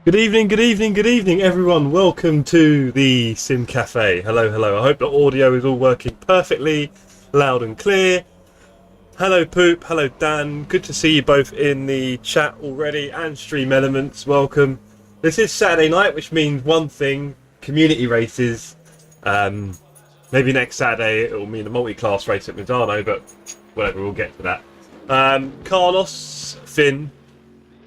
Good evening, good evening, good evening, everyone. Welcome to the Sim Cafe. Hello, hello. I hope the audio is all working perfectly, loud and clear. Hello, Poop. Hello, Dan. Good to see you both in the chat already, and Stream Elements. Welcome. This is Saturday night, which means one thing: community races. Maybe next Saturday it will mean a multi-class race at Medano, but whatever. We'll get to that. Carlos, Finn.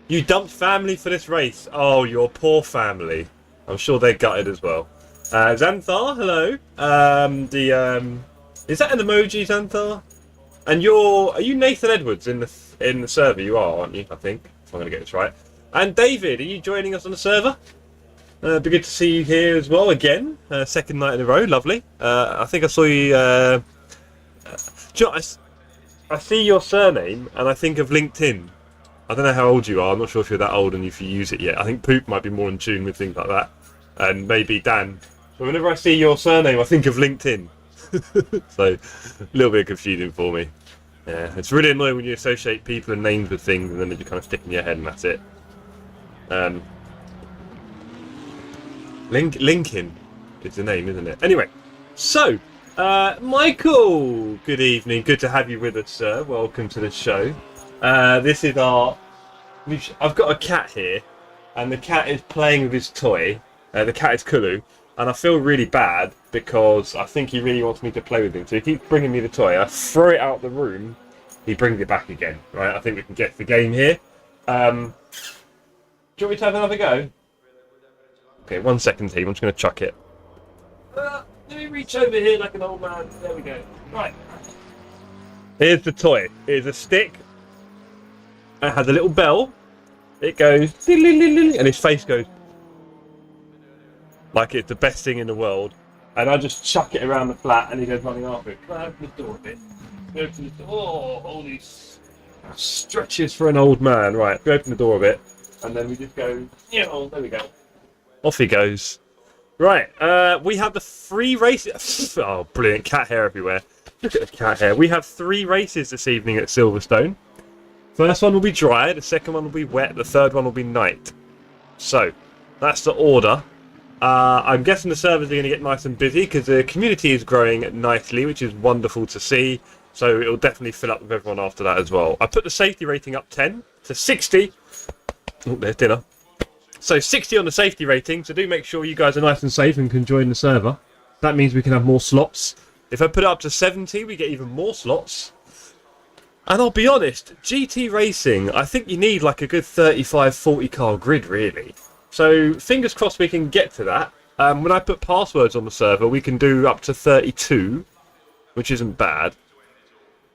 You dumped family for this race. Oh, your poor family. I'm sure they're gutted as well. Xanthar, hello. Is that an emoji, Xanthar? And are you Nathan Edwards in the server? You are, aren't you? I think, if I'm going to get this right. And David, are you joining us on the server? Be good to see you here as well again. Second night in a row, lovely. I think I saw you. I see your surname and I think of LinkedIn. I don't know how old you are. I'm not sure if you're that old and if you use it yet. I think Poop might be more in tune with things like that. And maybe Dan. So whenever I see your surname, I think of LinkedIn. So, a little bit confusing for me. Yeah, it's really annoying when you associate people and names with things and then they just kind of stick in your head and that's it. Lincoln is the name, isn't it? Anyway, so, Michael, good evening. Good to have you with us, sir. Welcome to the show. This is I've got a cat here, and the cat is playing with his toy. The cat is Kulu, and I feel really bad because I think he really wants me to play with him. So he keeps bringing me the toy. I throw it out the room, he brings it back again. Right? I think we can get the game here. Do you want me to have another go? Okay, 1 second, team. I'm just going to chuck it. Let me reach over here like an old man. There we go. Right. Here's the toy. Here's a stick. It has a little bell. It goes, and his face goes like it's the best thing in the world. And I just chuck it around the flat, and he goes running after it. Can I open the door a bit? Open the door. Oh, all these stretches for an old man. Right, we open the door a bit, and then we just go. Oh, there we go. Off he goes. Right, we have the 3 races. Oh, brilliant! Cat hair everywhere. Look at the cat hair. We have 3 races this evening at Silverstone. First one will be dry, the second one will be wet, the third one will be night. So, that's the order. I'm guessing the servers are going to get nice and busy because the community is growing nicely, which is wonderful to see. So it'll definitely fill up with everyone after that as well. I put the safety rating up 10 to 60. Oh, there's dinner. So 60 on the safety rating, so do make sure you guys are nice and safe and can join the server. That means we can have more slots. If I put it up to 70, we get even more slots. And I'll be honest, GT racing, I think you need like a good 35-40 car grid, really. So, fingers crossed we can get to that. When I put passwords on the server, we can do up to 32, which isn't bad.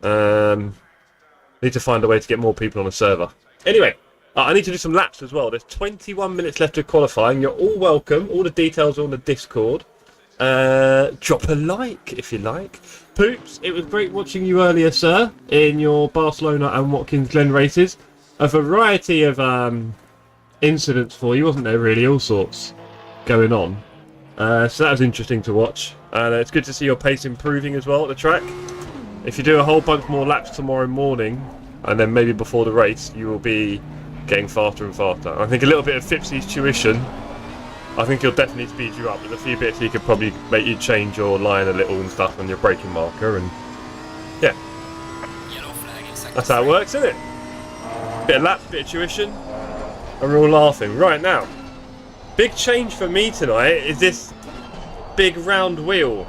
Need to find a way to get more people on the server. Anyway, I need to do some laps as well. There's 21 minutes left of qualifying. You're all welcome. All the details are on the Discord. Drop a like if you like. Poops, it was great watching you earlier, sir, in your Barcelona and Watkins Glen races. A variety of incidents for you, wasn't there, really? All sorts going on. So that was interesting to watch. And it's good to see your pace improving as well at the track. If you do a whole bunch more laps tomorrow morning, and then maybe before the race, you will be getting faster and faster. I think a little bit of Fipsy's tuition, I think he'll definitely speed you up. There's a few bits he could probably make you change your line a little and stuff on your braking marker, and yeah, that's how it works, isn't it? Bit of laps, bit of tuition, and we're all laughing. Right now, big change for me tonight is this big round wheel.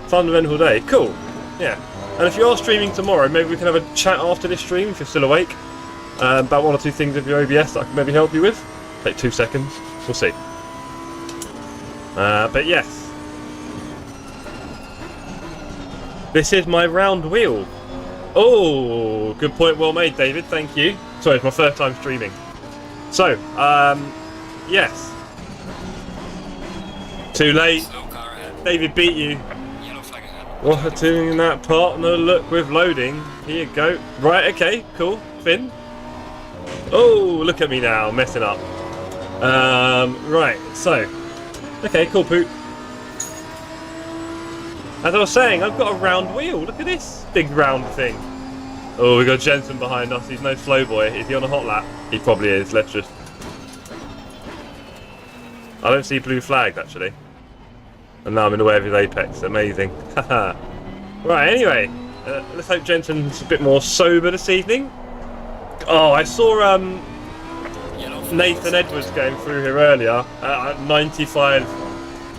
Fundamental day, cool. Yeah, and if you are streaming tomorrow, maybe we can have a chat after this stream if you're still awake about 1 or 2 things of your OBS that I can maybe help you with. Take 2 seconds. We'll see. But yes. This is my round wheel. Oh, good point, well made, David. Thank you. Sorry, it's my first time streaming. So, yes. Too late. David beat you. What doing that partner? Look, with loading. Here you go. Right, okay, cool. Finn. Oh, look at me now, messing up. Right, so, okay, cool, Poop. As I was saying, I've got a round wheel. Look at this big round thing. Oh, we got Jensen behind us. He's no slow boy. Is he on a hot lap? He probably is. Let's just I don't see blue flagged actually. And now I'm in the way of his apex. Amazing. Right, anyway. Let's hope Jensen's a bit more sober this evening. Oh, I saw Nathan Edwards going through here earlier at 95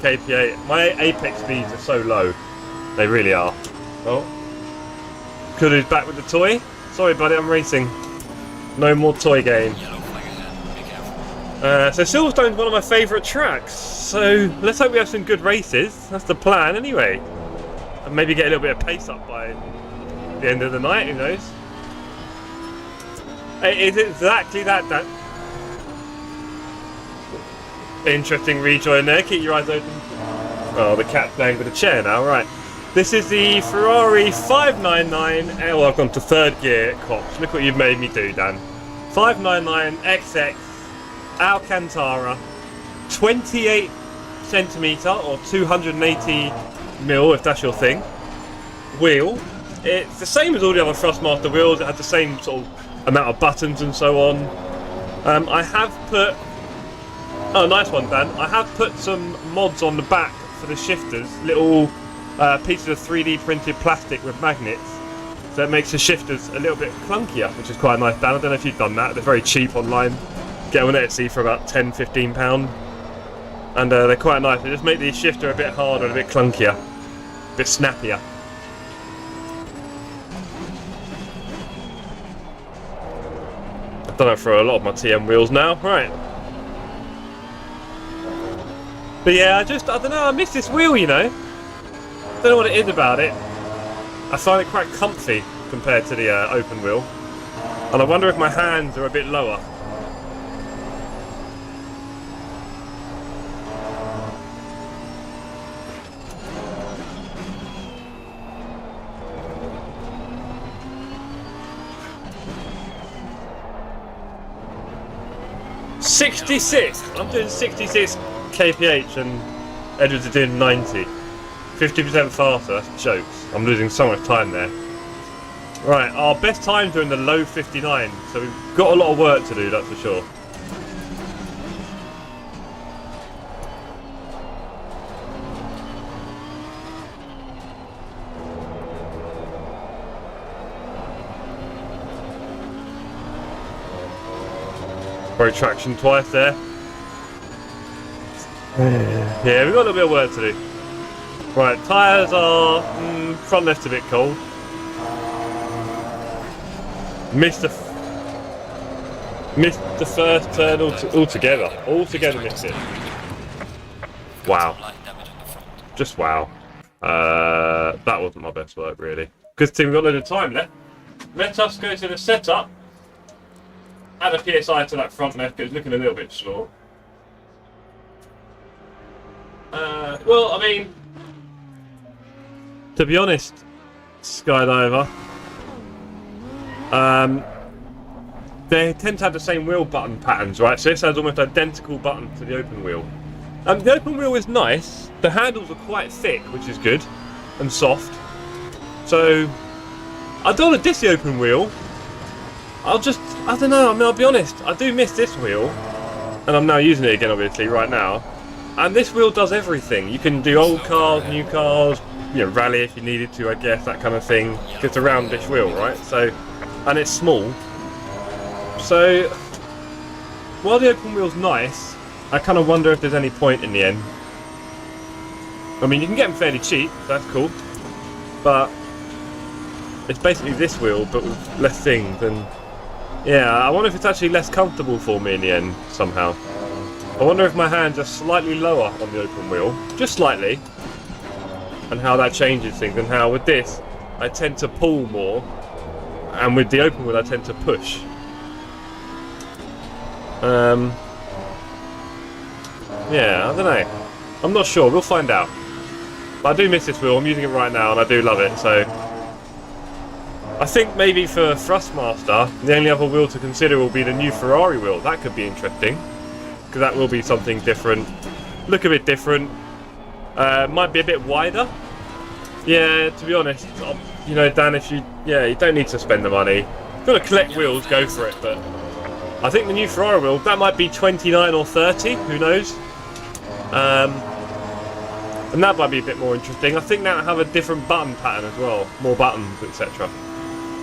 kPa. My apex speeds are so low. They really are. Oh. Kudu's back with the toy. Sorry buddy, I'm racing. No more toy game. So Silverstone's one of my favourite tracks. So let's hope we have some good races. That's the plan anyway. And maybe get a little bit of pace up by the end of the night, who knows? It's exactly that, Dan. Interesting rejoin there, keep your eyes open. Oh, the cat's playing with a chair now, right. This is the Ferrari 599, well I've gone to third gear, cops. Look what you've made me do, Dan. 599 XX Alcantara, 28 centimetre or 280 mil if that's your thing, wheel. It's the same as all the other Thrustmaster wheels. It had the same sort of amount of buttons and so on. I have put, oh nice one Dan, I have put some mods on the back for the shifters, little pieces of 3D printed plastic with magnets, so it makes the shifters a little bit clunkier, which is quite nice Dan. I don't know if you've done that, they're very cheap online, get them on Etsy for about £10–15 and they're quite nice. They just make the shifter a bit harder and a bit clunkier, a bit snappier. I've done it for a lot of my TM wheels now, right. But yeah, I don't know, I miss this wheel, you know. I don't know what it is about it. I find it quite comfy compared to the open wheel. And I wonder if my hands are a bit lower. I'm doing 66 kph and Edwards are doing 90. 50% faster, that's jokes. I'm losing so much time there. Right, our best times are in the low 59, so we've got a lot of work to do, that's for sure. Broke traction twice there. Yeah, we've got a little bit of work to do. Right, tyres are front left's a bit cold. Missed the first turn altogether. Altogether missed it. Wow. Just wow. That wasn't my best work really. Good thing we've got a little time left. Let us go to the setup. Add a PSI to that front left because it's looking a little bit slow. Well, I mean, to be honest, Skydiver, they tend to have the same wheel button patterns, right? So this has almost identical button to the open wheel. The open wheel is nice. The handles are quite thick, which is good, and soft. So I don't want to diss the open wheel. I don't know, I mean, I'll be honest, I do miss this wheel, and I'm now using it again obviously right now, and this wheel does everything. You can do old cars, new cars, you know, rally if you needed to, I guess, that kind of thing. It's a roundish wheel, right? So, and it's small. So, while the open wheel's nice, I kind of wonder if there's any point in the end. I mean, you can get them fairly cheap, so that's cool, but it's basically this wheel, but with less things, and yeah, I wonder if it's actually less comfortable for me in the end, somehow. I wonder if my hands are slightly lower on the open wheel, just slightly, and how that changes things, and how with this, I tend to pull more, and with the open wheel, I tend to push. Yeah, I don't know. I'm not sure, we'll find out. But I do miss this wheel, I'm using it right now, and I do love it, so I think maybe for Thrustmaster, the only other wheel to consider will be the new Ferrari wheel. That could be interesting, because that will be something different. Look a bit different. Might be a bit wider. Yeah, to be honest, you know, Dan, you don't need to spend the money. If you want to collect wheels, go for it. But I think the new Ferrari wheel, that might be 29 or 30. Who knows? And that might be a bit more interesting. I think that'll have a different button pattern as well, more buttons, etc.,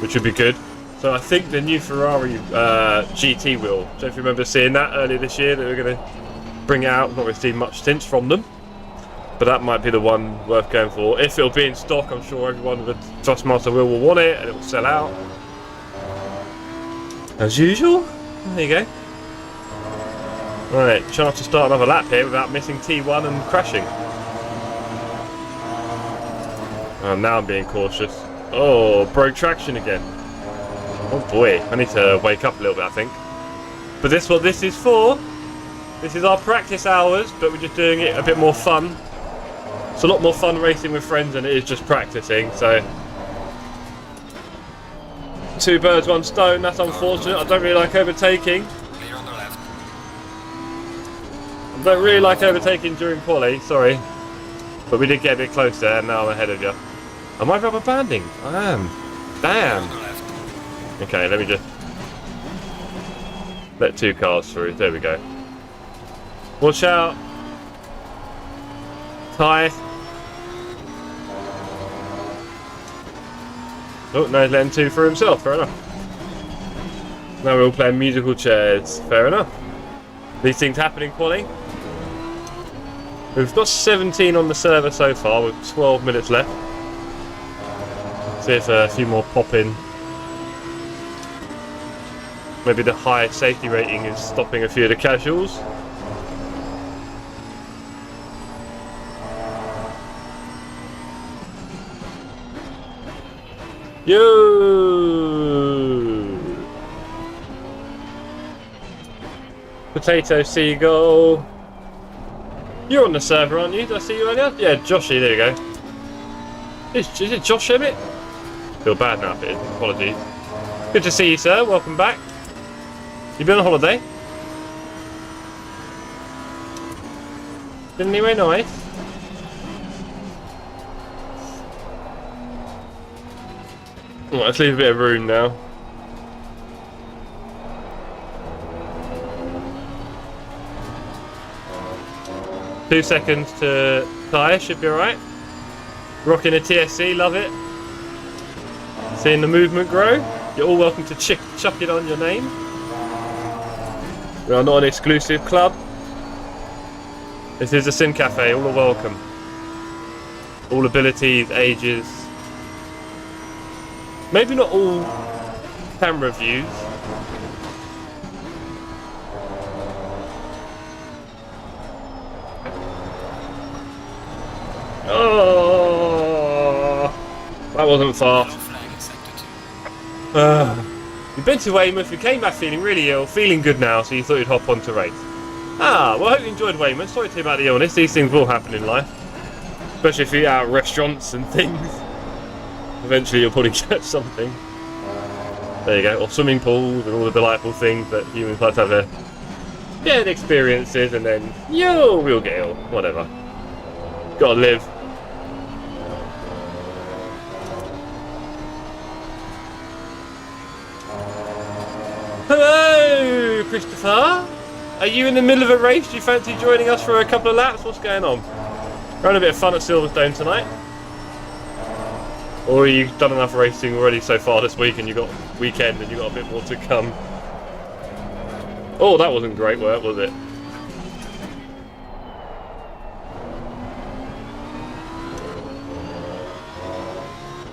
which would be good. So I think the new Ferrari GT wheel, don't know if you remember seeing that earlier this year, that they were going to bring it out. Not really seen much since from them, but that might be the one worth going for. If it'll be in stock, I'm sure everyone with a Thrustmaster wheel will want it and it will sell out. As usual. There you go. Right, chance to start another lap here without missing T1 and crashing. Oh, now I'm being cautious. Oh, broke traction again. Oh boy, I need to wake up a little bit, I think. But this is what this is for. This is our practice hours, but we're just doing it a bit more fun. It's a lot more fun racing with friends than it is just practicing, so... Two birds, one stone, that's unfortunate. I don't really like overtaking. I don't really like overtaking during quali, sorry. But we did get a bit closer, and now I'm ahead of you. Am I rubber banding? I am. Damn. Okay, let me just let two cars through. There we go. Watch out. Ty. Oh, no, he's letting two through himself. Fair enough. Now we're all playing musical chairs. Fair enough. These things happen in quali. We've got 17 on the server so far with 12 minutes left. See if a few more pop in. Maybe the high safety rating is stopping a few of the casuals. Yo! Potato Seagull. You're on the server, aren't you? Did I see you earlier? Yeah, Joshy, there you go. Is it Josh Emmett? Feel bad now if it is. Apologies. Good to see you, sir. Welcome back. You been on holiday? Been anywhere nice? Right, let's leave a bit of room now. Two seconds to tyre, should be alright. Rocking a TSC, love it. Seeing the movement grow. You're all welcome to chuck it on your name. We are not an exclusive club. This is a Sim Cafe, all are welcome. All abilities, ages. Maybe not all camera views. Oh, that wasn't fast. You've been to Weymouth, you came back feeling really ill, feeling good now, so you thought you'd hop on to race. Ah, well I hope you enjoyed Weymouth. Sorry to hear about the illness, these things will happen in life. Especially if you're out at restaurants and things. Eventually you'll probably get something. There you go, or swimming pools and all the delightful things that humans like to have the experiences, and then, we'll get ill, whatever. Gotta live. Hello, Christopher. Are you in the middle of a race? Do you fancy joining us for a couple of laps? What's going on? We're having a bit of fun at Silverstone tonight. Or you've done enough racing already so far this week and you've got weekend and you've got a bit more to come. Oh, that wasn't great work, was it?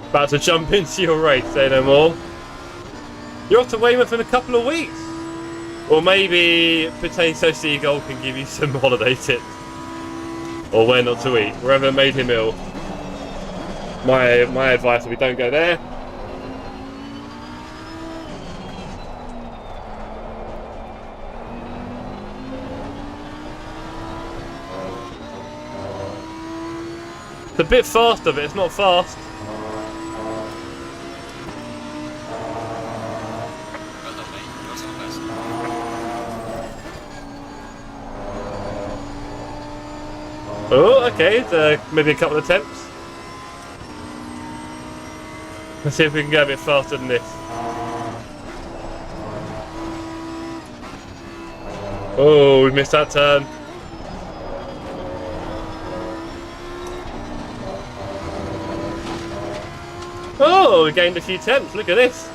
About to jump into your race, say no more. You're off to Weymouth in a couple of weeks. Or maybe Potato Seagull can give you some holiday tips. Or where not to eat, wherever made him ill. My advice will be don't go there. It's a bit faster, but it's not fast. Oh, okay, maybe a couple of attempts. Let's see if we can go a bit faster than this. Oh, we missed that turn. Oh, we gained a few tenths. Look at this.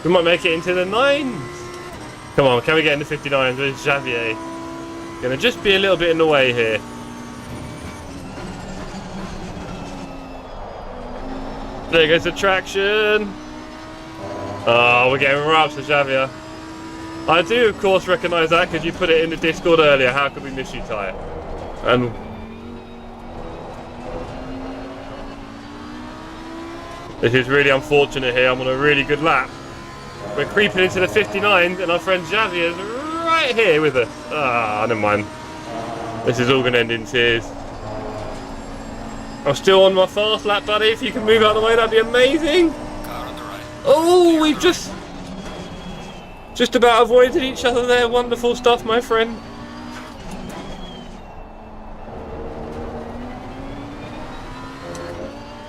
We might make it into the 9s. Come on, can we get into 59s with Xavier? Gonna just be a little bit in the way here. There goes the traction. Oh, we're getting right up to Xavier. I do, of course, recognise that because you put it in the Discord earlier. How could we miss you, Ty? And this is really unfortunate here. I'm on a really good lap. We're creeping into the 59s, and our friend Xavier's right here with us. Ah, never mind. This is all going to end in tears. I'm still on my fast lap, buddy. If you can move out of the way, that'd be amazing. Oh, we've just about avoided each other there. Wonderful stuff, my friend.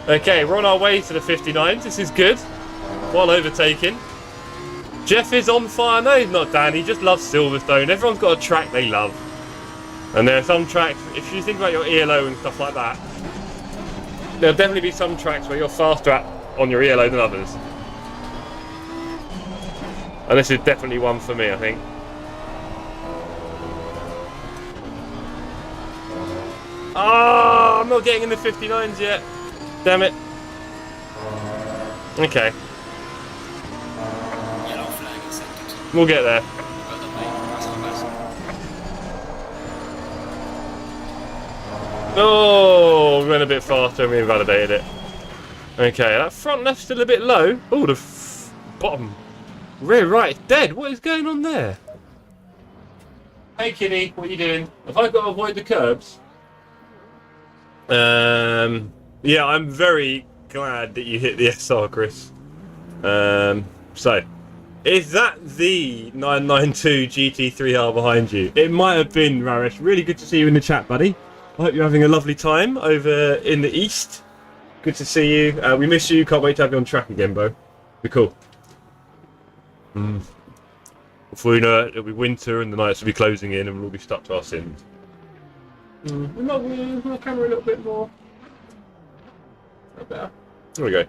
Okay, we're on our way to the 59s. This is good. While overtaking. Jeff is on fire. No, he's not, Dan. He just loves Silverstone. Everyone's got a track they love. And there are some tracks, if you think about your ELO and stuff like that, there'll definitely be some tracks where you're faster on your ELO than others. And this is definitely one for me, I think. Oh, I'm not getting in the 59s yet. Damn it. Okay. We'll get there. Oh, we went a bit faster and we invalidated it. Okay, that front left's still a bit low. Oh, the bottom rear right is dead. What is going on there? Hey, Kitty, what are you doing? Have I got to avoid the curbs? Yeah, I'm very glad that you hit the SR, Chris. So, is that the 992 GT3R behind you? It might have been, Raresh. Really good to see you in the chat, buddy. I hope you're having a lovely time over in the east. Good to see you. We miss you. Can't wait to have you on track again, bro. Be cool. Before you know it, it'll be winter and the nights will be closing in and we'll all be stuck to our sins. We're not going to camera a little bit more. A bit better. There we go.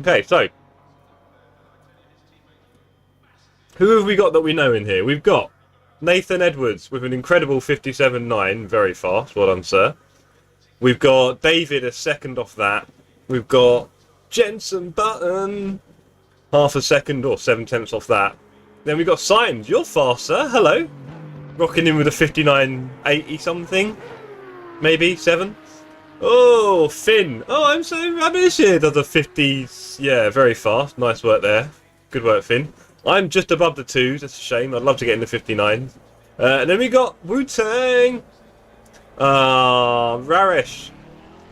Okay, so who have we got that we know in here? We've got Nathan Edwards with an incredible 57.9, very fast. Well done, sir. We've got David a second off that. We've got Jensen Button, half a second or 7/10 off that. Then we've got Symes. You're fast, sir. Hello. Rocking in with a 59.80 something. Maybe 7. Oh, Finn. Oh, I'm so rubbish here. Does a 50s. Yeah, very fast. Nice work there. Good work, Finn. I'm just above the 2s. That's a shame. I'd love to get in the 59s. And then we got Wu-Tang. Raresh.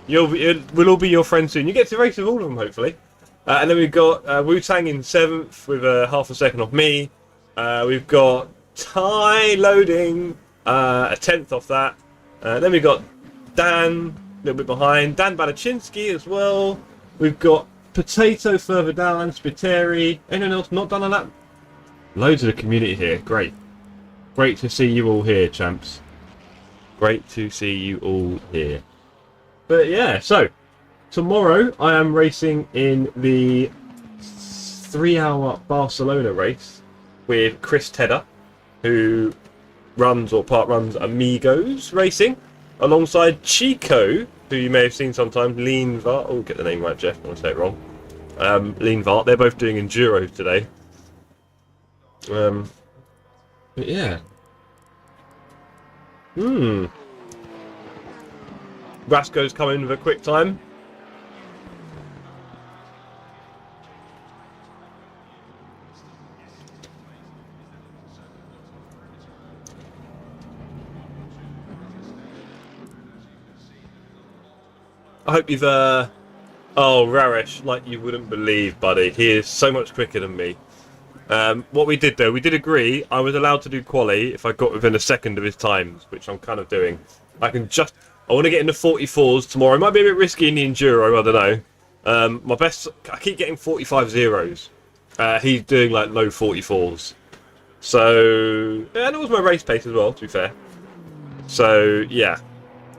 We'll all be your friends soon. You get to race with all of them, hopefully. And then we've got Wu-Tang in 7th with half a second off me. We've got Ty loading a 10th off that. Then we've got Dan a little bit behind. Dan Balachinsky as well. We've got Potato further down. Spiteri. Anyone else not done on that? Loads of the community here. Great. Great to see you all here, champs. Great to see you all here. But yeah, so tomorrow I am racing in the 3-hour Barcelona race with Chris Tedder, who runs or part runs Amigos Racing, alongside Chico, who you may have seen sometimes, Lean Vart. Oh, get the name right, Jeff. I want to say it wrong. Lean Vart. They're both doing Enduros today. But yeah. Rasco's coming with a quick time. I hope you've oh, Raresh, like you wouldn't believe, buddy. He is so much quicker than me. What we did though, we did agree I was allowed to do quali if I got within a second of his times, which I'm kind of doing. I want to get into 44s tomorrow. It might be a bit risky in the Enduro, I don't know. My best, I keep getting 45 zeros. He's doing like low 44s. So, yeah, and it was my race pace as well, to be fair. So, yeah.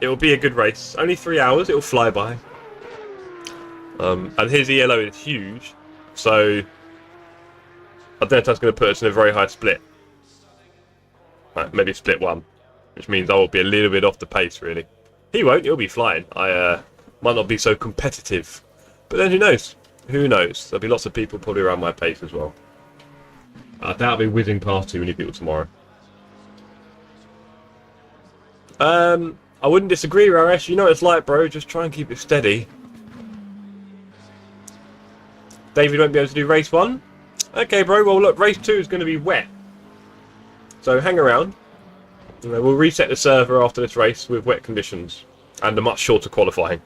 It will be a good race. Only 3 hours. It will fly by. And his ELO is huge, so I don't know if that's going to put us in a very high split. Right, maybe split 1, which means I will be a little bit off the pace, really. He won't. He'll be flying. I might not be so competitive, but then who knows? Who knows? There'll be lots of people probably around my pace as well. I doubt I'll be whizzing past too many people tomorrow. I wouldn't disagree, Raresh. You know what it's like, bro. Just try and keep it steady. David won't be able to do race 1. Okay, bro. Well, look, race 2 is going to be wet. So hang around. We'll reset the server after this race with wet conditions and a much shorter qualifying.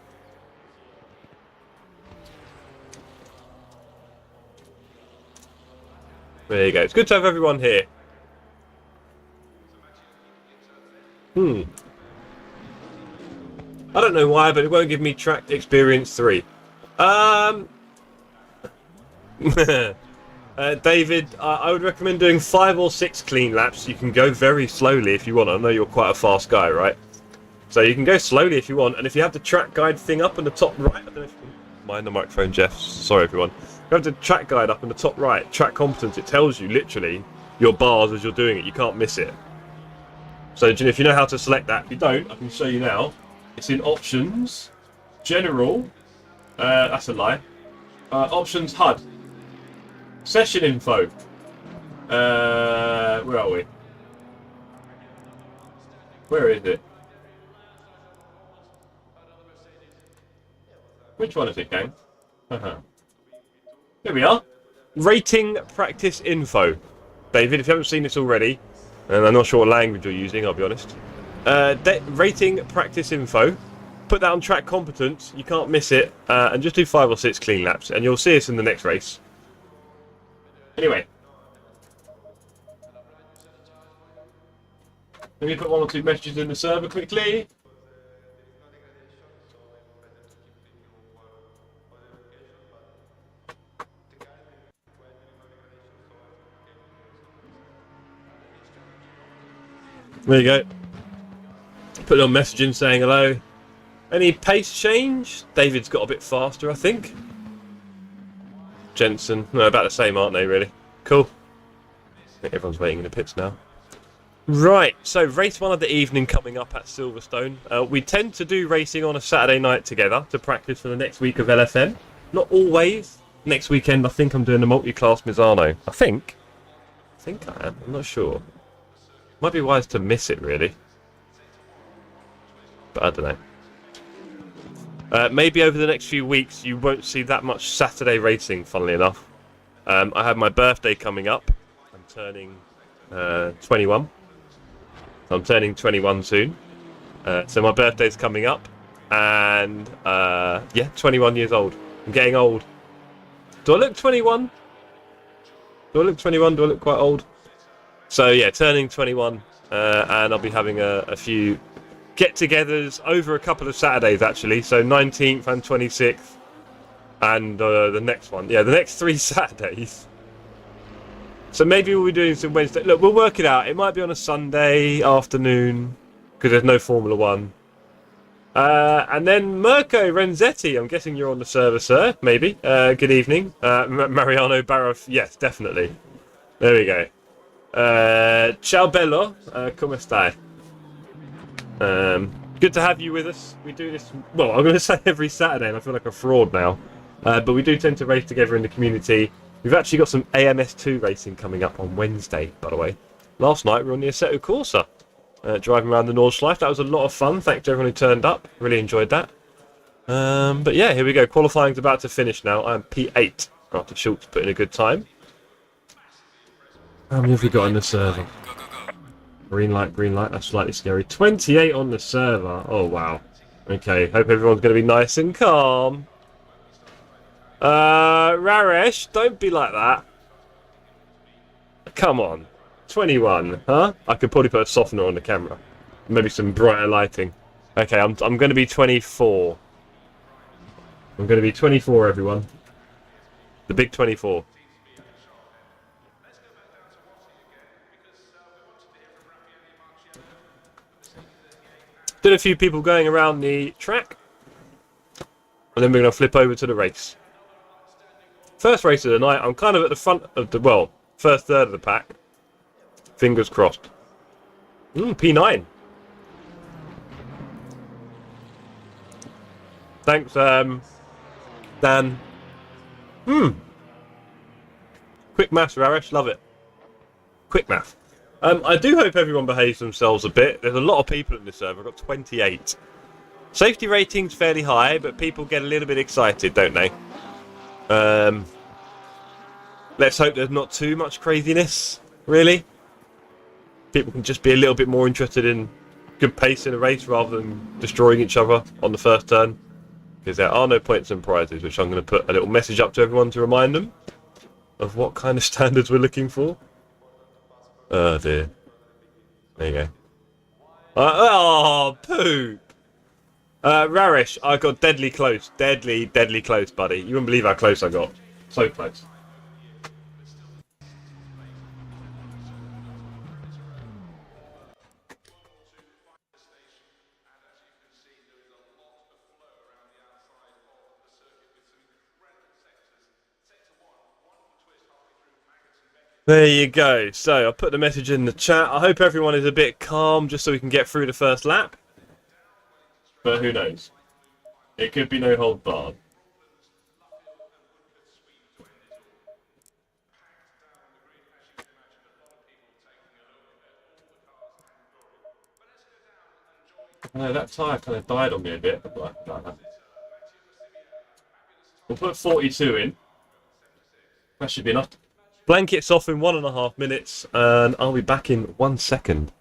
There you go. It's good to have everyone here. I don't know why, but it won't give me track experience 3. David, I would recommend doing 5 or 6 clean laps. You can go very slowly if you want. I know you're quite a fast guy, right? So you can go slowly if you want. And if you have the track guide thing up in the top right, I don't know if you can mind the microphone, Jeff. Sorry, everyone. If you have the track guide up in the top right, track competence, it tells you literally your bars as you're doing it. You can't miss it. So if you know how to select that, if you don't, I can show you now. It's in options, general. That's a lie. Options HUD. Session info. Where are we? Where is it? Which one is it, gang? Here we are. Rating practice info. David, if you haven't seen this already, and I'm not sure what language you're using, I'll be honest. Rating practice info. Put that on track competence. You can't miss it. And just do 5 or 6 clean laps, and you'll see us in the next race. Anyway, let me put 1 or 2 messages in the server quickly. There you go. Put a little message in saying hello. Any pace change? David's got a bit faster, I think. Jensen, no, about the same, aren't they, really? Cool. I think everyone's waiting in the pits now. Right, so race 1 of the evening coming up at Silverstone. We tend to do racing on a Saturday night together to practice for the next week of LFM. Not always. Next weekend, I think I'm doing a multi-class Misano. I think I am. I'm not sure. Might be wise to miss it, really. But I don't know. Maybe over the next few weeks you won't see that much Saturday racing, funnily enough. I have my birthday coming up. I'm turning 21. I'm turning 21 soon. So my birthday's coming up. And yeah, 21 years old. I'm getting old. Do I look 21? Do I look 21? Do I look quite old? So yeah, turning 21. And I'll be having a few get-togethers over a couple of Saturdays, actually. So 19th and 26th, and the next one. Yeah, the next 3 Saturdays. So maybe we'll be doing some Wednesday. Look, we'll work it out. It might be on a Sunday afternoon, because there's no Formula 1. And then Mirko Renzetti, I'm guessing you're on the server, sir. Maybe. Good evening. Mariano Baroff, yes, definitely. There we go. Ciao bello, come stai? Good to have you with us. We do this, well, I'm going to say every Saturday, and I feel like a fraud now. But we do tend to race together in the community. We've actually got some AMS2 racing coming up on Wednesday, by the way. Last night we were on the Assetto Corsa, driving around the Nordschleife. That was a lot of fun. Thanks to everyone who turned up. Really enjoyed that. But yeah, here we go. Qualifying's about to finish now. I'm P8 after Schultz put in a good time. How many have we got in the server? Green light, that's slightly scary. 28 on the server. Oh, wow. Okay, hope everyone's going to be nice and calm. Raresh, don't be like that. Come on. 21, huh? I could probably put a softener on the camera. Maybe some brighter lighting. Okay, I'm going to be 24. I'm going to be 24, everyone. The big 24. Been a few people going around the track. And then we're going to flip over to the race. First race of the night. I'm kind of at the front of the, well, first third of the pack. Fingers crossed. P9. Thanks, Dan. Quick maths, Raresh. Love it. Quick math. I do hope everyone behaves themselves a bit. There's a lot of people in this server. I've got 28. Safety rating's fairly high, but people get a little bit excited, don't they? Let's hope there's not too much craziness, really. People can just be a little bit more interested in good pace in a race rather than destroying each other on the first turn. Because there are no points and prizes, which I'm going to put a little message up to everyone to remind them of what kind of standards we're looking for. Oh dear. There you go. Oh, poop! Raresh, I got deadly close. Deadly close, buddy. You wouldn't believe how close I got. So close. There you go. So I'll put the message in the chat. I hope everyone is a bit calm just so we can get through the first lap. But who knows? It could be no hold barred. No, that tyre kind of died on me a bit. We'll put 42 in. That should be enough. Blankets off in 1.5 minutes, and I'll be back in 1 second.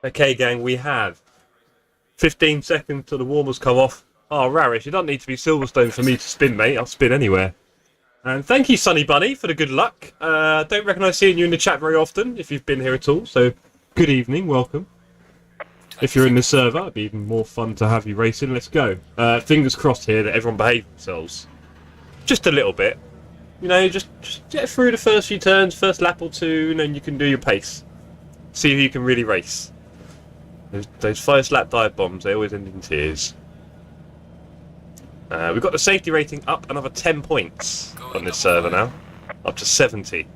Okay, gang, we have 15 seconds till the warmers come off. Oh, Raresh, you don't need to be Silverstone for me to spin, mate. I'll spin anywhere. And thank you, Sunny Bunny, for the good luck. Don't recognise seeing you in the chat very often, if you've been here at all. So, good evening, welcome. If you're in the server, it'd be even more fun to have you racing. Let's go. Fingers crossed here that everyone behaves themselves. Just a little bit. You know, just get through the first few turns, first lap or two, and then you can do your pace. See who you can really race. Those first lap dive bombs, they always end in tears. We've got the safety rating up another 10 points on this server now. Up to 70.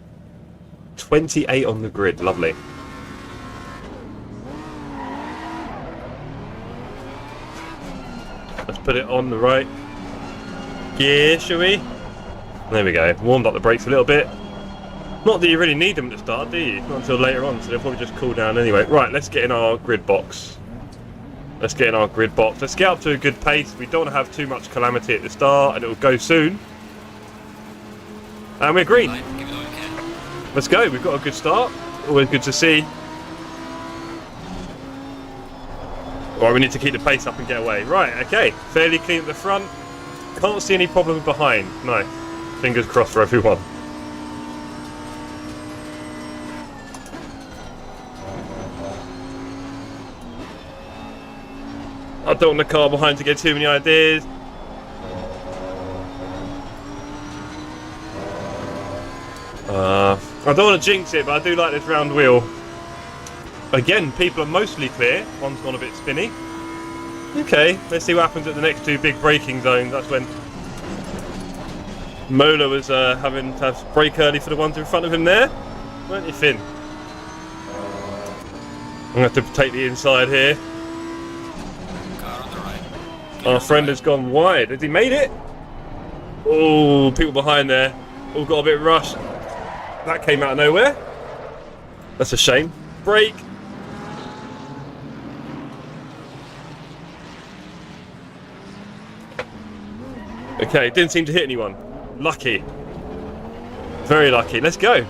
28 on the grid, lovely. Let's put it on the right gear, shall we? There we go. Warmed up the brakes a little bit. Not that you really need them to start, do you? Not until later on, so they'll probably just cool down anyway. Right, let's get in our grid box. Let's get in our grid box. Let's get up to a good pace. We don't want to have too much calamity at the start, and it will go soon. And we're green. Let's go. We've got a good start. Always good to see. Right, we need to keep the pace up and get away. Right, okay. Fairly clean at the front. Can't see any problems behind. Nice. Fingers crossed for everyone. I don't want the car behind to get too many ideas. I don't want to jinx it, but I do like this round wheel. Again, people are mostly clear. One's gone a bit spinny. Okay, let's see what happens at the next two big braking zones. That's when Mola was having to have brake early for the ones in front of him there. Weren't you, Finn? I'm going to have to take the inside here. Our friend has gone wide. Has he made it? Oh, people behind there. All got a bit rushed. That came out of nowhere. That's a shame. Brake. Okay, didn't seem to hit anyone. Lucky. Very lucky. Let's go.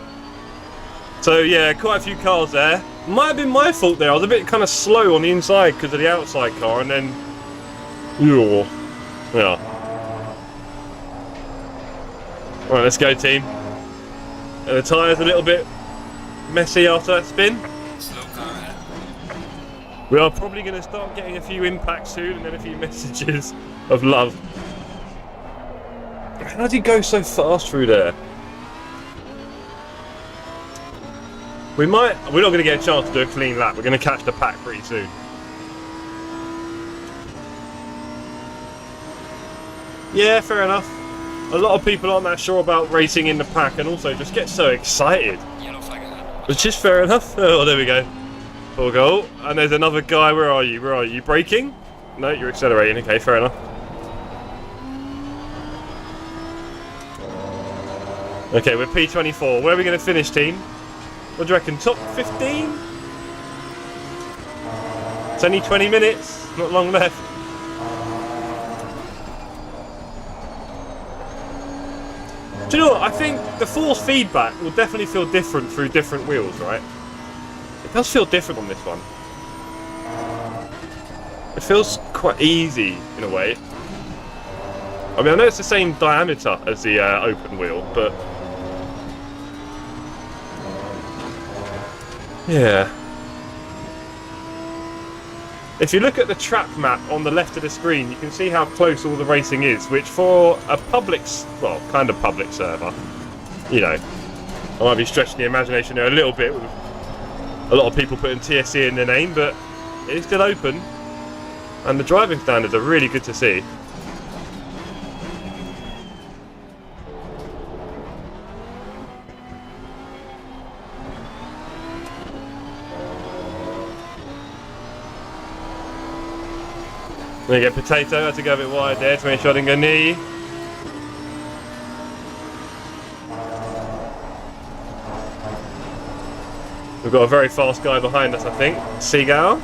So yeah, quite a few cars there. Might have been my fault there. I was a bit kind of slow on the inside because of the outside car, and then... yeah. Alright, let's go, team. And the tyres a little bit messy after that spin. We are probably going to start getting a few impacts soon, and then a few messages of love. How did he go so fast through there? We're not going to get a chance to do a clean lap. We're going to catch the pack pretty soon. Yeah, fair enough. A lot of people aren't that sure about racing in the pack and also just get so excited. Which is fair enough. Oh, there we go. Full goal. And there's another guy. Where are you? Where are you? Braking? No, you're accelerating. Okay, fair enough. Okay, we're P24. Where are we going to finish, team? What do you reckon? Top 15? It's only 20 minutes. Not long left. Do you know what? I think the force feedback will definitely feel different through different wheels, right? It does feel different on this one. It feels quite easy in a way. I mean, I know it's the same diameter as the open wheel, but... yeah. If you look at the track map on the left of the screen, you can see how close all the racing is, which for a public, well, kind of public server, you know, I might be stretching the imagination there a little bit with a lot of people putting TSC in their name, but it is still open, and the driving standards are really good to see. There you go, Potato, had to go a bit wide there to make sure I didn't go near you. We've got a very fast guy behind us, I think. Seagull.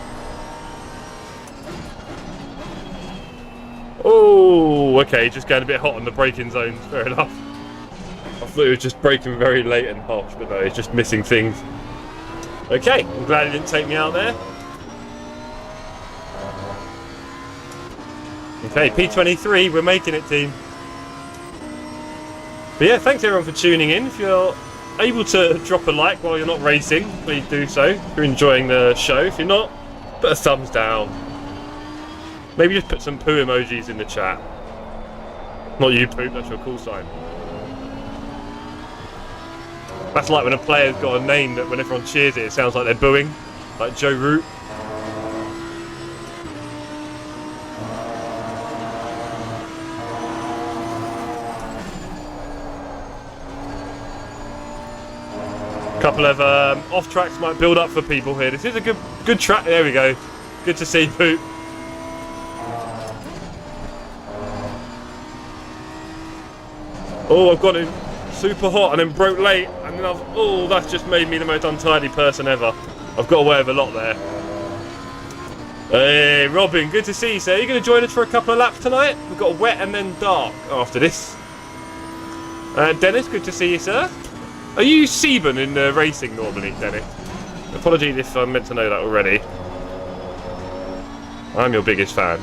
Oh, okay, just going a bit hot on the braking zones, fair enough. I thought he was just braking very late and harsh, but no, he's just missing things. Okay, I'm glad he didn't take me out there. Okay, P23, we're making it, team. But yeah, thanks everyone for tuning in. If you're able to drop a like while you're not racing, please do so. If you're enjoying the show, if you're not, put a thumbs down. Maybe just put some poo emojis in the chat. Not you poop, that's your call sign. That's like when a player's got a name that when everyone cheers it, it sounds like they're booing. Like Joe Root. Couple of off tracks might build up for people here. This is a good track. There we go. Good to see, Poop. Oh, I've got him super hot and then broke late, and then oh, that's just made me the most untidy person ever. I've got away with a lot there. Hey, Robin, good to see you, sir. Are you going to join us for a couple of laps tonight? We've got wet and then dark after this. Dennis, good to see you, sir. Are you Seben in racing normally, Dennis? Apologies if I'm meant to know that already. I'm your biggest fan.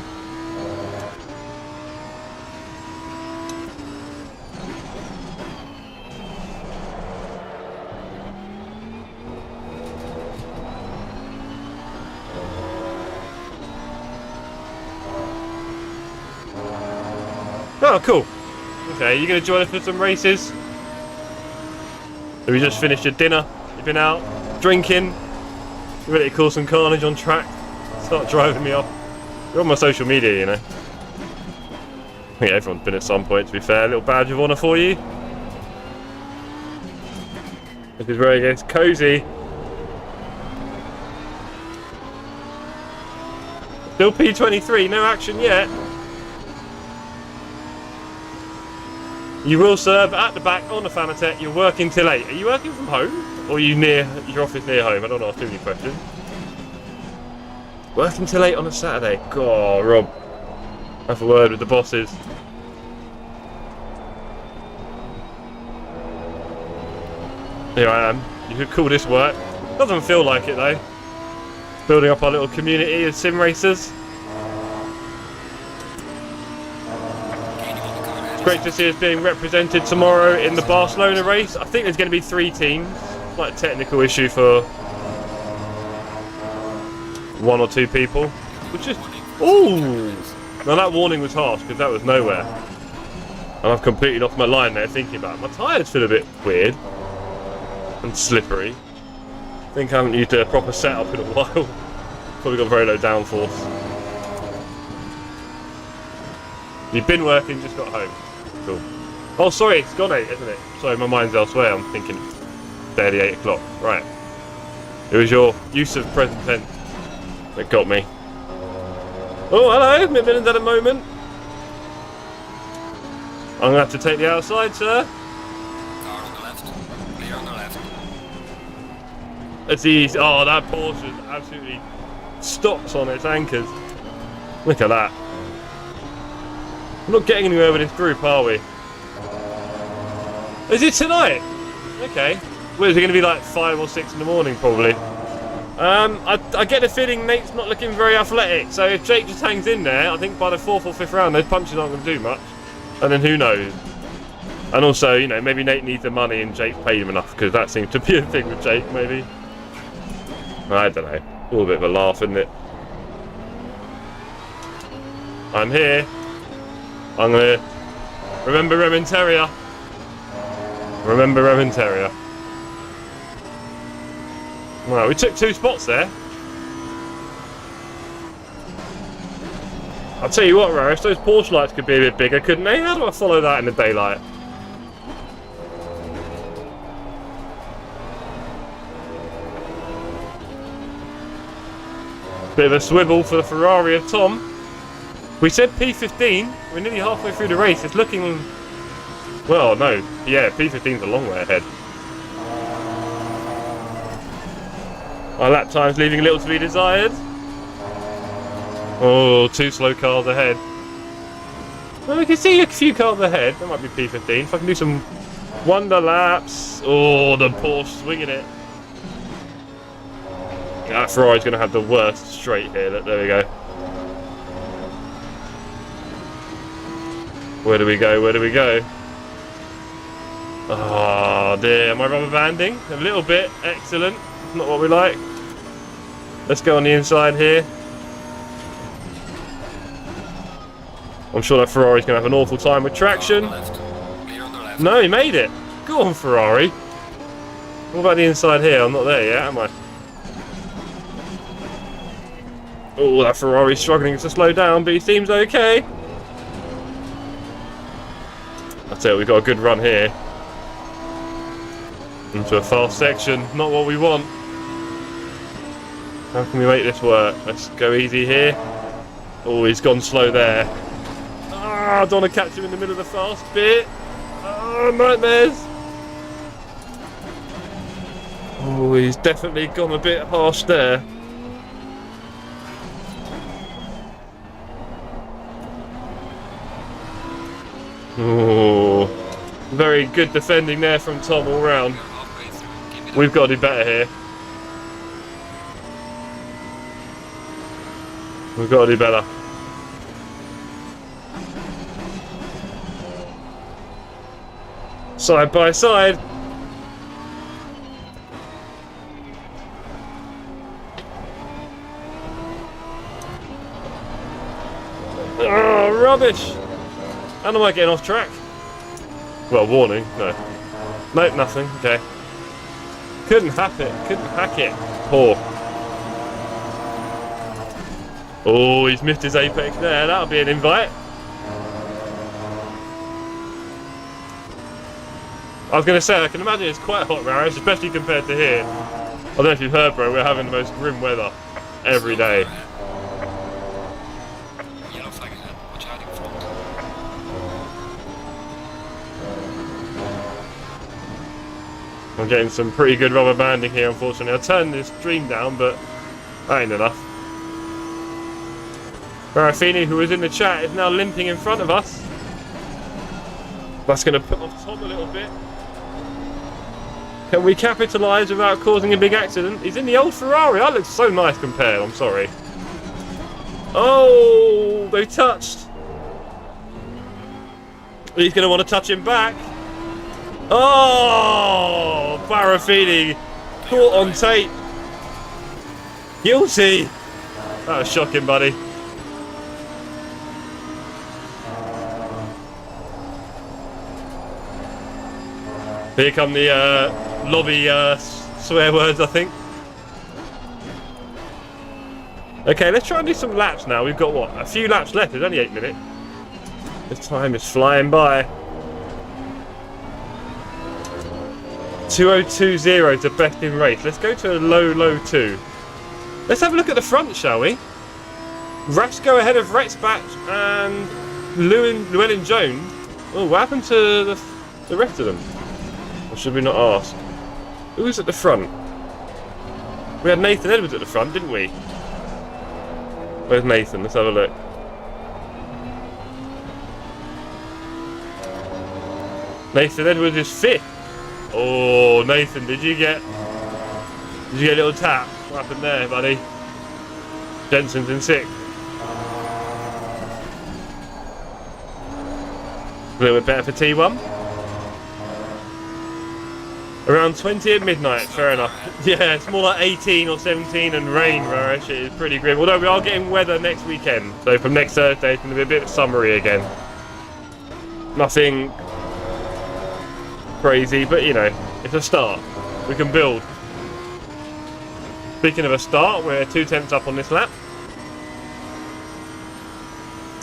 Oh, cool. Okay, you going to join us for some races? Have you just finished your dinner? You've been out drinking? You ready to cause some carnage on track? Start driving me off. You're on my social media, you know. I think everyone's been at some point, to be fair. A little badge of honour for you. This is where it gets cozy. Still P23, no action yet. You will serve at the back on the Fanatec. You're working till 8. Are you working from home? Or are you near your office near home? I don't know, too many questions. Working till 8 on a Saturday. God, Rob. Have a word with the bosses. Here I am. You could call this work. Doesn't feel like it though. Building up our little community of sim racers. It's great to see us being represented tomorrow in the Barcelona race. I think there's going to be 3 teams. Quite a technical issue for 1 or 2 people. Which is... Ooh! Now that warning was harsh because that was nowhere. And I've completely lost my line there thinking about it. My tyres feel a bit weird. And slippery. I think I haven't used a proper setup in a while. Probably got very low downforce. You've been working, just got home. Cool. Oh, sorry, it's gone 8, isn't it? Sorry, my mind's elsewhere. I'm thinking barely 8 o'clock. Right. It was your use of present tense that got me. Oh, hello, Midlands at a moment. I'm going to have to take the outside, sir. Car on the left. Clear on the left. It's easy. Oh, that Porsche absolutely stops on its anchors. Look at that. We're not getting anywhere with this group, are we? Is it tonight? Okay. Well, is it going to be like 5 or 6 in the morning, probably? I get the feeling Nate's not looking very athletic, so if Jake just hangs in there, I think by the 4th or 5th round, those punches aren't going to do much. And then who knows? And also, you know, maybe Nate needs the money and Jake paid him enough, because that seems to be a thing with Jake, maybe. I don't know. All a bit of a laugh, isn't it? I'm here. I'm gonna remember Rementeria. Remember Rementeria. Right, we took 2 spots there. I'll tell you what, Raris, those Porsche lights could be a bit bigger, couldn't they? How do I follow that in the daylight? Bit of a swivel for the Ferrari of Tom. We said P15. We're nearly halfway through the race. It's looking... Well, no. Yeah, P15's a long way ahead. Our lap time's leaving a little to be desired. Oh, 2 slow cars ahead. Well, we can see a few cars ahead. That might be P15. If I can do some wonder laps. Oh, the Porsche swinging it. That Ferrari's going to have the worst straight here. Look, there we go. Where do we go? Where do we go? Oh dear, am I rubber banding? A little bit. Excellent. Not what we like. Let's go on the inside here. I'm sure that Ferrari's going to have an awful time with traction. No, he made it. Go on, Ferrari. What about the inside here? I'm not there yet, am I? Oh, that Ferrari's struggling to slow down, but he seems okay. That's it, we've got a good run here. Into a fast section, not what we want. How can we make this work? Let's go easy here. Oh, he's gone slow there. Ah, I don't want to catch him in the middle of the fast bit. Oh, nightmares. Oh, he's definitely gone a bit harsh there. Oh, very good defending there from Tom all round. We've got to do better here. We've got to do better. Side by side. Oh, rubbish. And am I getting off track? Well, warning. No. Nope, nothing. Okay. Couldn't hack it. Couldn't hack it. Poor. Oh, he's missed his apex there. That'll be an invite. I was going to say, I can imagine it's quite hot, Raris, especially compared to here. I don't know if you've heard, bro, we're having the most grim weather every day. I'm getting some pretty good rubber banding here, unfortunately. I turned this stream down, but that ain't enough. Barafini, who was in the chat, is now limping in front of us. That's going to put off Tom a little bit. Can we capitalise without causing a big accident? He's in the old Ferrari. That looks so nice compared, I'm sorry. Oh, they touched. He's going to want to touch him back. Oh, Barafini caught on tape. Guilty. That was shocking, buddy. Here come the lobby swear words, I think. Okay, let's try and do some laps now. We've got, what, a few laps left. There's only 8 minutes. This time is flying by. 2020 to best in race. Let's go to a low 2. Let's have a look at the front, shall we? Rasko ahead of Rexbatch and Llewellyn Jones. Oh, what happened to the rest of them? Or should we not ask? Who was at the front? We had Nathan Edwards at the front, didn't we? Where's Nathan? Let's have a look. Nathan Edwards is 5th. Oh, Nathan, did you get a little tap? What happened there, buddy? Jensen's in 6th. A little bit better for T1. Around 20 at midnight, fair enough. Yeah, it's more like 18 or 17 and rain, Raresh. It is pretty grim. Although we are getting weather next weekend. So from next Thursday, it's going to be a bit summery again. Nothing crazy, but you know, it's a start. We can build. Speaking of a start, we're 2/10 up on this lap.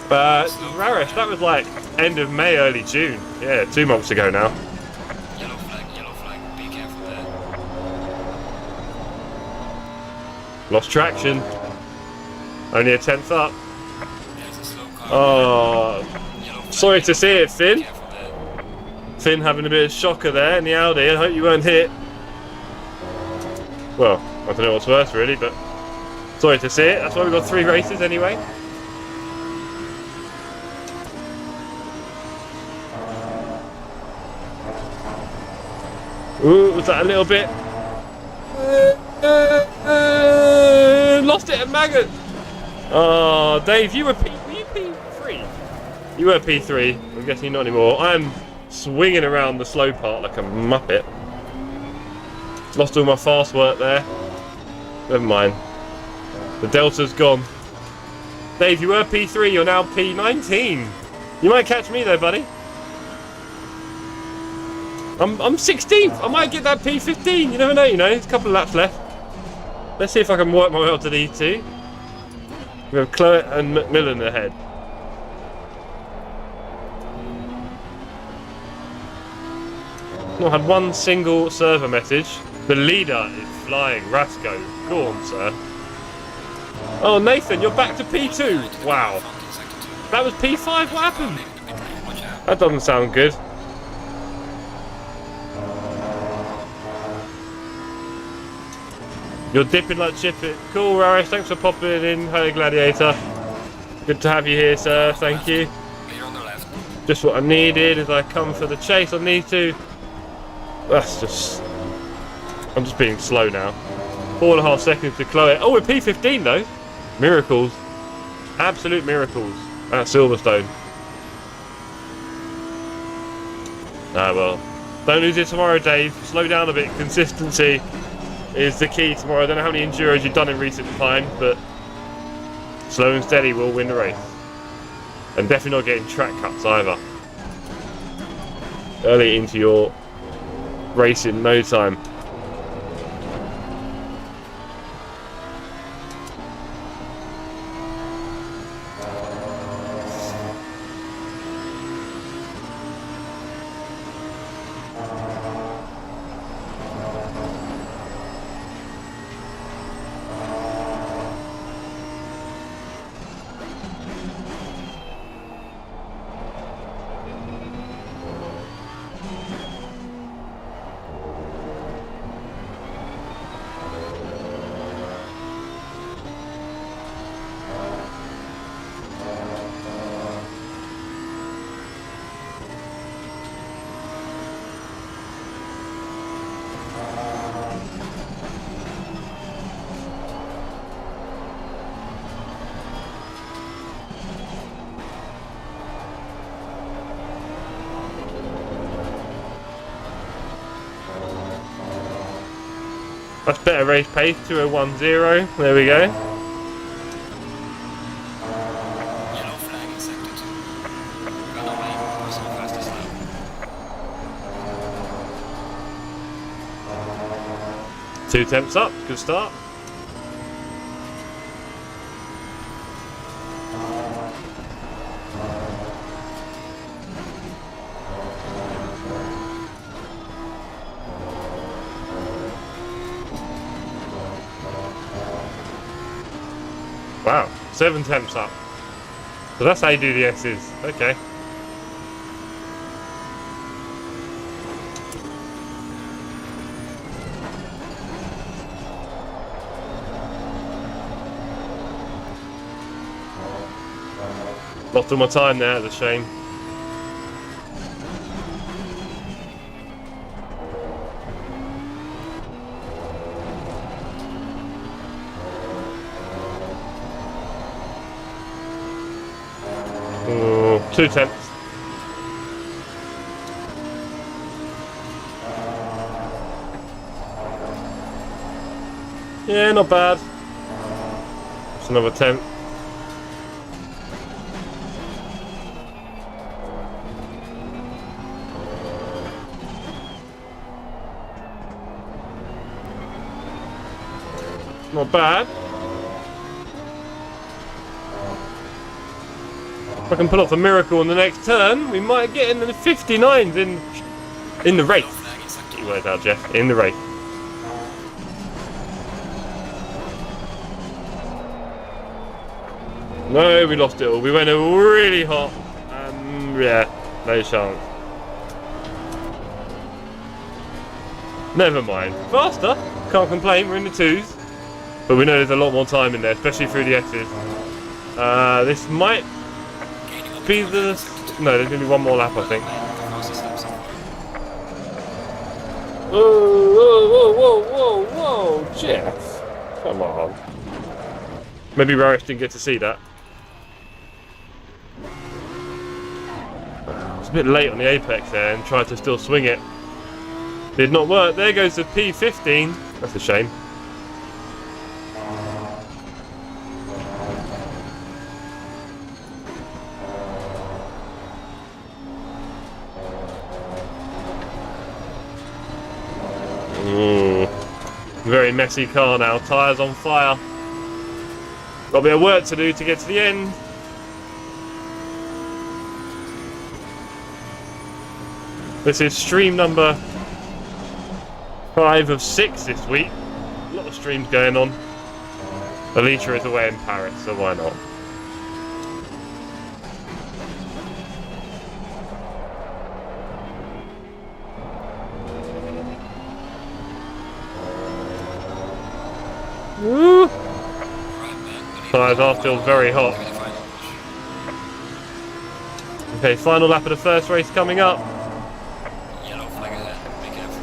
Raresh, that was like end of May, early June. Yeah, 2 months ago now. Yellow flag, be careful there. Lost traction. Only a 10th up. There's a slow car. Oh, sorry to see it, Finn. Careful there. Finn having a bit of shocker there in the Audi. I hope you weren't hit. Well, I don't know what's worse really, but sorry to see it. That's why we've got 3 races anyway. Ooh, was that a little bit? Lost it at Maggot. Oh, Dave, were you P3? You were P3. I'm guessing you're not anymore. I'm swinging around the slow part like a muppet. Lost all my fast work there. Never mind. The Delta's gone. Dave, you were P3. You're now P19. You might catch me though, buddy. I'm 16th. I might get that P15. You never know, you know. There's a couple of laps left. Let's see if I can work my way up to the E2. We have Chloe and Macmillan ahead. Not had one single server message. The leader is flying. Rasko. Go on, sir. Oh, Nathan, you're back to P2. Wow. That was P5. What happened? That doesn't sound good. You're dipping like chip it. Cool, Raresh. Thanks for popping in. Hey, Gladiator. Good to have you here, sir. Thank you. Just what I needed as I come for the chase on these two. That's just... I'm just being slow now. 4.5 seconds to Chloe. Oh, we're P15 though. Miracles. Absolute miracles. At Silverstone. Ah, well. Don't lose it tomorrow, Dave. Slow down a bit. Consistency is the key tomorrow. I don't know how many Enduros you've done in recent times, but slow and steady will win the race. And definitely not getting track cuts either. Early into your race in no time. That's better race pace, 2010. There we go. Yellow flag in sector 2. Run away, personal fastest lap. Two temps up, good start. Wow, 7 temps up. So that's how you do the S's. Okay. Lost all my time there, that's a shame. Oh, 2 temps. Yeah, not bad. Just another temp. Not bad. If I can pull off a miracle in the next turn, we might get in the 59s in the race. Get your words out, Jeff. In the race. No, we lost it all. We went really hot. Yeah, no chance. Never mind. Faster. Can't complain. We're in the 2s. But we know there's a lot more time in there, especially through the S's. This might be the... No, there's going to be one more lap, I think. Whoa, whoa, whoa, whoa, whoa, whoa, Jeff. Come on. Maybe Rarish didn't get to see that. It's a bit late on the apex there and tried to still swing it. Did not work. There goes the P15. That's a shame. Very messy car now, tyres on fire. Got a bit of work to do to get to the end. This is stream number 5 of 6 this week. A lot of streams going on. Alicia is away in Paris, so why not? Woo! Tyres are still very hot. Okay, final lap of the first race coming up. Yellow flag ahead, be careful.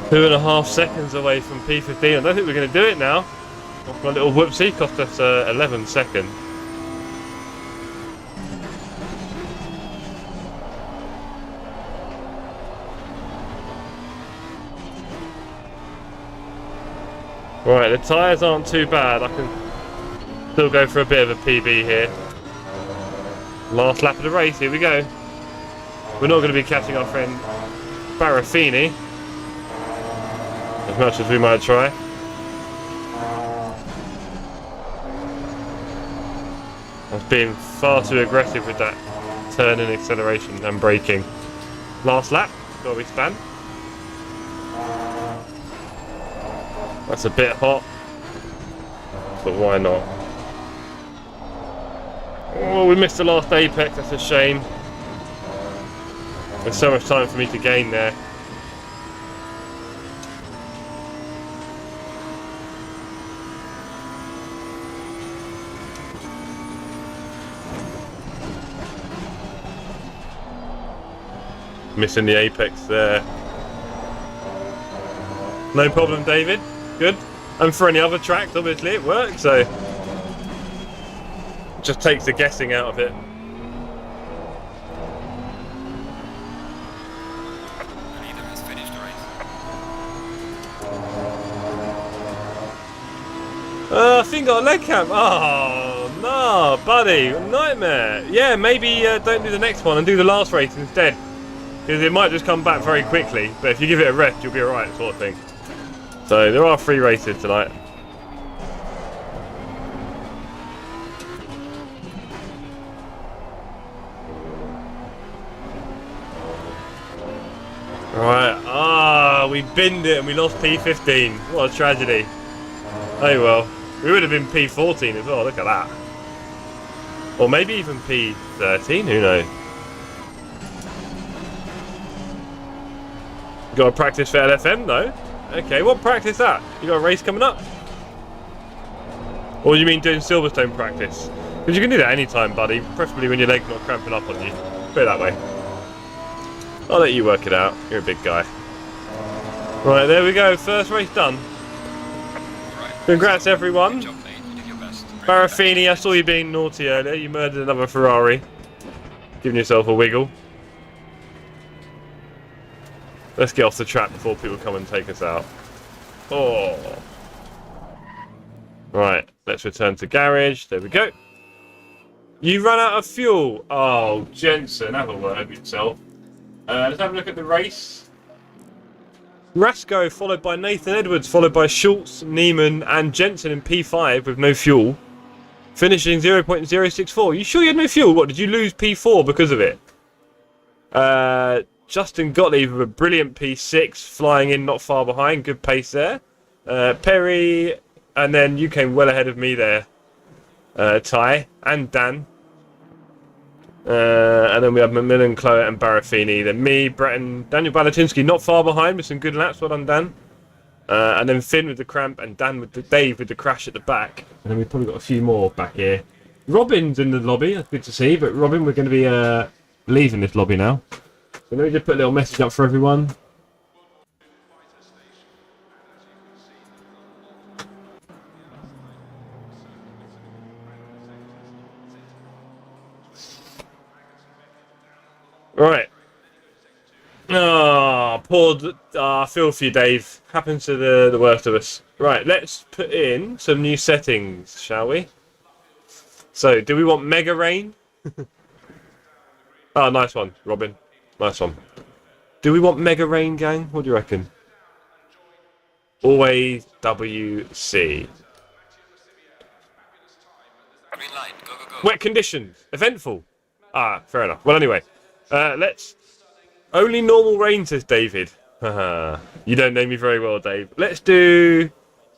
Two and a half seconds away from P15. I don't think we're going to do it now. My little whoopsie cost us 11 seconds. Right, the tyres aren't too bad. I can still go for a bit of a PB here. Last lap of the race, here we go. We're not going to be catching our friend Barafini as much as we might try. I was being far too aggressive with that turn in acceleration and braking. Last lap, got to expand. That's a bit hot, but why not? Oh, we missed the last apex, that's a shame. There's so much time for me to gain there. Missing the apex there. No problem, David. Good. And for any other tracks, obviously it works, so just takes the guessing out of it. Neither has finished the race. I think I got a leg cam. Oh no, buddy, nightmare. Yeah, maybe don't do the next one and do the last race instead, because it might just come back very quickly. But if you give it a rest, you'll be alright, sort of thing. So there are 3 races tonight. Right, we binned it and we lost P15. What a tragedy. Oh well, we would have been P14 as well, look at that. Or maybe even P13, who knows. Got to practice for LFM though. Okay, what practice that? You got a race coming up? Or do you mean doing Silverstone practice? Because you can do that anytime, buddy, preferably when your leg's not cramping up on you. Put it that way. I'll let you work it out. You're a big guy. Right, there we go. First race done. Congrats, everyone. Good job, mate. You did your best. Barafini, I saw you being naughty earlier. You murdered another Ferrari. Giving yourself a wiggle. Let's get off the track before people come and take us out. Oh. Right, let's return to garage. There we go. You run out of fuel. Oh, Jensen, have a word with yourself. Let's have a look at the race. Rasco followed by Nathan Edwards, followed by Schultz, Neiman and Jensen in P5 with no fuel. Finishing 0.064. You sure you had no fuel? What, did you lose P4 because of it? Justin Gottlieb with a brilliant P6, flying in not far behind. Good pace there. Perry, and then you came well ahead of me there. Ty and Dan. And then we have Macmillan, Chloe and Barafini. Then me, Brett and Daniel Balatinsky not far behind with some good laps. Well done, Dan. And then Finn with the cramp and Dan with Dave with the crash at the back. And then we've probably got a few more back here. Robin's in the lobby. That's good to see. But Robin, we're going to be leaving this lobby now. So let me just put a little message up for everyone. Right. Oh, I feel for you, Dave. Happens to the worst of us. Right, let's put in some new settings, shall we? So, do we want Mega Rain? Oh, nice one, Robin. Nice one. Do we want Mega Rain, gang? What do you reckon? Always WC. Green light, go, go, go. Wet conditions. Eventful. Ah, fair enough. Well, anyway. Let's... Only normal rain, says David. You don't know me very well, Dave. Let's do...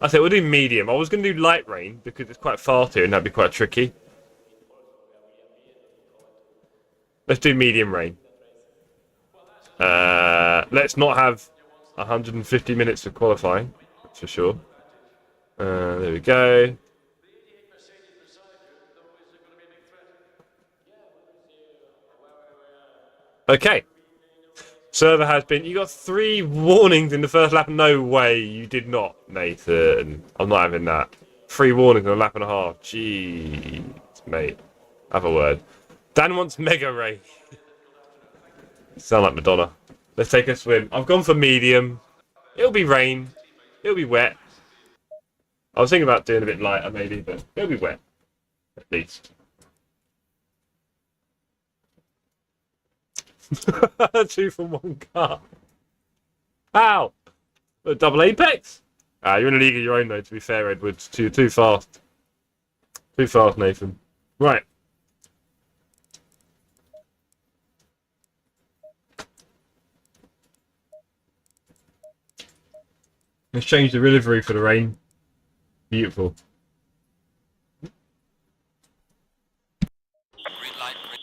I said we'll do medium. I was going to do light rain because it's quite fast here and that'd be quite tricky. Let's do medium rain. Let's not have 150 minutes of qualifying, that's for sure. There we go. Okay. Server has been... You got 3 warnings in the first lap. No way, you did not, Nathan. I'm not having that. 3 warnings in a lap and a half. Jeez, mate. Have a word. Dan wants Mega Ray. Sound like Madonna. Let's take a swim. I've gone for medium. It'll be rain. It'll be wet. I was thinking about doing a bit lighter maybe, but it'll be wet. At least. 2 from 1 car. Ow! A double apex? Ah, you're in a league of your own though, to be fair, Edwards. Too fast. Too fast, Nathan. Right. Let's change the livery for the rain. Beautiful. Green light, green.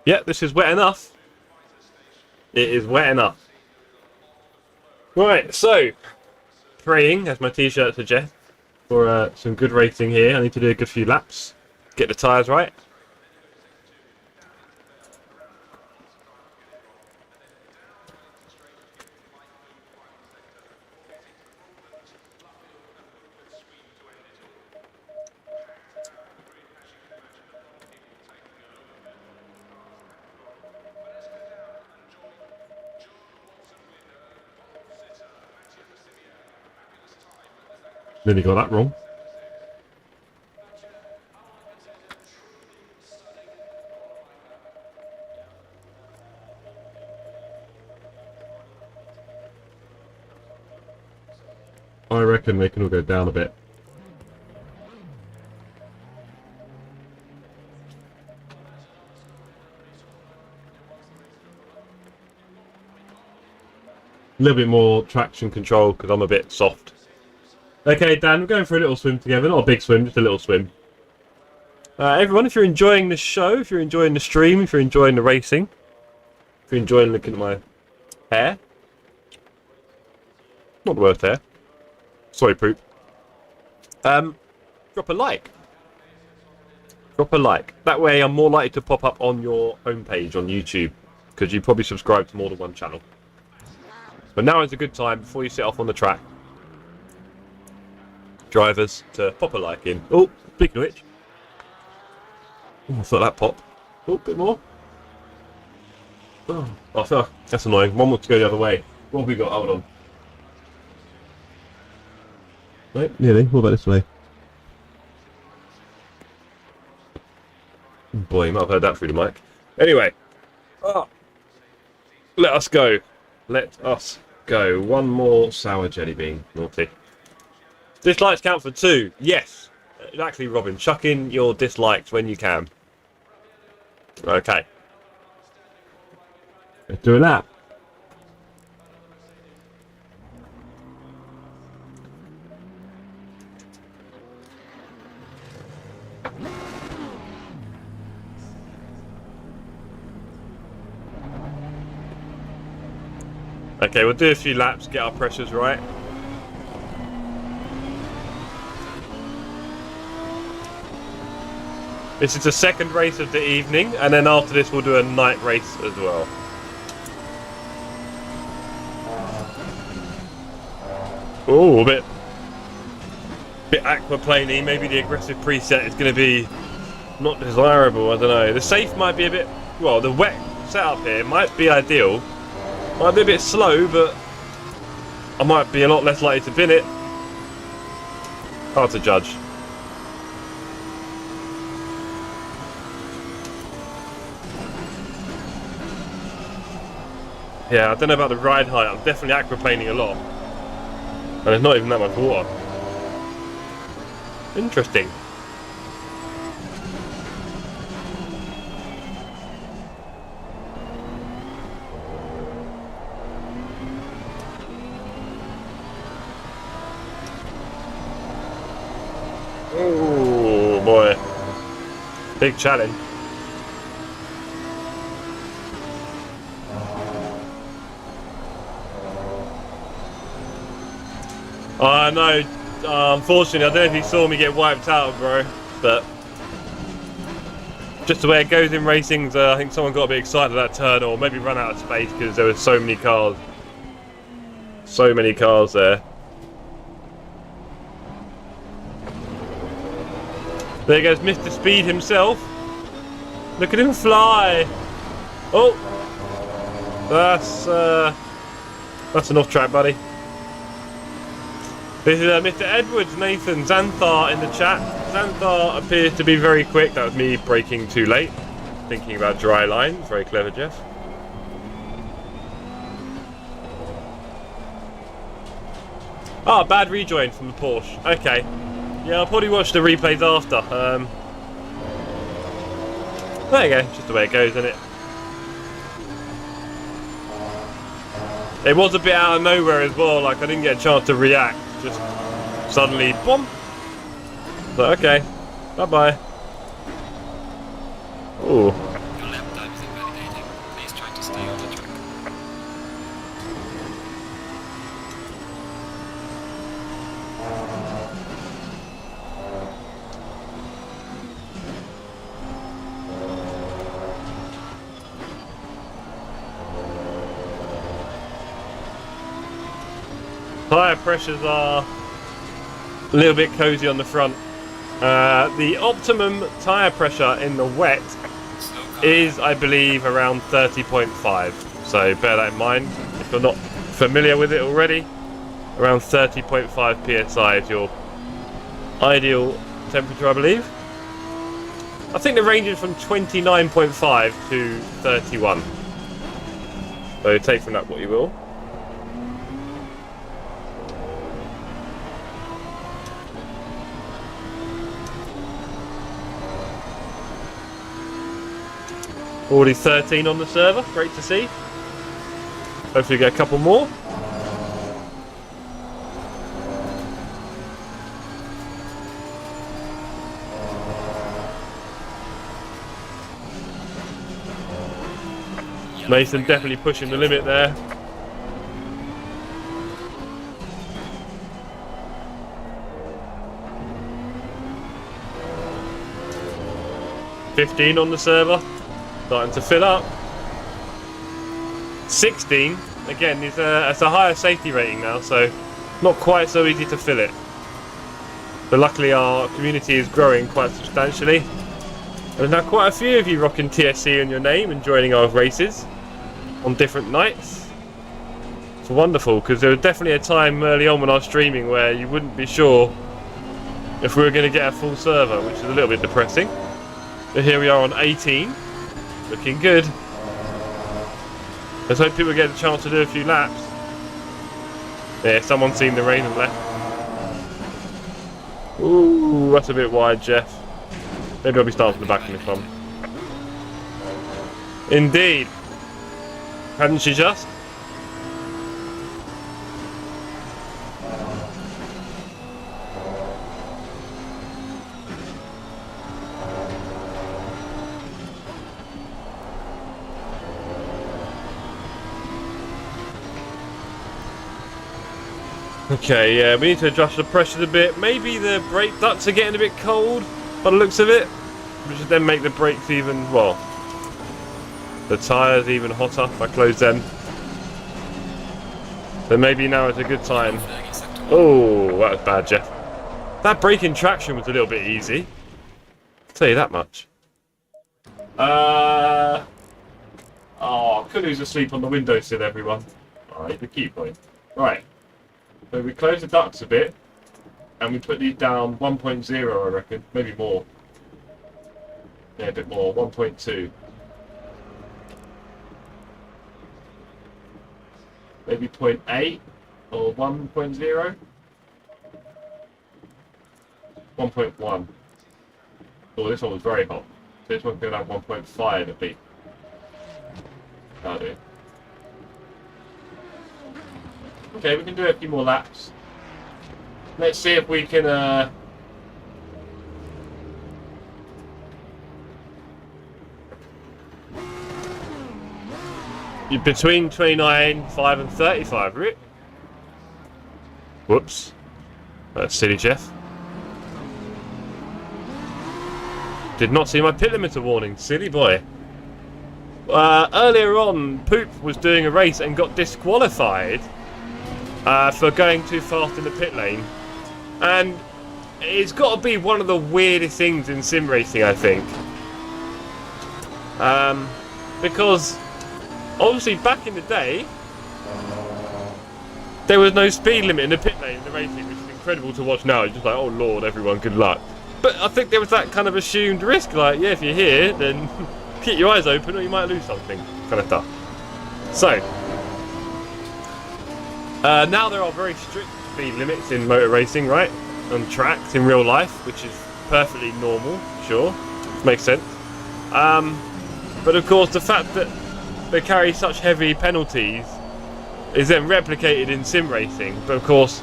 Yeah, this is wet enough. It is wet enough. Right, so praying, as my t-shirt suggests, for some good racing here. I need to do a good few laps, get the tyres right. Nearly got that wrong. I reckon they can all go down a bit. A little bit more traction control because I'm a bit soft. Okay, Dan, we're going for a little swim together. Not a big swim, just a little swim. Everyone, if you're enjoying the show, if you're enjoying the stream, if you're enjoying the racing, if you're enjoying looking at my hair. Not the worst hair. Sorry, poop. Drop a like. Drop a like. That way I'm more likely to pop up on your homepage on YouTube, because you probably subscribe to more than one channel. But now is a good time, before you set off on the track, drivers, to pop a like in. Oh, speaking of which. Oh, I thought that popped. Oh, a bit more. Oh, that's annoying. One wants to go the other way. What have we got? Hold on. Right, nearly. What about this way? Boy, you might have heard that through the mic. Anyway. Let us go. Let us go. One more sour jelly bean. Naughty. Dislikes count for 2. Yes. Exactly, Robin. Chuck in your dislikes when you can. Okay. Let's do a lap. Okay, we'll do a few laps, get our pressures right. This is the second race of the evening, and then after this we'll do a night race as well. Oh, a bit aquaplaney. Maybe the aggressive preset is going to be not desirable. I don't know. The safe might be a bit, well, the wet setup here might be ideal. Might be a bit slow, but I might be a lot less likely to bin it. Hard to judge. Yeah, I don't know about the ride height. I'm definitely aquaplaning a lot. And there's not even that much water. Interesting. Oh boy. Big challenge. I know, unfortunately, I don't know if you saw me get wiped out, bro, but just the way it goes in racing, I think someone got a bit excited at that turn, or maybe run out of space because there were so many cars. So many cars there. There goes Mr. Speed himself. Look at him fly. Oh, that's an off track, buddy. This is Mr. Edwards, Nathan, Xanthar in the chat. Xanthar appears to be very quick. That was me braking too late. Thinking about dry lines. Very clever, Jeff. Ah, bad rejoin from the Porsche. Okay. Yeah, I'll probably watch the replays after. There you go. Just the way it goes, isn't it? It was a bit out of nowhere as well. Like, I didn't get a chance to react. Just suddenly, boom. So, okay. Bye-bye. Ooh. Your lap time is invalidating. Please try to stay on the track. Tyre pressures are a little bit cozy on the front. The optimum tyre pressure in the wet is, I believe, around 30.5. So bear that in mind if you're not familiar with it already. Around 30.5 psi is your ideal temperature, I believe. I think the range is from 29.5 to 31. So take from that what you will. Already 13 on the server, great to see. Hopefully get a couple more. Mason definitely pushing the limit there. $15 on the server. Starting to fill up. 16, again, it's a higher safety rating now, so not quite so easy to fill it. But luckily our community is growing quite substantially. There's now quite a few of you rocking TSC on your name and joining our races on different nights. It's wonderful, because there was definitely a time early on when I was streaming where you wouldn't be sure if we were going to get a full server, which is a little bit depressing. But here we are on 18. Looking good. Let's hope people get a chance to do a few laps. Yeah, someone's seen the rain and left. Ooh, that's a bit wide, Jeff. Maybe I'll be starting from the back in this one. Indeed. Hadn't she just? Okay, yeah, we need to adjust the pressures a bit. Maybe the brake ducts are getting a bit cold by the looks of it, which would then make the brakes even, well, the tyres even hotter if I close them. So maybe now is a good time. Oh, that was bad, Jeff. That braking traction was a little bit easy. I'll tell you that much. Oh, Kulu's asleep on the windowsill, everyone. Alright, the key point. Right. So we close the ducts a bit, and we put these down 1.0, I reckon, maybe more. Yeah, a bit more, 1.2. Maybe 0.8 or 1.0. 1.1. Oh, this one was very hot. So this one's going to have 1.5 a bit. That'll do. Okay, we can do a few more laps. Let's see if we can between 29.5 and 35, right? Whoops. That's silly, Jeff. Did not see my pit limiter warning, silly boy. Earlier on, Poop was doing a race and got disqualified for going too fast in the pit lane, and it's got to be one of the weirdest things in sim racing, I think, because obviously back in the day there was no speed limit in the pit lane in the racing, which is incredible to watch now. It's just like, oh lord, everyone, good luck. But I think there was that kind of assumed risk, like, yeah, if you're here, then keep your eyes open or you might lose something, kind of stuff. So now there are very strict speed limits in motor racing, right? On tracks in real life, which is perfectly normal, sure, makes sense. But of course, the fact that they carry such heavy penalties is then replicated in sim racing. But of course,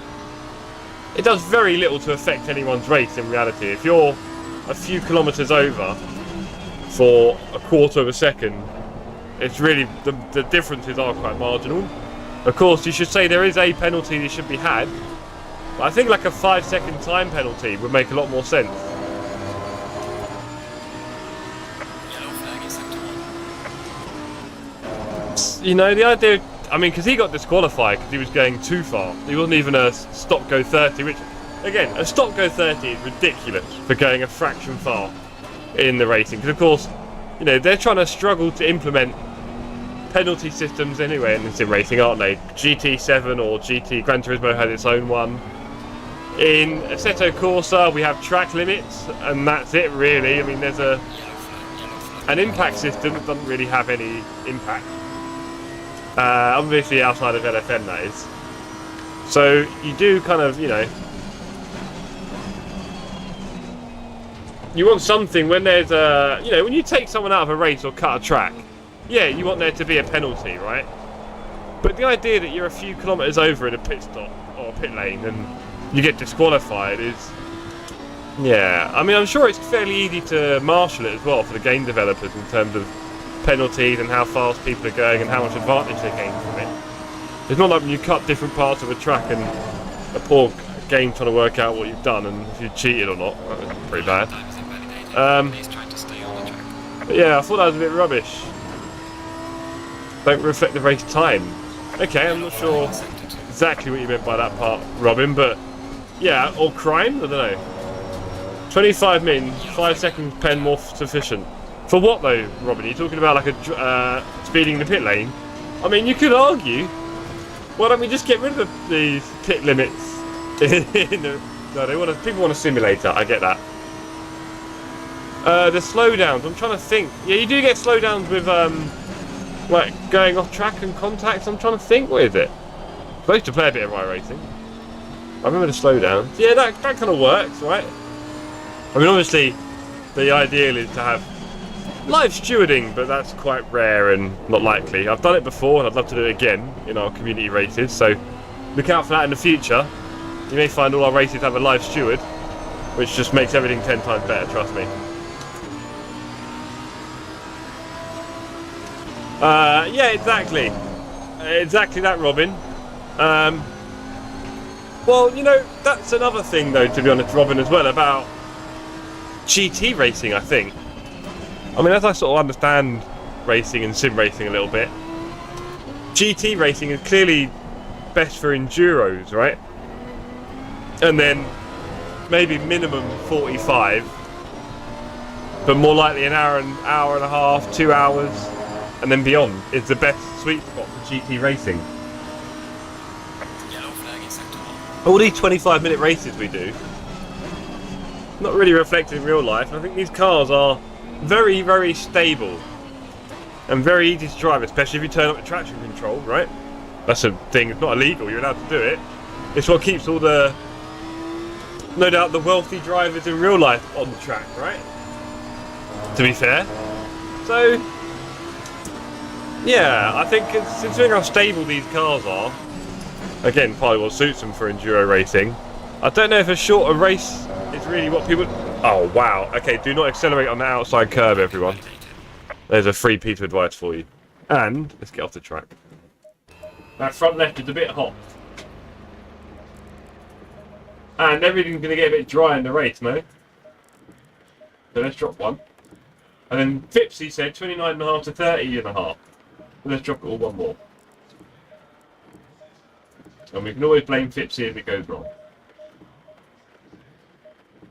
it does very little to affect anyone's race in reality. If you're a few kilometres over for a quarter of a second, it's really, the differences are quite marginal. Of course, you should say there is a penalty that should be had, but I think like a 5-second time penalty would make a lot more sense. You know, the idea of I mean, because he got disqualified because he was going too far. He wasn't even a stop go 30, which, again, a stop go 30 is ridiculous for going a fraction far in the racing. Because, of course, you know, they're trying to struggle to implement penalty systems anyway in sim racing, aren't they? GT7 or GT Gran Turismo has its own one. In Assetto Corsa, we have track limits, and that's it, really. I mean, there's an impact system that doesn't really have any impact. Obviously outside of LFM, that is. So you do kind of, you know, you want something when there's a, you know, when you take someone out of a race or cut a track, yeah, you want there to be a penalty, right? But the idea that you're a few kilometres over in a pit stop or pit lane and you get disqualified is, yeah, I mean, I'm sure it's fairly easy to marshal it as well for the game developers in terms of penalties and how fast people are going and how much advantage they gain from it. It's not like when you cut different parts of a track and a poor game trying to work out what you've done and if you cheated or not. That's pretty bad. But yeah, I thought that was a bit rubbish. Don't reflect the race time. Okay, I'm not sure exactly what you meant by that part, Robin, but yeah, or crime? I don't know. 25 min, 5 seconds pen more sufficient. For what though, Robin? Are you talking about like a speeding the pit lane? I mean, you could argue, why don't we just get rid of the pit limits? No, people want a simulator, I get that. The slowdowns, I'm trying to think. Yeah, you do get slowdowns with like going off track and contacts. I'm trying to think, what is it? I used to play a bit of iRacing. I remember the slowdowns. Yeah, that kind of works, right? I mean, obviously, the ideal is to have live stewarding, but that's quite rare and not likely. I've done it before, and I'd love to do it again in our community races, so look out for that in the future. You may find all our races have a live steward, which just makes everything 10 times better, trust me. Yeah, exactly. Exactly that, Robin. Well, you know, that's another thing, though, to be honest, Robin, as well, about GT racing, I think. I mean, as I sort of understand racing and sim racing a little bit, GT racing is clearly best for enduros, right? And then maybe minimum 45, but more likely an hour and a half, 2 hours, and then beyond is the best sweet spot for GT racing. All these 25-minute races we do, not really reflected in real life. I think these cars are very, very stable and very easy to drive, especially if you turn up the traction control, right? That's a thing, it's not illegal, you're allowed to do it. It's what keeps all the, no doubt, the wealthy drivers in real life on the track, right? To be fair. So, yeah, I think considering how stable these cars are, again, probably what suits them for enduro racing, I don't know if a shorter race is really what people... Oh, wow. Okay, do not accelerate on the outside curb, everyone. There's a free piece of advice for you. And, let's get off the track. That front left is a bit hot. And everything's going to get a bit dry in the race, no? So let's drop one. And then Fipsy said 29.5 to 30.5. So let's drop it all one more. And we can always blame Fipsy if it goes wrong.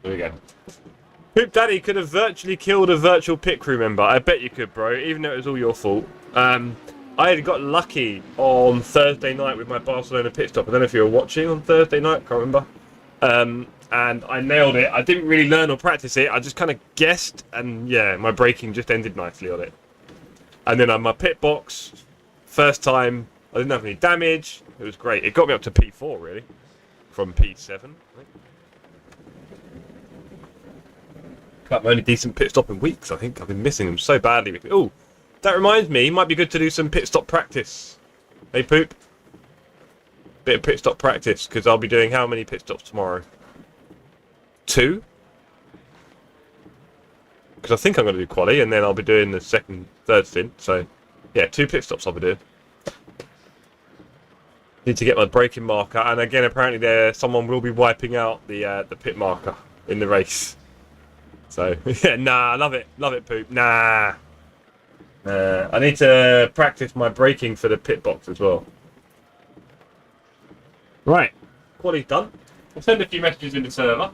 There we go. Poop Daddy could have virtually killed a virtual pit crew member. I bet you could, bro, even though it was all your fault. I had got lucky on Thursday night with my Barcelona pit stop. I don't know if you were watching on Thursday night, can't remember. And I nailed it. I didn't really learn or practice it. I just kind of guessed, and yeah, my braking just ended nicely on it. And then on my pit box, first time, I didn't have any damage. It was great. It got me up to P4, really, from P7, I think. Got my only decent pit stop in weeks, I think. I've been missing them so badly. Oh, that reminds me, it might be good to do some pit stop practice. Hey, Poop. Bit of pit stop practice, because I'll be doing how many pit stops tomorrow? 2? Because I think I'm going to do quali, and then I'll be doing the third stint. So, yeah, 2 pit stops I'll be doing. Need to get my braking marker, and again, apparently someone will be wiping out the pit marker in the race. So, yeah, nah, love it, Poop, nah. I need to practice my braking for the pit box as well. Right, quality's done. I'll send a few messages in the server.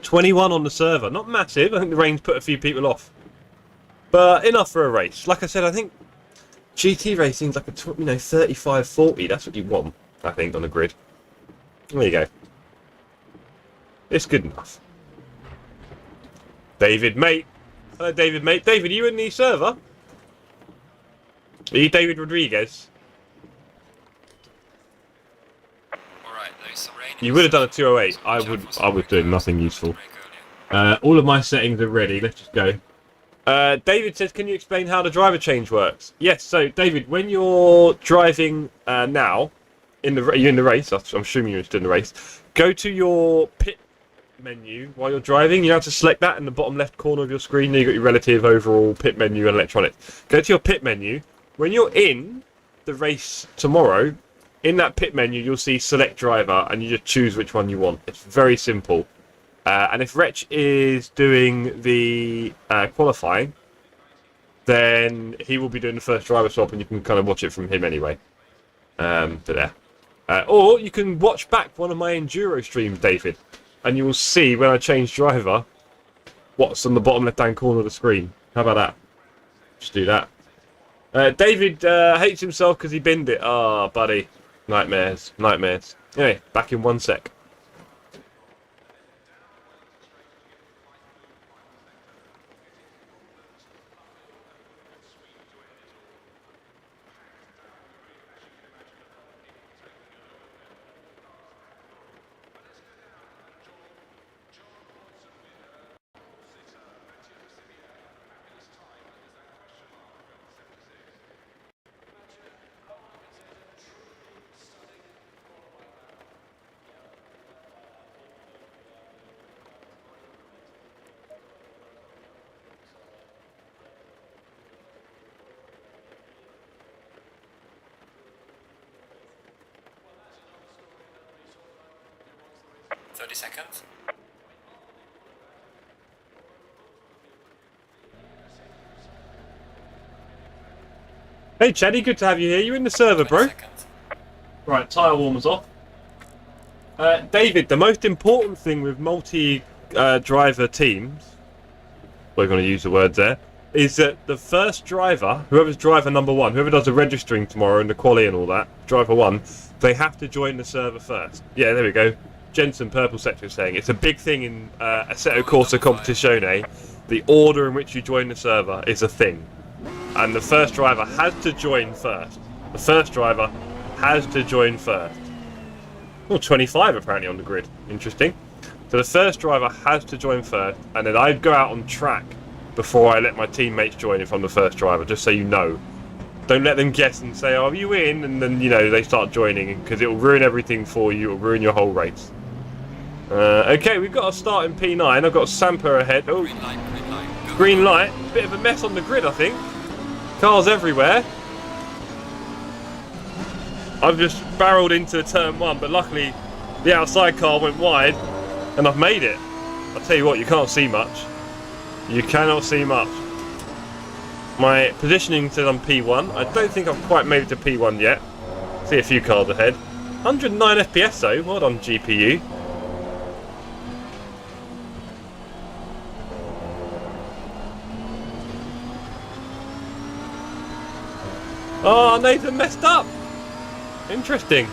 $21 on the server, not massive. I think the rain's put a few people off, but enough for a race. Like I said, I think GT racing's like a 35-40. That's what you want, I think, on the grid. There you go. It's good enough. David, mate. Hello, David, mate. David, are you in the server? Are you David Rodriguez? Alright, there is some rain. You would have done a 208. I was doing nothing useful. All of my settings are ready. Let's just go. David says, can you explain how the driver change works? Yes, so David, when you're driving now, you're in the race, I'm assuming you're still in the race, go to your pit menu while you're driving. You have to select that in the bottom left corner of your screen. You've got your relative overall pit menu and electronics. Go to your pit menu. When you're in the race tomorrow, in that pit menu, you'll see select driver, and you just choose which one you want. It's very simple. And if Wretch is doing the qualifying, then he will be doing the first driver swap, and you can kind of watch it from him anyway. But there. Or you can watch back one of my Enduro streams, David, and you will see when I change driver what's on the bottom left-hand corner of the screen. How about that? Just do that. David hates himself because he binned it. Ah, buddy. Nightmares. Nightmares. Anyway, back in 1 sec. Seconds. Hey Chaddy, good to have you here. You're in the server, bro. Right, tyre warmers off. David, the most important thing with multi-driver teams, we're going to use the words there, is that the first driver, whoever's driver number one, whoever does the registering tomorrow and the quali and all that, driver one, they have to join the server first. Yeah, there we go. Jensen Purple Sector is saying it's a big thing in Assetto Corsa Competizione. The order in which you join the server is a thing, and the first driver has to join first. The first driver has to join first. Oh, 25 apparently on the grid. Interesting. So the first driver has to join first, and then I go out on track before I let my teammates join if I'm the first driver. Just so you know. Don't let them guess and say, "Oh, are you in?" And then they start joining, because it will ruin everything for you. It will ruin your whole race. Okay, we've got a start in P9. I've got Samper ahead. Oh, Green light, green light. Go, green go, go. light. Bit of a mess on the grid, I think. Cars everywhere. I've just barreled into turn one, but luckily the outside car went wide, and I've made it. I'll tell you what, you can't see much. You cannot see much. My positioning says I'm P1. I don't think I've quite made it to P1 yet. See a few cars ahead. 109 FPS though. Well done, GPU. Oh, Nathan messed up. Interesting.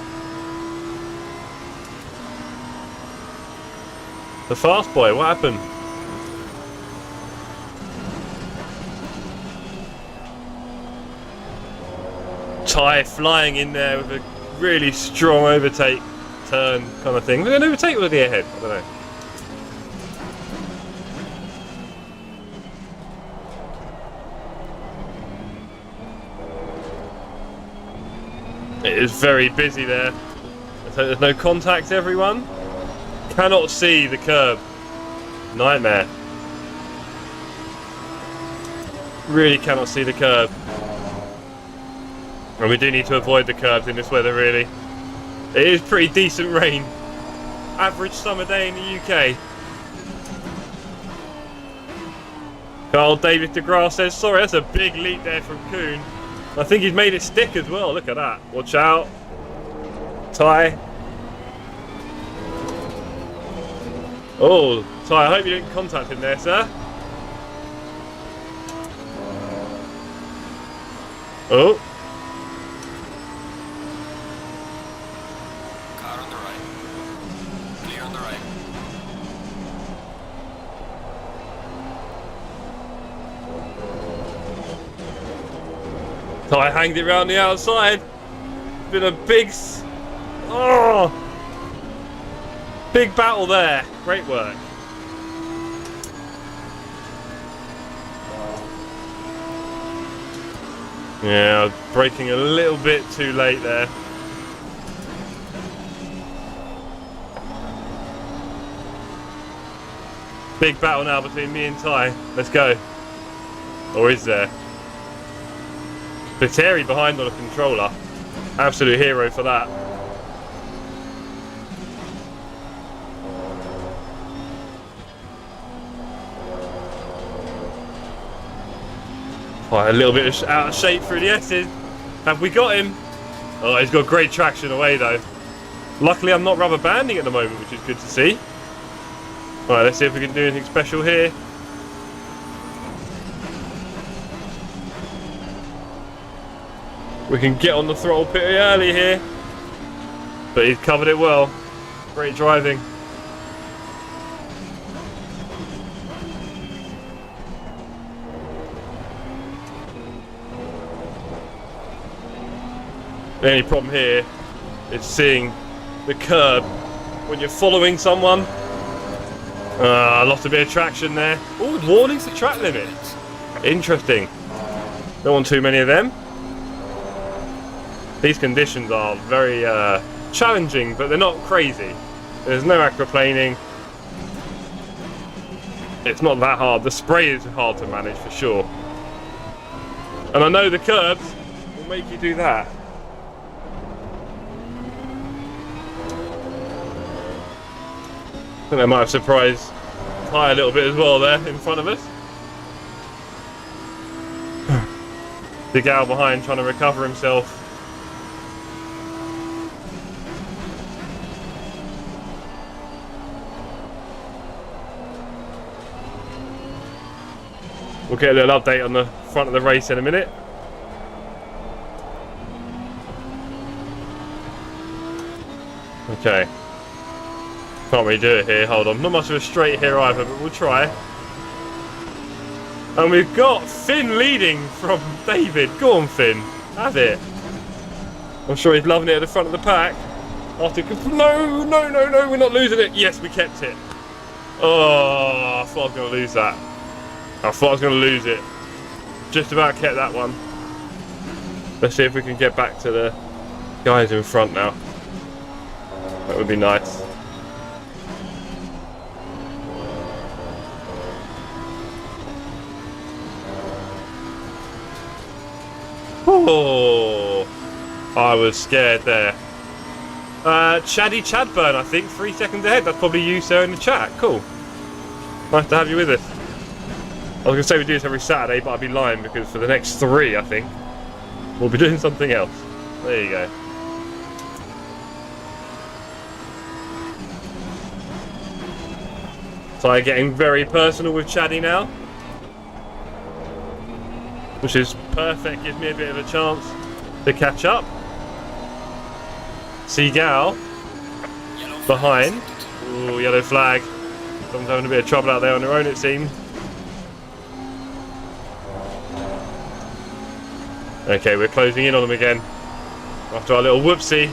The fast boy, what happened? Ty flying in there with a really strong overtake turn kind of thing. Was it an overtake or was he ahead? I don't know. It is very busy there. So there's no contact, everyone. Cannot see the curb. Nightmare. Really cannot see the curb. And we do need to avoid the curbs in this weather, really. It is pretty decent rain. Average summer day in the UK. Carl David DeGrasse says, sorry, that's a big leap there from Kuhn. I think he's made it stick as well. Look at that. Watch out. Ty. Oh, Ty, I hope you didn't contact him there, sir. Oh. Car on the right. Clear on the right. Ty hanged it round the outside. Been a big... big battle there. Great work. Yeah, I was braking a little bit too late there. Big battle now between me and Ty. Let's go. Or is there? Viteri behind on a controller. Absolute hero for that. Oh, a little bit out of shape through the S's. Have we got him? Oh, he's got great traction away though. Luckily I'm not rubber banding at the moment, which is good to see. Right, let's see if we can do anything special here. We can get on the throttle pretty early here. But he's covered it well. Great driving. The only problem here is seeing the curb when you're following someone. Lost a bit of traction there. Oh, warnings to track limit. Interesting. Don't want too many of them. These conditions are very challenging, but they're not crazy. There's no aquaplaning. It's not that hard. The spray is hard to manage for sure. And I know the curbs will make you do that. I think they might have surprised Ty a little bit as well there in front of us. The gal behind trying to recover himself. We'll get a little update on the front of the race in a minute. Okay. Can't really do it here, hold on. Not much of a straight here either, but we'll try. And we've got Finn leading from David. Go on, Finn. Have it. I'm sure he's loving it at the front of the pack. After no, we're not losing it. Yes, we kept it. Oh, I thought I was going to lose that. I thought I was going to lose it. Just about kept that one. Let's see if we can get back to the guys in front now. That would be nice. Oh, I was scared there. Chaddy Chadburn, I think, 3 seconds ahead. That's probably you, sir, in the chat. Cool. Nice to have you with us. I was going to say we do this every Saturday, but I'd be lying because for the next 3, I think, we'll be doing something else. There you go. So I'm getting very personal with Chaddy now, which is perfect, gives me a bit of a chance to catch up. Seagal behind. Ooh, yellow flag. Someone's having a bit of trouble out there on their own, it seems. Okay, we're closing in on them again after our little whoopsie.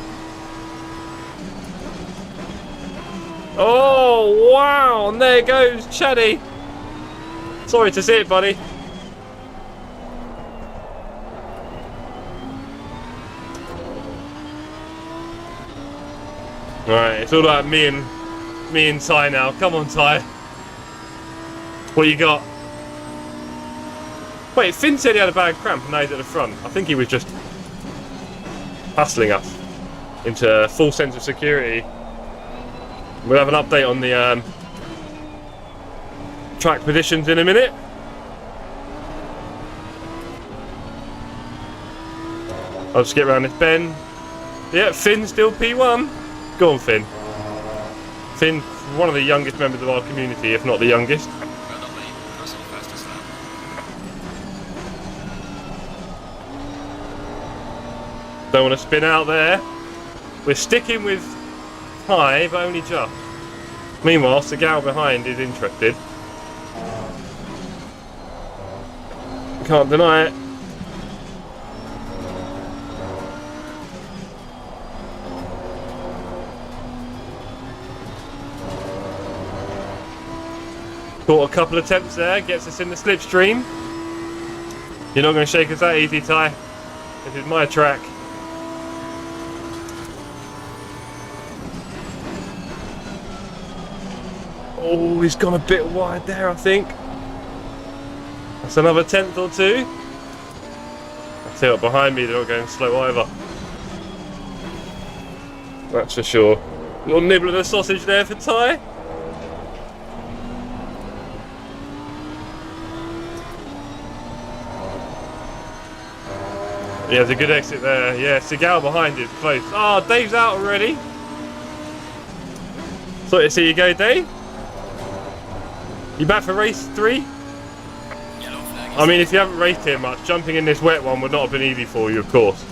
Oh, wow, and there goes Chaddy. Sorry to see it, buddy. Alright, it's all about me and Ty now. Come on, Ty. What you got? Wait, Finn said he had a bad cramp and now he's at the front. I think he was just hustling us into a full sense of security. We'll have an update on the track positions in a minute. I'll just get around this bend. Yeah, Finn's still P1. Go on, Finn. Finn's one of the youngest members of our community, if not the youngest. Well done, mate. Crossing the fastest lap. Don't want to spin out there. We're sticking with high, but only just. Meanwhile, the gal behind is interested. Can't deny it. Caught a couple of attempts there, gets us in the slipstream. You're not going to shake us that easy, Ty. This is my track. Oh, he's gone a bit wide there, I think. That's another tenth or two. I tell you what, behind me they're not going slow either. That's for sure. Little nibble of the sausage there for Ty. Yeah, there's a good exit there. Yeah, Seagal behind is close. Oh, Dave's out already. So to see you go, Dave. You back for race 3? Yellow flag. I mean, if you haven't raced here much, jumping in this wet one would not have been easy for you, of course.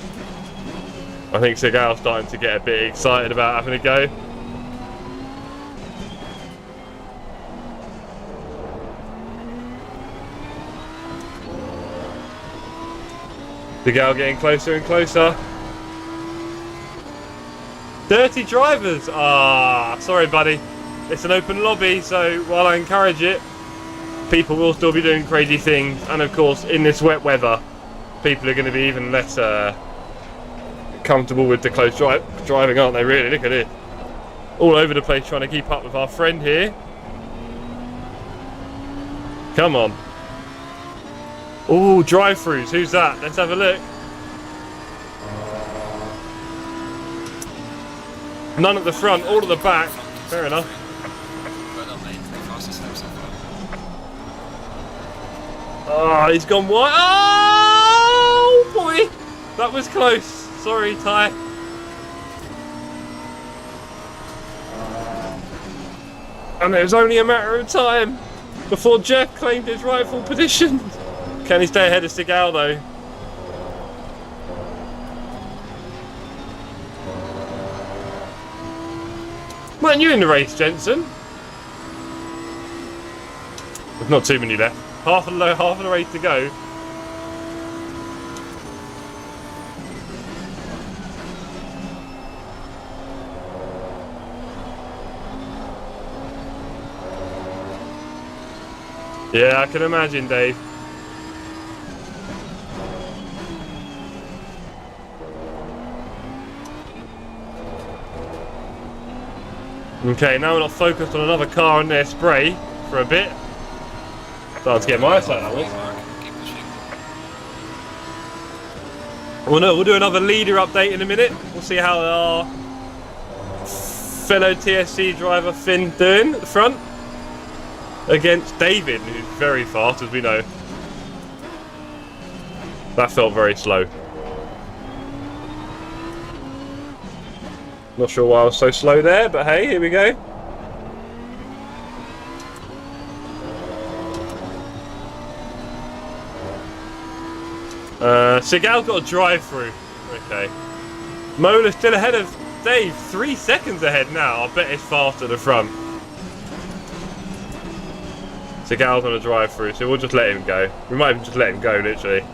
I think Seagal's starting to get a bit excited about having a go. Seagal getting closer and closer. Dirty drivers! Ah, sorry buddy. It's an open lobby, so while I encourage it, people will still be doing crazy things. And of course, in this wet weather, people are going to be even less comfortable with the close driving, aren't they really? Look at it. All over the place trying to keep up with our friend here. Come on. Ooh, drive-throughs. Who's that? Let's have a look. None at the front, all at the back. Fair enough. Well done, mate. The fastest lap so far. Oh, he's gone wide. Oh, boy. That was close. Sorry, Ty. And it was only a matter of time before Jeff claimed his rightful position. Can he stay ahead of Seagal though? Weren't you in the race, Jensen? There's not too many left. Half of the race to go. Yeah, I can imagine, Dave. Okay, now we're not focused on another car and their spray for a bit. Starting to get my eyesight that was. Keep pushing. Well, no, we'll do another leader update in a minute. We'll see how our fellow TSC driver Finn doing at the front against David, who's very fast, as we know. That felt very slow. Not sure why I was so slow there, but hey, here we go. Seagal's got a drive-through. Okay. Mola's still ahead of Dave. 3 seconds ahead now. I bet it's faster at the front. Seagal's on a drive-through, so we'll just let him go. We might even just let him go, literally.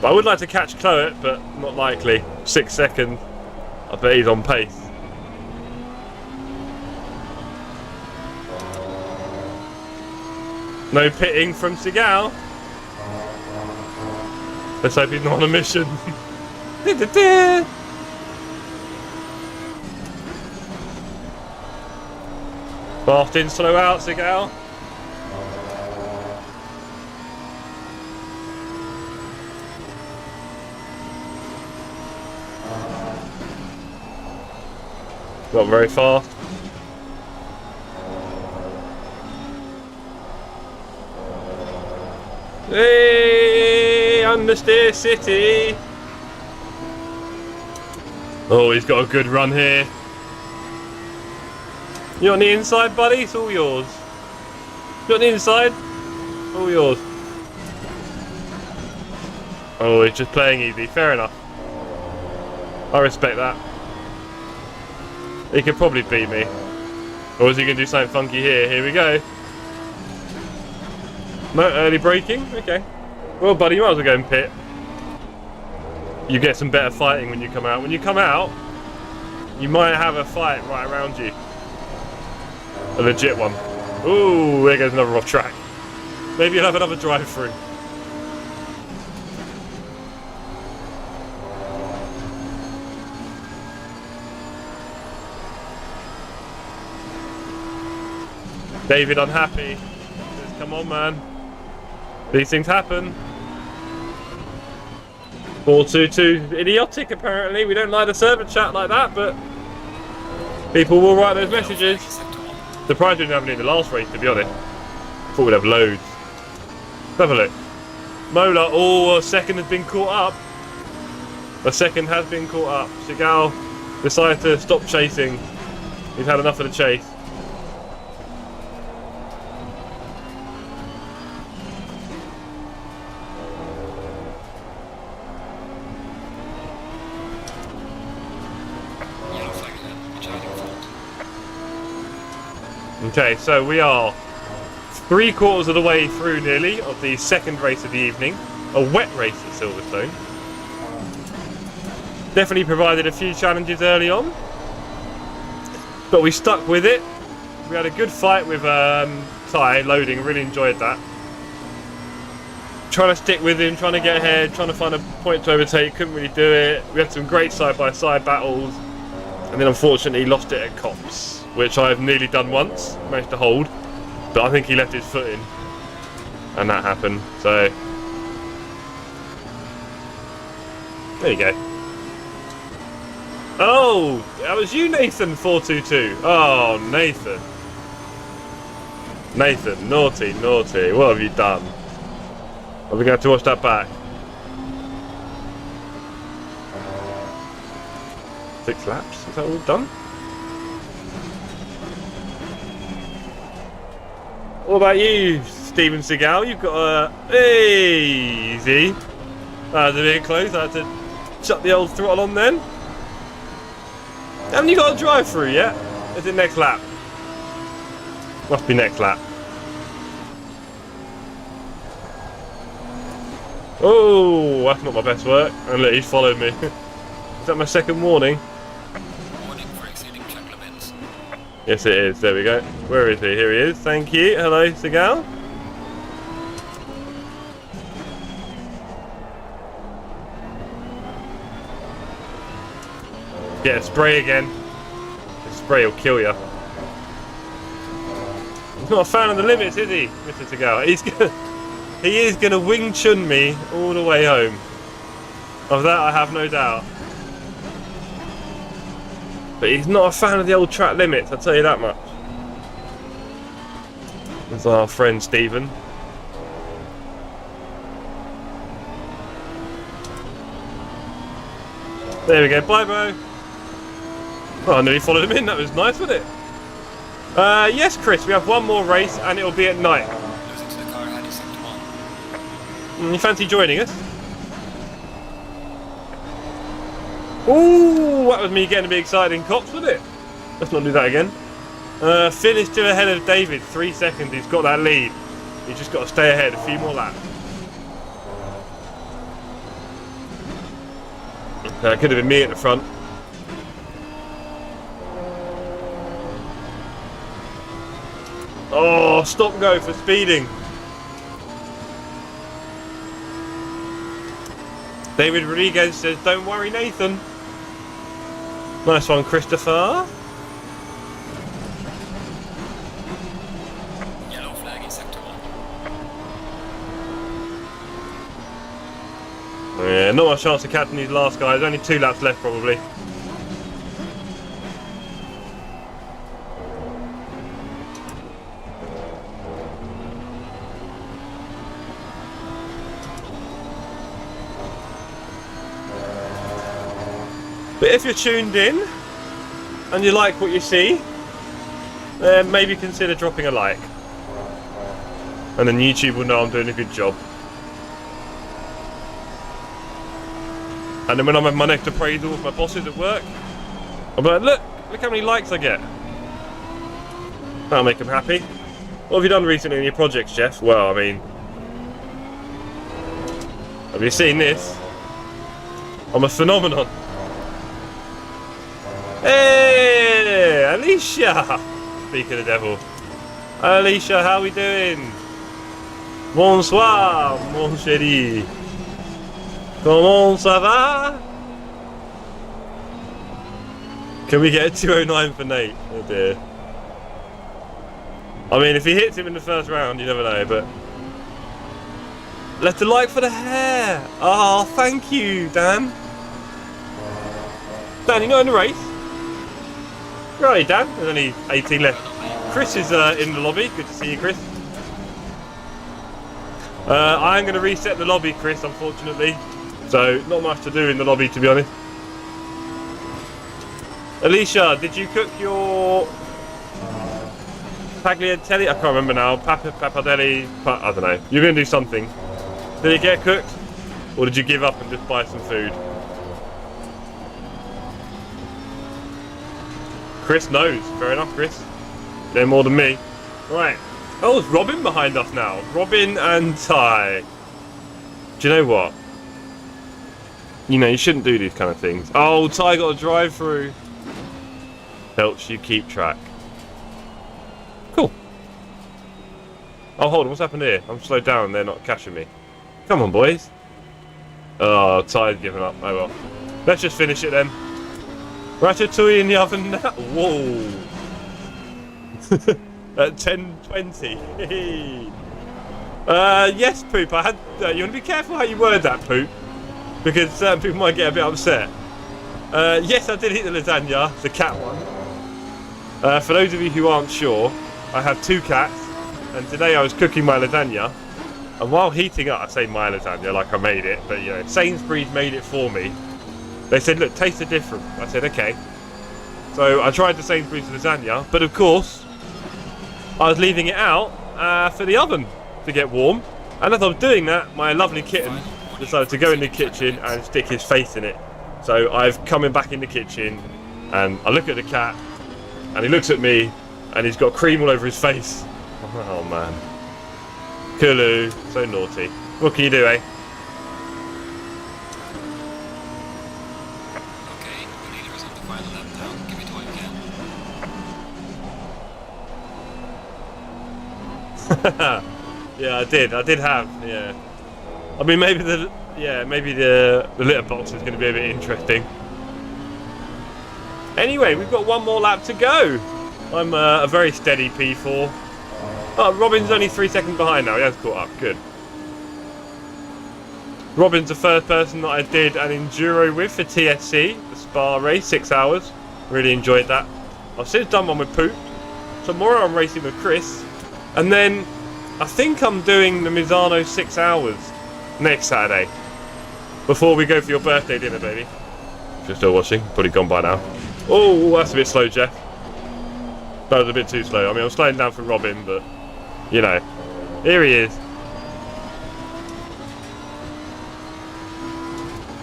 But I would like to catch Chloe, but not likely. 6 seconds. I bet he's on pace. No pitting from Seagal. Let's hope he's not on a mission. Fast in, slow out, Seagal. Not very fast. Hey, Understeer City. Oh, he's got a good run here. You on the inside, buddy? It's all yours. You on the inside? All yours. Oh, he's just playing easy. Fair enough. I respect that. He could probably beat me. Or is he going to do something funky here? Here we go. No, early braking? Okay. Well, buddy, you might as well go and pit. You get some better fighting when you come out. When you come out, you might have a fight right around you. A legit one. Ooh, there goes another off track. Maybe you'll have another drive-through. David unhappy. Says, come on, man. These things happen. 422 idiotic, apparently. We don't like the server chat like that, but people will write those messages. Surprised we didn't have any in the last race, to be honest. Thought we'd have loads. Let's have a look. Mola, oh, a second has been caught up. A second has been caught up. Seagal decided to stop chasing. He's had enough of the chase. Okay, so we are 3/4 of the way through nearly of the second race of the evening. A wet race at Silverstone. Definitely provided a few challenges early on, but we stuck with it. We had a good fight with Ty loading, really enjoyed that. Trying to stick with him, trying to get ahead, trying to find a point to overtake, couldn't really do it. We had some great side-by-side battles, and then unfortunately lost it at Cops, which I've nearly done once, managed to hold, but I think he left his foot in, and that happened, so there you go. Oh, that was you, Nathan, 422. Oh, Nathan. Nathan, naughty, naughty, what have you done? Are we going to have to watch that back? 6 laps, is that all done? What about you, Steven Seagal? You've got a easy. That was a bit close. I had to shut the old throttle on then. Haven't you got a drive through yet? Is it next lap? Must be next lap. Oh, that's not my best work. And look, he's followed me. Is that my second warning? Warning for exceeding track limits. Yes, it is. There we go. Where is he? Here he is. Thank you. Hello, Seagal. Get a spray again. The spray will kill you. He's not a fan of the limits, is he, Mr. Seagal? He is gonna Wing Chun me all the way home. Of that, I have no doubt. But he's not a fan of the old track limits, I'll tell you that much. That's our friend Stephen. There we go, bye bro. Oh, I nearly followed him in, that was nice, wasn't it? Yes, Chris, we have one more race and it'll be at night. Losing to the car had sector 1. You fancy joining us? Ooh, that was me getting a bit excited in Cops, wasn't it? Let's not do that again. Finished to ahead of David, 3 seconds, he's got that lead. He's just got to stay ahead a few more laps. Could have been me at the front. Oh, stop and go for speeding. David Rodriguez says, don't worry, Nathan. Nice one, Christopher. Yellow flag in sector 1. Yeah, not much chance of catching these last guys. Only 2 laps left, probably. But if you're tuned in and you like what you see, then maybe consider dropping a like. And then YouTube will know I'm doing a good job. And then when I'm at my next appraisal with my bosses at work, I'll be like, look how many likes I get. That'll make them happy. What have you done recently in your projects, Jeff? Well, I mean, have you seen this? I'm a phenomenon. Hey, Alicia! Speak of the devil. Alicia, how we doing? Bonsoir, mon chéri. Comment ça va? Can we get a 209 for Nate? Oh dear. I mean, if he hits him in the first round, you never know, but... Left a like for the hair! Oh, thank you, Dan. Dan, you're not in the race? Right, Dan. There's only 18 left. Chris is in the lobby. Good to see you, Chris. I'm going to reset the lobby, Chris, unfortunately. So, not much to do in the lobby, to be honest. Alicia, did you cook your... Pagliatelli? I can't remember now. Papadelli? I don't know. You're going to do something. Did it get cooked? Or did you give up and just buy some food? Chris knows. Fair enough, Chris. They're more than me. Right. Oh, it's Robin behind us now. Robin and Ty. Do you know what? You know, you shouldn't do these kind of things. Oh, Ty got a drive-through. Helps you keep track. Cool. Oh, hold on. What's happened here? I'm slowed down. They're not catching me. Come on, boys. Oh, Ty's giving up. Oh, well. Let's just finish it then. Ratatouille in the oven now. Whoa. At 10:20. Yes, Poop. I had. You want to be careful how you word that, Poop, because certain people might get a bit upset. Yes, I did eat the lasagna, the cat one. For those of you who aren't sure, I have 2 cats, and today I was cooking my lasagna. And while heating up, I say my lasagna like I made it, but you know, Sainsbury's made it for me. They said, look, taste the difference. I said, okay. So I tried the Sainsbury's lasagna, but of course, I was leaving it out for the oven to get warm. And as I was doing that, my lovely kitten decided to go in the kitchen and stick his face in it. So I've come in back in the kitchen, and I look at the cat, and he looks at me, and he's got cream all over his face. Oh man. Kulu, so naughty. What can you do, eh? Okay, the leader is on the final lap now. Give it all you can. Yeah, I did have, yeah. I mean, maybe the litter box is going to be a bit interesting. Anyway, we've got one more lap to go. I'm a very steady P4. Oh, Robin's only 3 seconds behind now. He has caught up. Good. Robin's the first person that I did an enduro with for TSC, the Spa race, 6 hours. Really enjoyed that. I've since done one with Poop. Tomorrow I'm racing with Chris. And then I think I'm doing the Misano 6 hours next Saturday. Before we go for your birthday dinner, baby. If you're still watching, probably gone by now. Oh, that's a bit slow, Jeff. That was a bit too slow. I mean, I'm slowing down for Robin, but, you know, here he is.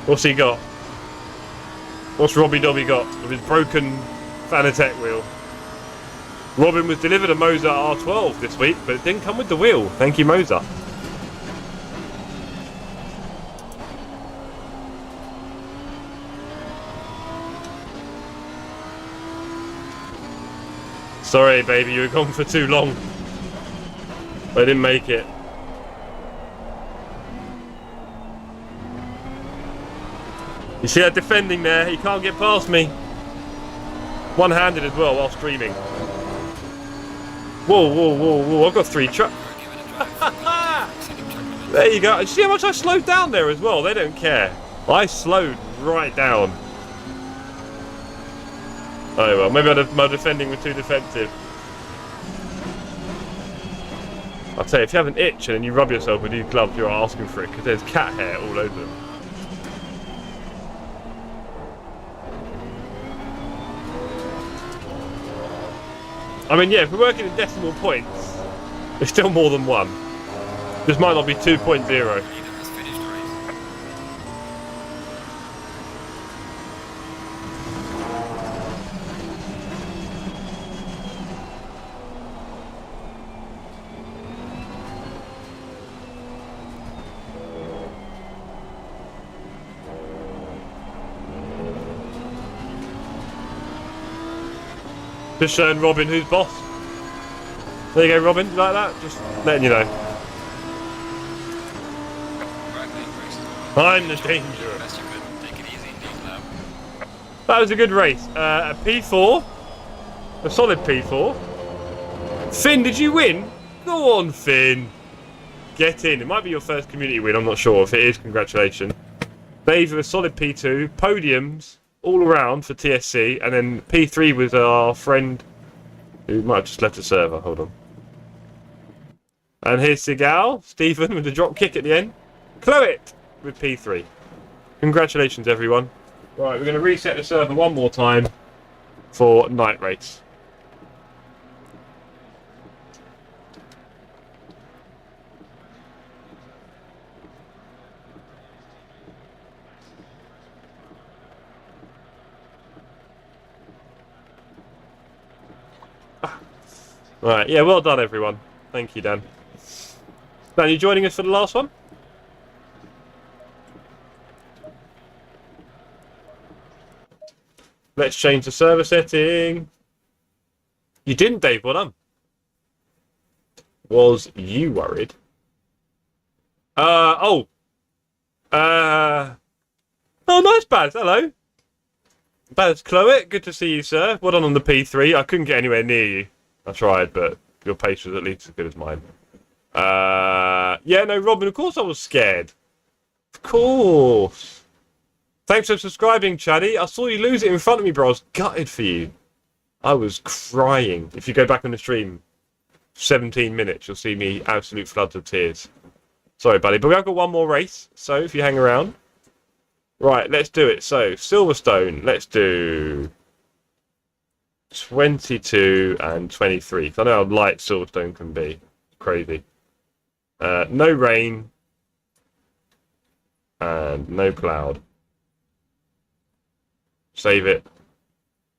What's he got? What's Robbie Dobby got with his broken Fanatec wheel? Robin was delivered a Mozart R12 this week, but it didn't come with the wheel. Thank you, Mozart. Sorry, baby, you were gone for too long. I didn't make it. You see that defending there? He can't get past me. One-handed as well while streaming. Whoa, whoa, whoa, whoa! I've got 3 trucks. There you go. See how much I slowed down there as well? They don't care. I slowed right down. Oh well, maybe my defending was too defensive. I'll tell you, if you have an itch and then you rub yourself with these gloves, you're asking for it, because there's cat hair all over them. I mean, yeah, if we're working in decimal points, it's still more than 1. This might not be 2.0. Leader has finished the race. Just showing Robin who's boss. There you go, Robin. You like that? Just letting you know. Right lane race. I'm the danger. Best you could. Take it easy indeed, lab. That was a good race. A P4. A solid P4. Finn, did you win? Go on, Finn. Get in. It might be your first community win. I'm not sure. If it is, congratulations. Dave with a solid P2. Podiums all around for TSC. And then P3 was our friend who might have just left the server. Hold on. And here's Sigal. Stephen with the drop kick at the end. Chloe with P3. Congratulations, everyone. Right, we're going to reset the server one more time for night race. Right, yeah, well done, everyone. Thank you, Dan. Dan, you joining us for the last one? Let's change the server setting. You didn't, Dave. Well done. Was you worried? Oh, nice, Baz. Hello. Baz Chloe, good to see you, sir. Well done on the P3. I couldn't get anywhere near you. I tried, but your pace was at least as good as mine. Yeah, no, Robin, of course I was scared. Of course. Thanks for subscribing, Chaddy. I saw you lose it in front of me, bro. I was gutted for you. I was crying. If you go back on the stream, 17 minutes, you'll see me absolute floods of tears. Sorry, buddy, but we have got one more race, so if you hang around. Right, let's do it. So, Silverstone, let's do 22 and 23. I know how light Silverstone can be. Crazy. No rain. And no cloud. Save it.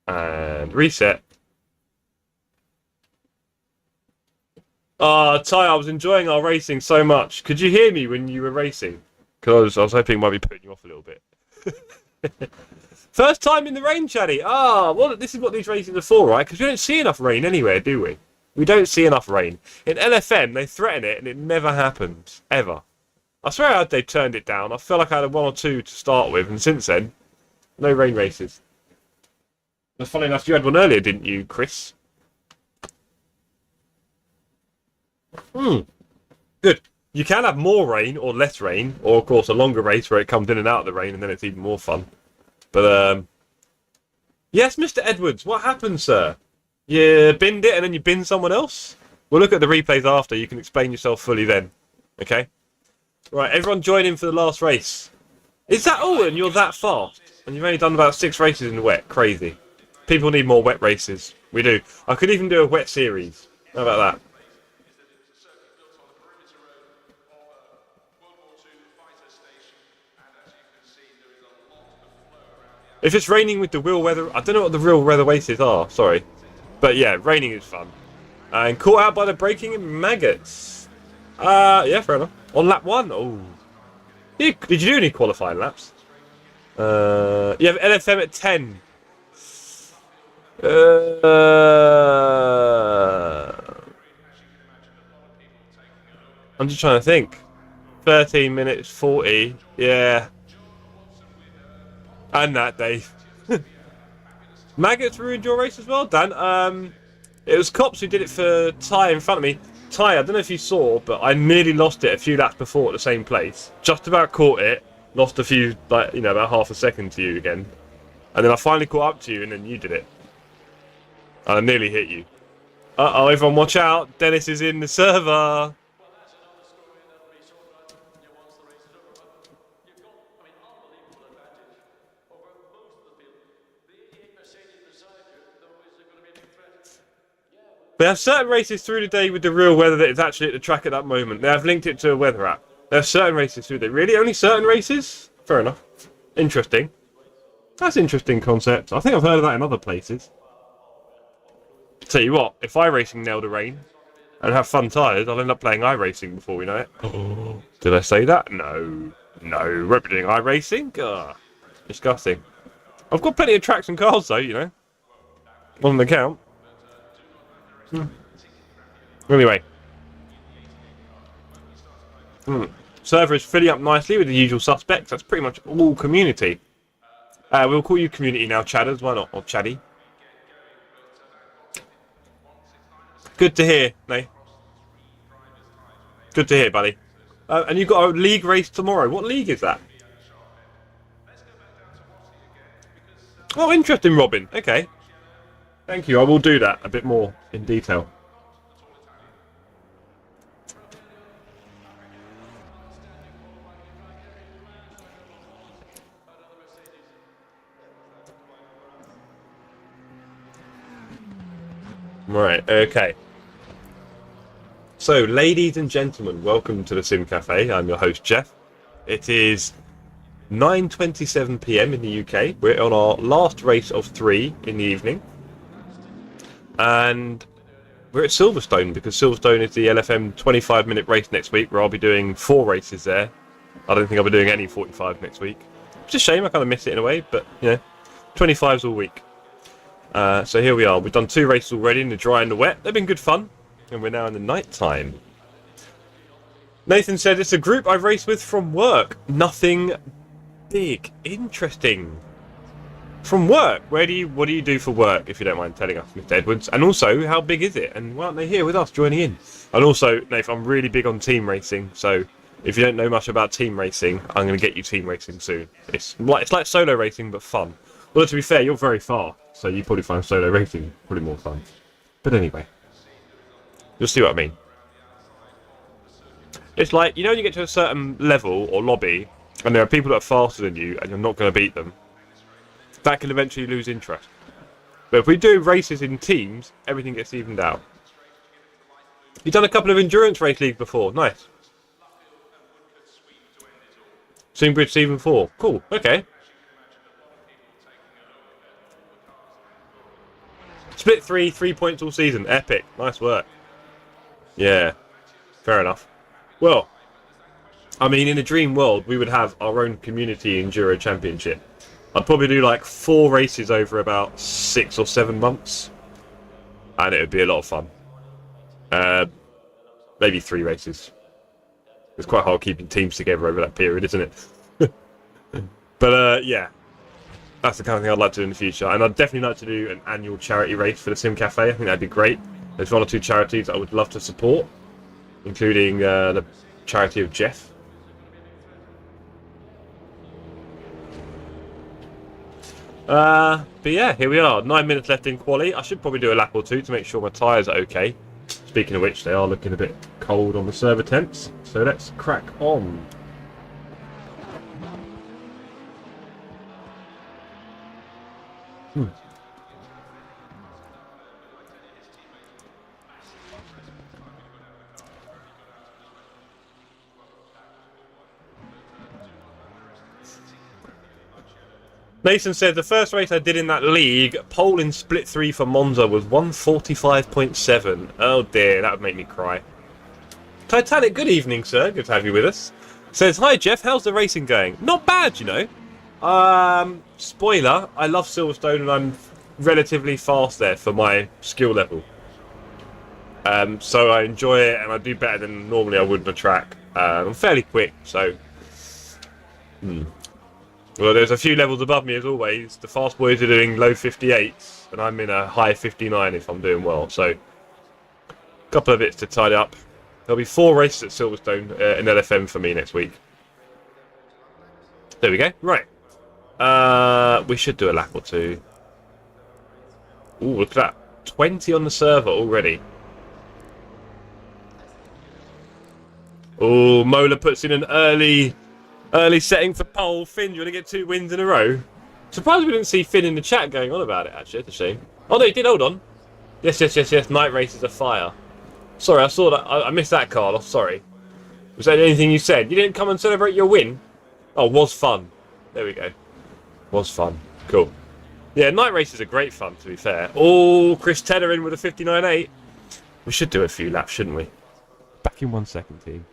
And reset. Ty, I was enjoying our racing so much. Could you hear me when you were racing? Because I was hoping it might be putting you off a little bit. First time in the rain, Chaddy. Well, this is what these races are for, right? Because we don't see enough rain anywhere, do we? We don't see enough rain. In LFM, they threaten it, and it never happens. Ever. I swear they turned it down. I felt like I had 1 or 2 to start with, and since then, no rain races. But funny enough, you had one earlier, didn't you, Chris? Good. You can have more rain or less rain, or of course a longer race where it comes in and out of the rain, and then it's even more fun. But yes, Mr. Edwards, what happened, sir? You binned it and then you binned someone else? We'll look at the replays after. You can explain yourself fully then. Okay. Right, everyone join in for the last race. Is that all? And you're that fast? And you've only done about 6 races in the wet. Crazy. People need more wet races. We do. I could even do a wet series. How about that? If it's raining with the real weather... I don't know what the real weather races are. Sorry. But yeah, raining is fun. And caught out by the braking in maggots. Yeah, fair enough. On lap 1. Oh. Did you do any qualifying laps? You have LFM at 10. I'm just trying to think. 13 minutes, 40. Yeah. And that, Dave. Maggots ruined your race as well, Dan. It was Cops who did it for Ty in front of me. Ty, I don't know if you saw, but I nearly lost it a few laps before at the same place. Just about caught it. Lost a few, like, you know, about half a second to you again. And then I finally caught up to you, and then you did it. And I nearly hit you. Uh-oh, everyone watch out. Dennis is in the server. They have certain races through the day with the real weather that is actually at the track at that moment. They have linked it to a weather app. There are certain races through the day. Really? Only certain races? Fair enough. Interesting. That's an interesting concept. I think I've heard of that in other places. Tell you what, if iRacing nail the rain and have fun tyres, I'll end up playing iRacing before we know it. Oh, did I say that? No. No. Won't be doing iRacing? Ugh. Disgusting. I've got plenty of tracks and cars though, you know. On the count. Anyway. Server is filling up nicely with the usual suspects. That's pretty much all community. We'll call you community now, Chadders. Why not? Or Chaddy. Good to hear, Nay. Good to hear, buddy. And you've got a league race tomorrow. What league is that? Oh, interesting, Robin. Okay. Thank you. I will do that a bit more in detail. Right, okay. So, ladies and gentlemen, welcome to the Sim Cafe. I'm your host, Jeff. It is 9:27 PM in the UK. We're on our last race of 3 in the evening. And we're at Silverstone, because Silverstone is the LFM 25-minute race next week, where I'll be doing 4 races there. I don't think I'll be doing any 45 next week. It's a shame, I kind of miss it in a way, but, you know, 25's all week. So here we are. We've done 2 races already in the dry and the wet. They've been good fun. And we're now in the night time. Nathan said, it's a group I race with from work. Nothing big. Interesting. From work? What do you do for work, if you don't mind telling us, Mr. Edwards? And also, how big is it? And why aren't they here with us, joining in? And also, Nathan, I'm really big on team racing. So, if you don't know much about team racing, I'm going to get you team racing soon. It's like solo racing, but fun. Well, to be fair, you're very far. So you probably find solo racing probably more fun. But anyway. You'll see what I mean. It's like, you know, when you get to a certain level or lobby, and there are people that are faster than you, and you're not going to beat them, that can eventually lose interest. But if we do races in teams, everything gets evened out. You've done a couple of endurance race leagues before. Nice. Singbridge Season 4. Cool. Okay. Split 3 points all season. Epic. Nice work. Yeah, fair enough. Well, I mean, in a dream world, we would have our own community Enduro Championship. I'd probably do like 4 races over about 6 or 7 months. And it would be a lot of fun. Maybe 3 races. It's quite hard keeping teams together over that period, isn't it? But, yeah. That's the kind of thing I'd like to do in the future. And I'd definitely like to do an annual charity race for the Sim Cafe. I think that'd be great. There's 1 or 2 charities I would love to support, including the charity of Jeff. But yeah, here we are. 9 minutes left in quali. I should probably do a lap or 2 to make sure my tyres are okay. Speaking of which, they are looking a bit cold on the server temps. So let's crack on. Nathan said, the first race I did in that league, pole in split 3 for Monza was 1:45.7. Oh dear, that would make me cry. Titanic, good evening, sir. Good to have you with us. Says, hi Jeff, how's the racing going? Not bad, you know. Spoiler, I love Silverstone and I'm relatively fast there for my skill level. So I enjoy it and I do better than normally I would on the track. I'm fairly quick, so... Well, there's a few levels above me as always. The fast boys are doing low 58s, and I'm in a high 59 if I'm doing well. So, a couple of bits to tidy up. There'll be 4 races at Silverstone in LFM for me next week. There we go. Right. We should do a lap or 2. Ooh, look at that. 20 on the server already. Ooh, Mola puts in an early setting for pole. Finn, you want to get 2 wins in a row? Surprised we didn't see Finn in the chat going on about it, actually. It's a shame. Oh, no, he did. Hold on. Yes, yes, yes, yes. Night races are fire. Sorry, I saw that. I missed that, Carlos. Sorry. Was that anything you said? You didn't come and celebrate your win? Oh, was fun. There we go. Was fun. Cool. Yeah, night races are great fun, to be fair. Oh, Chris Tedder in with a 59.8. We should do a few laps, shouldn't we? Back in 1 second, team.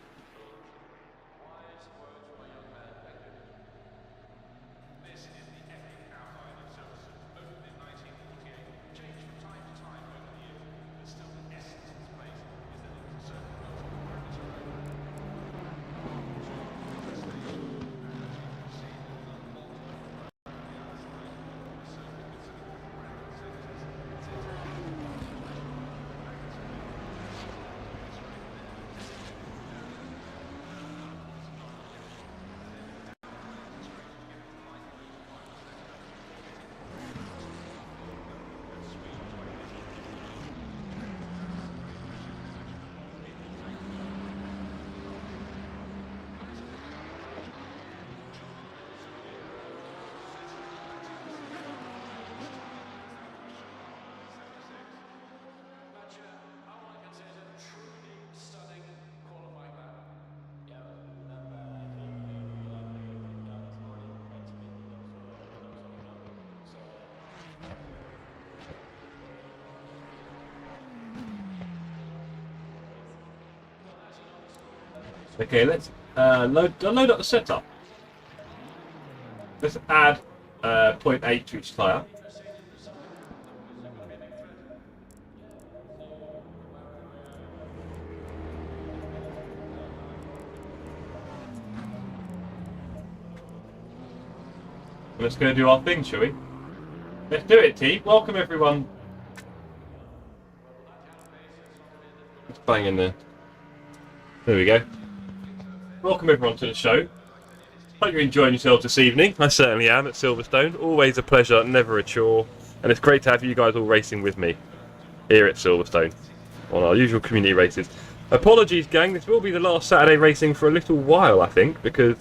Okay, let's load up the setup. Let's add 0.8 to each tyre. Let's go do our thing, shall we? Let's do it, T. Welcome, everyone. Let's bang in there. There we go. Welcome, everyone, to the show. Hope you're enjoying yourselves this evening. I certainly am at Silverstone. Always a pleasure, never a chore. And it's great to have you guys all racing with me here at Silverstone on our usual community races. Apologies, gang. This will be the last Saturday racing for a little while, I think, because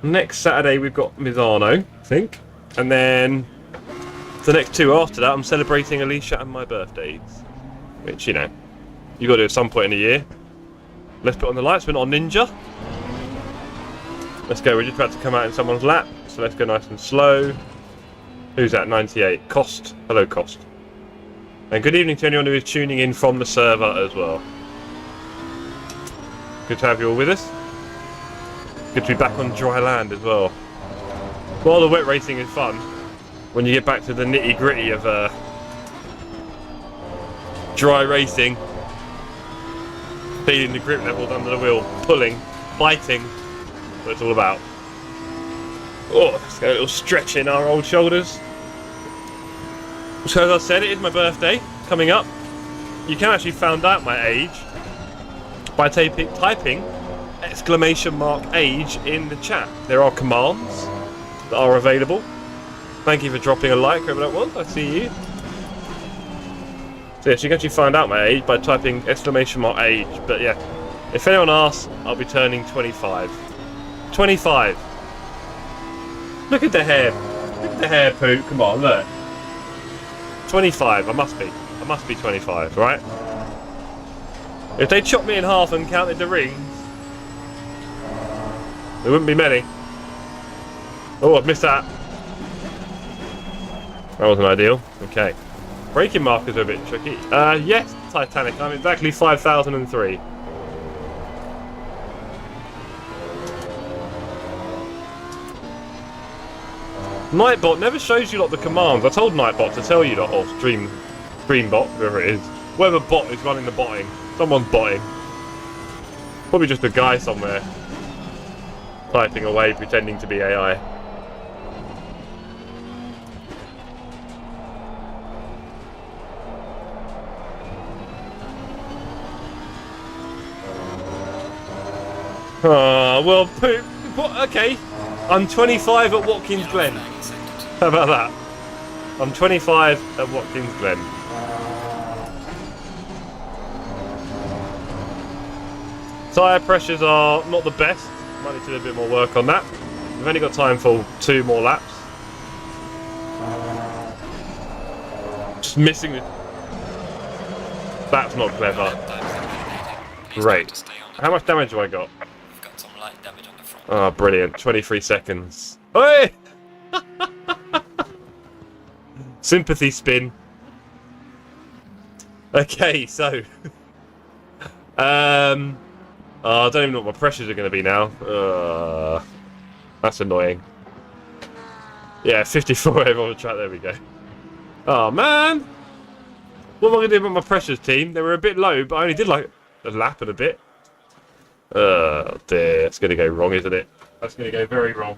next Saturday we've got Misano, I think. And then the next two after that, I'm celebrating Alicia and my birthdays. Which, you know, you got to do at some point in the year. Let's put on the lights. We're not on Ninja. Let's go. We're just about to come out in someone's lap. So let's go nice and slow. Who's that? 98. Cost. Hello, Cost. And good evening to anyone who is tuning in from the server as well. Good to have you all with us. Good to be back on dry land as well. While the wet racing is fun, when you get back to the nitty gritty of dry racing, feeling the grip levels under the wheel, pulling, biting, what it's all about. Oh, let's get a little stretch in our old shoulders. So as I said, it is my birthday coming up. You can actually find out my age by typing !age in the chat. There are commands that are available. Thank you for dropping a like, whoever that was. I see you. So yes, you can actually find out my age by typing !age. But yeah, if anyone asks, I'll be turning 25. 25. Look at the hair. Look at the hair, Pooh. Come on, look. 25. I must be 25, right? If they chopped me in half and counted the rings, there wouldn't be many. Oh, I've missed that. That wasn't ideal. Okay. Braking markers are a bit tricky. Yes, Titanic. I'm exactly 5003. Nightbot never shows you lot the commands. I told Nightbot to tell you lot, or Streambot, whoever it is. Whoever bot is running the botting. Someone's botting. Probably just a guy somewhere typing away, pretending to be AI. Well, Poop. Okay. I'm 25 at Watkins Glen. How about that? I'm 25 at Watkins Glen. Tyre pressures are not the best. Might need to do a bit more work on that. We've only got time for 2 more laps. Just missing the... That's not clever. Great. How much damage have I got? We've got some light damage on the front. Oh, brilliant. 23 seconds. Hey! Sympathy spin. Okay, so... oh, I don't even know what my pressures are going to be now. That's annoying. Yeah, 54 over on the track. There we go. Oh, man! What am I going to do about my pressures, team? They were a bit low, but I only did like a lap and a bit. Oh, dear. It's going to go wrong, isn't it? That's going to go very wrong.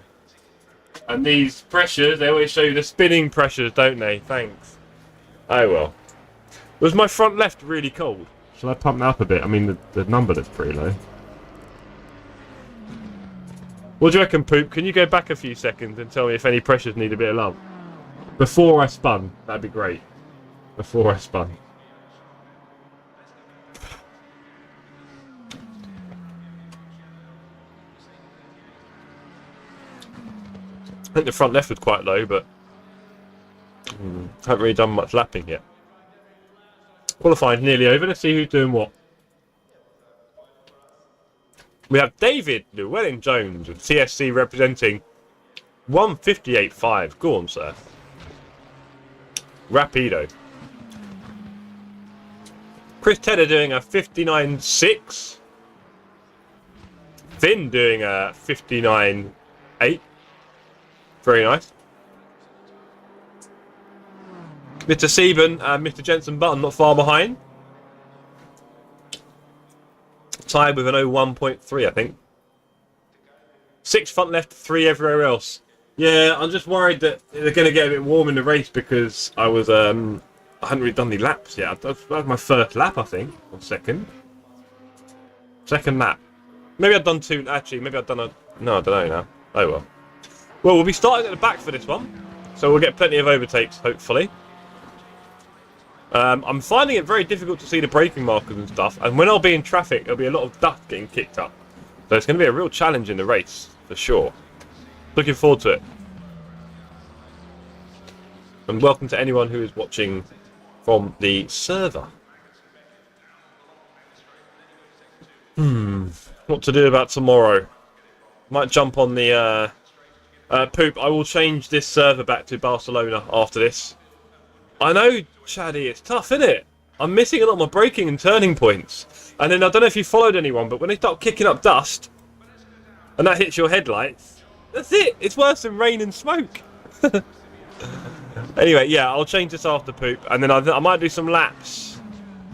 And these pressures, they always show you the spinning pressures, don't they? Thanks. Oh, well. Was my front left really cold? Shall I pump that up a bit? I mean, the number looks pretty low. What do you reckon, Poop? Can you go back a few seconds and tell me if any pressures need a bit of love? Before I spun. That'd be great. Before I spun. I think the front left was quite low, but haven't really done much lapping yet. Qualifying nearly over. Let's see who's doing what. We have David Llewellyn-Jones with TSC representing 158.5. Go on, sir. Rapido. Chris Tedder doing a 59.6. Finn doing a 59.8. Very nice. Mr. Sieben and Mr. Jensen Button not far behind. Tied with an 01.3, I think. 6 front left, 3 everywhere else. Yeah, I'm just worried that they're going to get a bit warm in the race because I was I hadn't really done any laps yet. That was my first lap, I think, or second. Second lap. Maybe I've done 2. Actually, maybe I've done a. No, I don't know now. Oh well. Well, we'll be starting at the back for this one, so we'll get plenty of overtakes, hopefully. I'm finding it very difficult to see the braking markers and stuff, and when I'll be in traffic, there'll be a lot of dust getting kicked up. So it's going to be a real challenge in the race, for sure. Looking forward to it. And welcome to anyone who is watching from the server. What to do about tomorrow? Might jump on the... Poop, I will change this server back to Barcelona after this. I know, Chaddy, it's tough, isn't it? I'm missing a lot of my braking and turning points. And then I don't know if you followed anyone, but when they start kicking up dust, and that hits your headlights, that's it. It's worse than rain and smoke. Anyway, yeah, I'll change this after Poop, and then I might do some laps,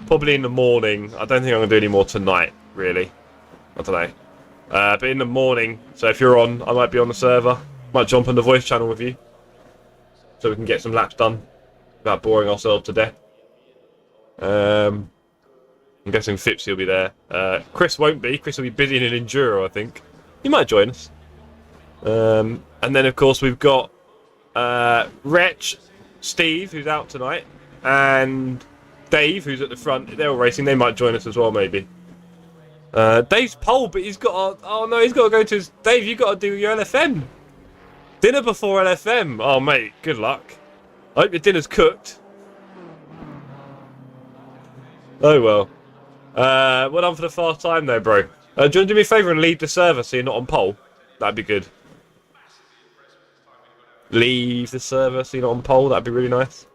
probably in the morning. I don't think I'm going to do any more tonight, really. I don't know. But in the morning, so if you're on, I might be on the server. Might jump on the voice channel with you, so we can get some laps done without boring ourselves to death. I'm guessing Fipsy will be there. Chris won't be. Chris will be busy in an enduro, I think. He might join us. And then, of course, we've got Wretch, Steve, who's out tonight, and Dave, who's at the front. They're all racing. They might join us as well, maybe. Dave's pole, but he's got to... Oh, no, he's got to go to his... Dave, you've got to do your LFM. Dinner before LFM. Oh, mate, good luck. I hope your dinner's cooked. Oh, well. Well done for the fast time, though, bro. Do you want to do me a favour and leave the server so you're not on pole? That'd be good. Leave the server so you're not on pole. That'd be really nice.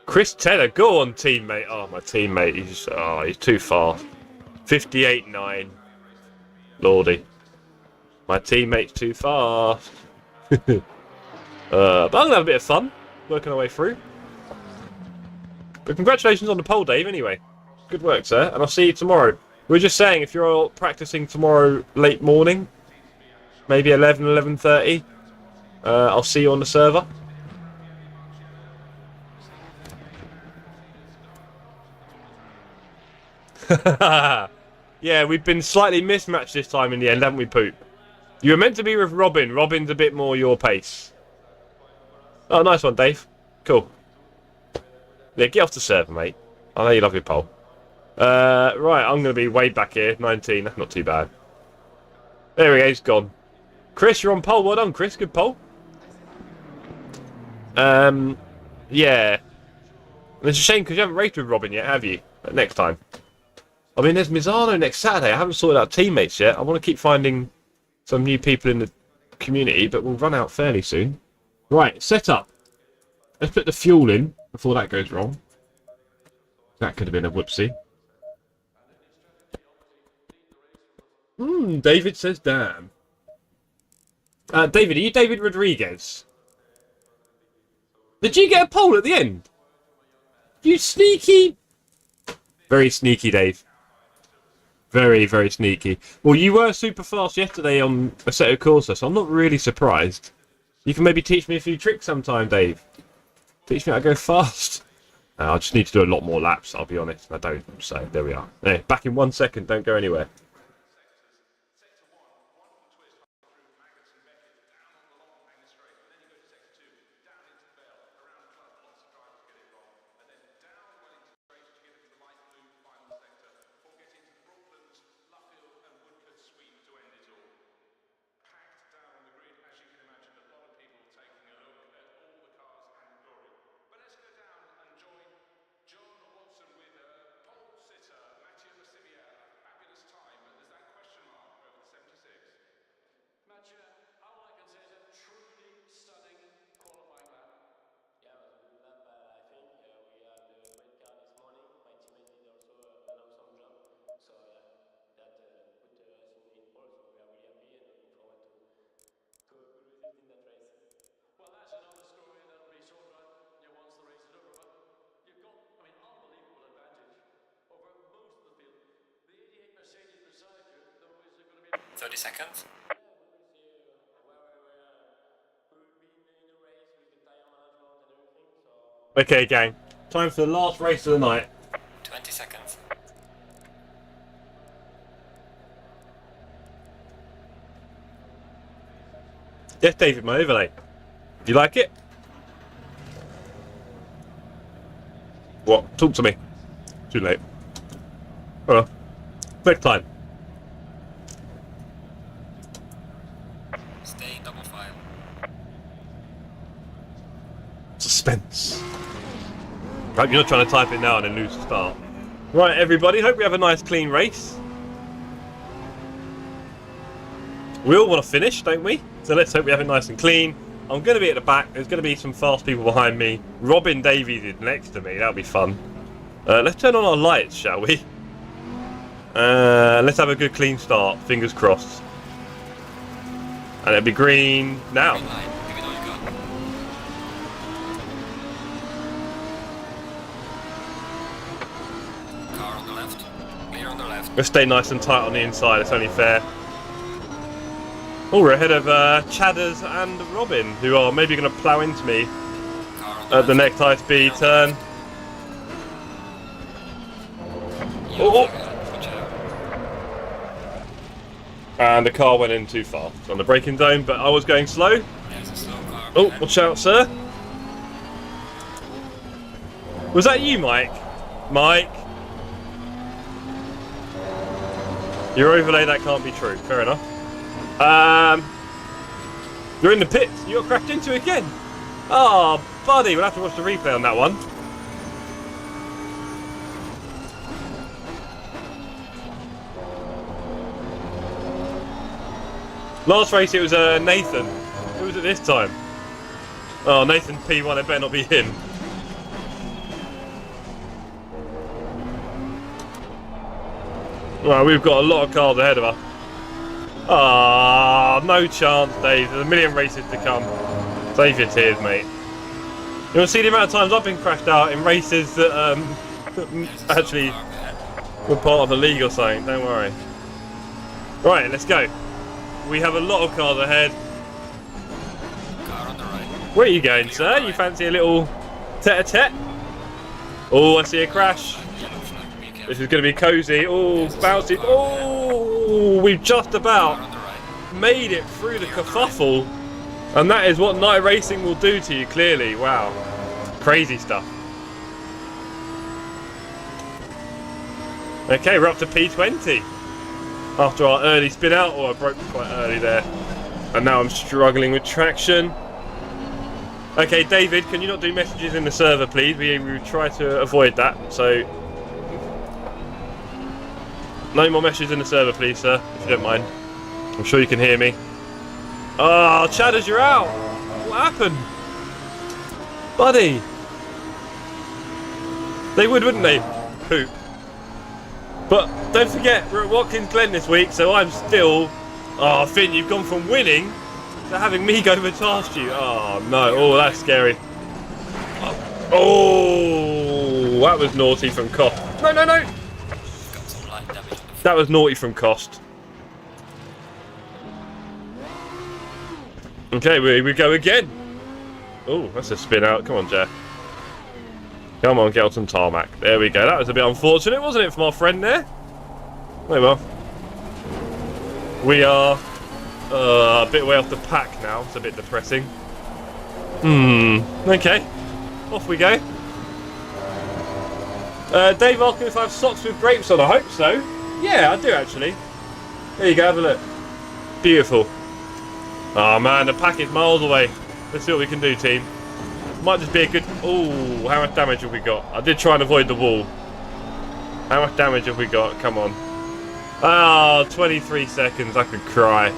Chris Tedder, go on, teammate. Oh, my teammate. He's too fast. 58.9. Lordy. My teammate's too fast. But I'm going to have a bit of fun working our way through. But congratulations on the pole, Dave, anyway. Good work, sir. And I'll see you tomorrow. We were just saying, if you're all practicing tomorrow late morning, maybe 11, 11:30, I'll see you on the server. Yeah, we've been slightly mismatched this time in the end, haven't we, Poop? You were meant to be with Robin. Robin's a bit more your pace. Oh, nice one, Dave. Cool. Yeah, get off the server, mate. I know you love your pole. Right, I'm going to be way back here. 19, that's not too bad. There we go, he's gone. Chris, you're on pole. Well done, Chris. Good pole. Yeah. And it's a shame because you haven't raced with Robin yet, have you? But next time. I mean, there's Mizano next Saturday. I haven't sorted out teammates yet. I want to keep finding some new people in the community, but we'll run out fairly soon. Right, set up. Let's put the fuel in before that goes wrong. That could have been a whoopsie. David says damn. David, are you David Rodriguez? Did you get a pole at the end? You sneaky... Very sneaky, Dave. Very, very sneaky. Well, you were super fast yesterday on Assetto Corsa, so I'm not really surprised. You can maybe teach me a few tricks sometime, Dave. Teach me how to go fast. I just need to do a lot more laps, I'll be honest. I don't, so there we are. Hey, back in 1 second, don't go anywhere. Seconds. Okay, gang. Time for the last race of the night. 20 seconds. Yes, David, my overlay. Do you like it? What? Talk to me. Too late. Oh well. Next time. Stay in double file. Suspense. Hope you're not trying to type it now and then lose the start. Right, everybody. Hope we have a nice, clean race. We all want to finish, don't we? So let's hope we have it nice and clean. I'm going to be at the back. There's going to be some fast people behind me. Robin Davies is next to me. That'll be fun. Let's turn on our lights, shall we? Let's have a good, clean start. Fingers crossed. And it'll be green now. Green light. Give it all you got. Car on the left. Clear on the left. Let's stay nice and tight on the inside. It's only fair. Oh, we're ahead of Chadders and Robin, who are maybe going to plough into me at the next high speed turn. Oh. And the car went in too far on the braking zone, but I was going slow. Oh, watch out, sir. Was that you, Mike? Mike? Your overlay, that can't be true. Fair enough. You're in the pits. You got crashed into again. Oh, buddy, we'll have to watch the replay on that one. Last race, it was Nathan. Who was it this time? Oh, Nathan P1. It better not be him. Right, we've got a lot of cars ahead of us. Ah, no chance, Dave. There's a million races to come. Save your tears, mate. You'll see the amount of times I've been crashed out in races that actually were part of the league or something. Don't worry. Right, let's go. We have a lot of cars ahead. Car on the right. Where are you going, sir? You fancy a little tete-a-tete? Oh, I see a crash. This is going to be cozy. Oh, bouncy. Oh, we've just about made it through the kerfuffle. And that is what night racing will do to you, clearly. Wow. Crazy stuff. Okay, we're up to P20. After our early spin out. Oh, I broke quite early there. And now I'm struggling with traction. Okay, David, can you not do messages in the server, please? We try to avoid that, so... No more messages in the server, please, sir, if you don't mind. I'm sure you can hear me. Oh, Chadders, you're out! What happened? Buddy! They would, wouldn't they? Poop. But don't forget, we're at Watkins Glen this week, so I'm still... Oh, Finn, you've gone from winning to having me go past you. Oh, no. Oh, that's scary. Oh, that was naughty from Cost. No, no, no! That was naughty from Cost. Okay, we go again. Oh, that's a spin out. Come on, Jeff. Come on, get on some tarmac. There we go. That was a bit unfortunate, wasn't it, from our friend there? Oh well. We are a bit way off the pack now. It's a bit depressing. Okay. Off we go. Dave asking if I have socks with grapes on. I hope so. Yeah, I do actually. There you go. Have a look. Beautiful. Oh man, the pack is miles away. Let's see what we can do, team. Might just be a good... Oh, how much damage have we got? I did try and avoid the wall. How much damage have we got? Come on. Ah, 23 seconds. I could cry.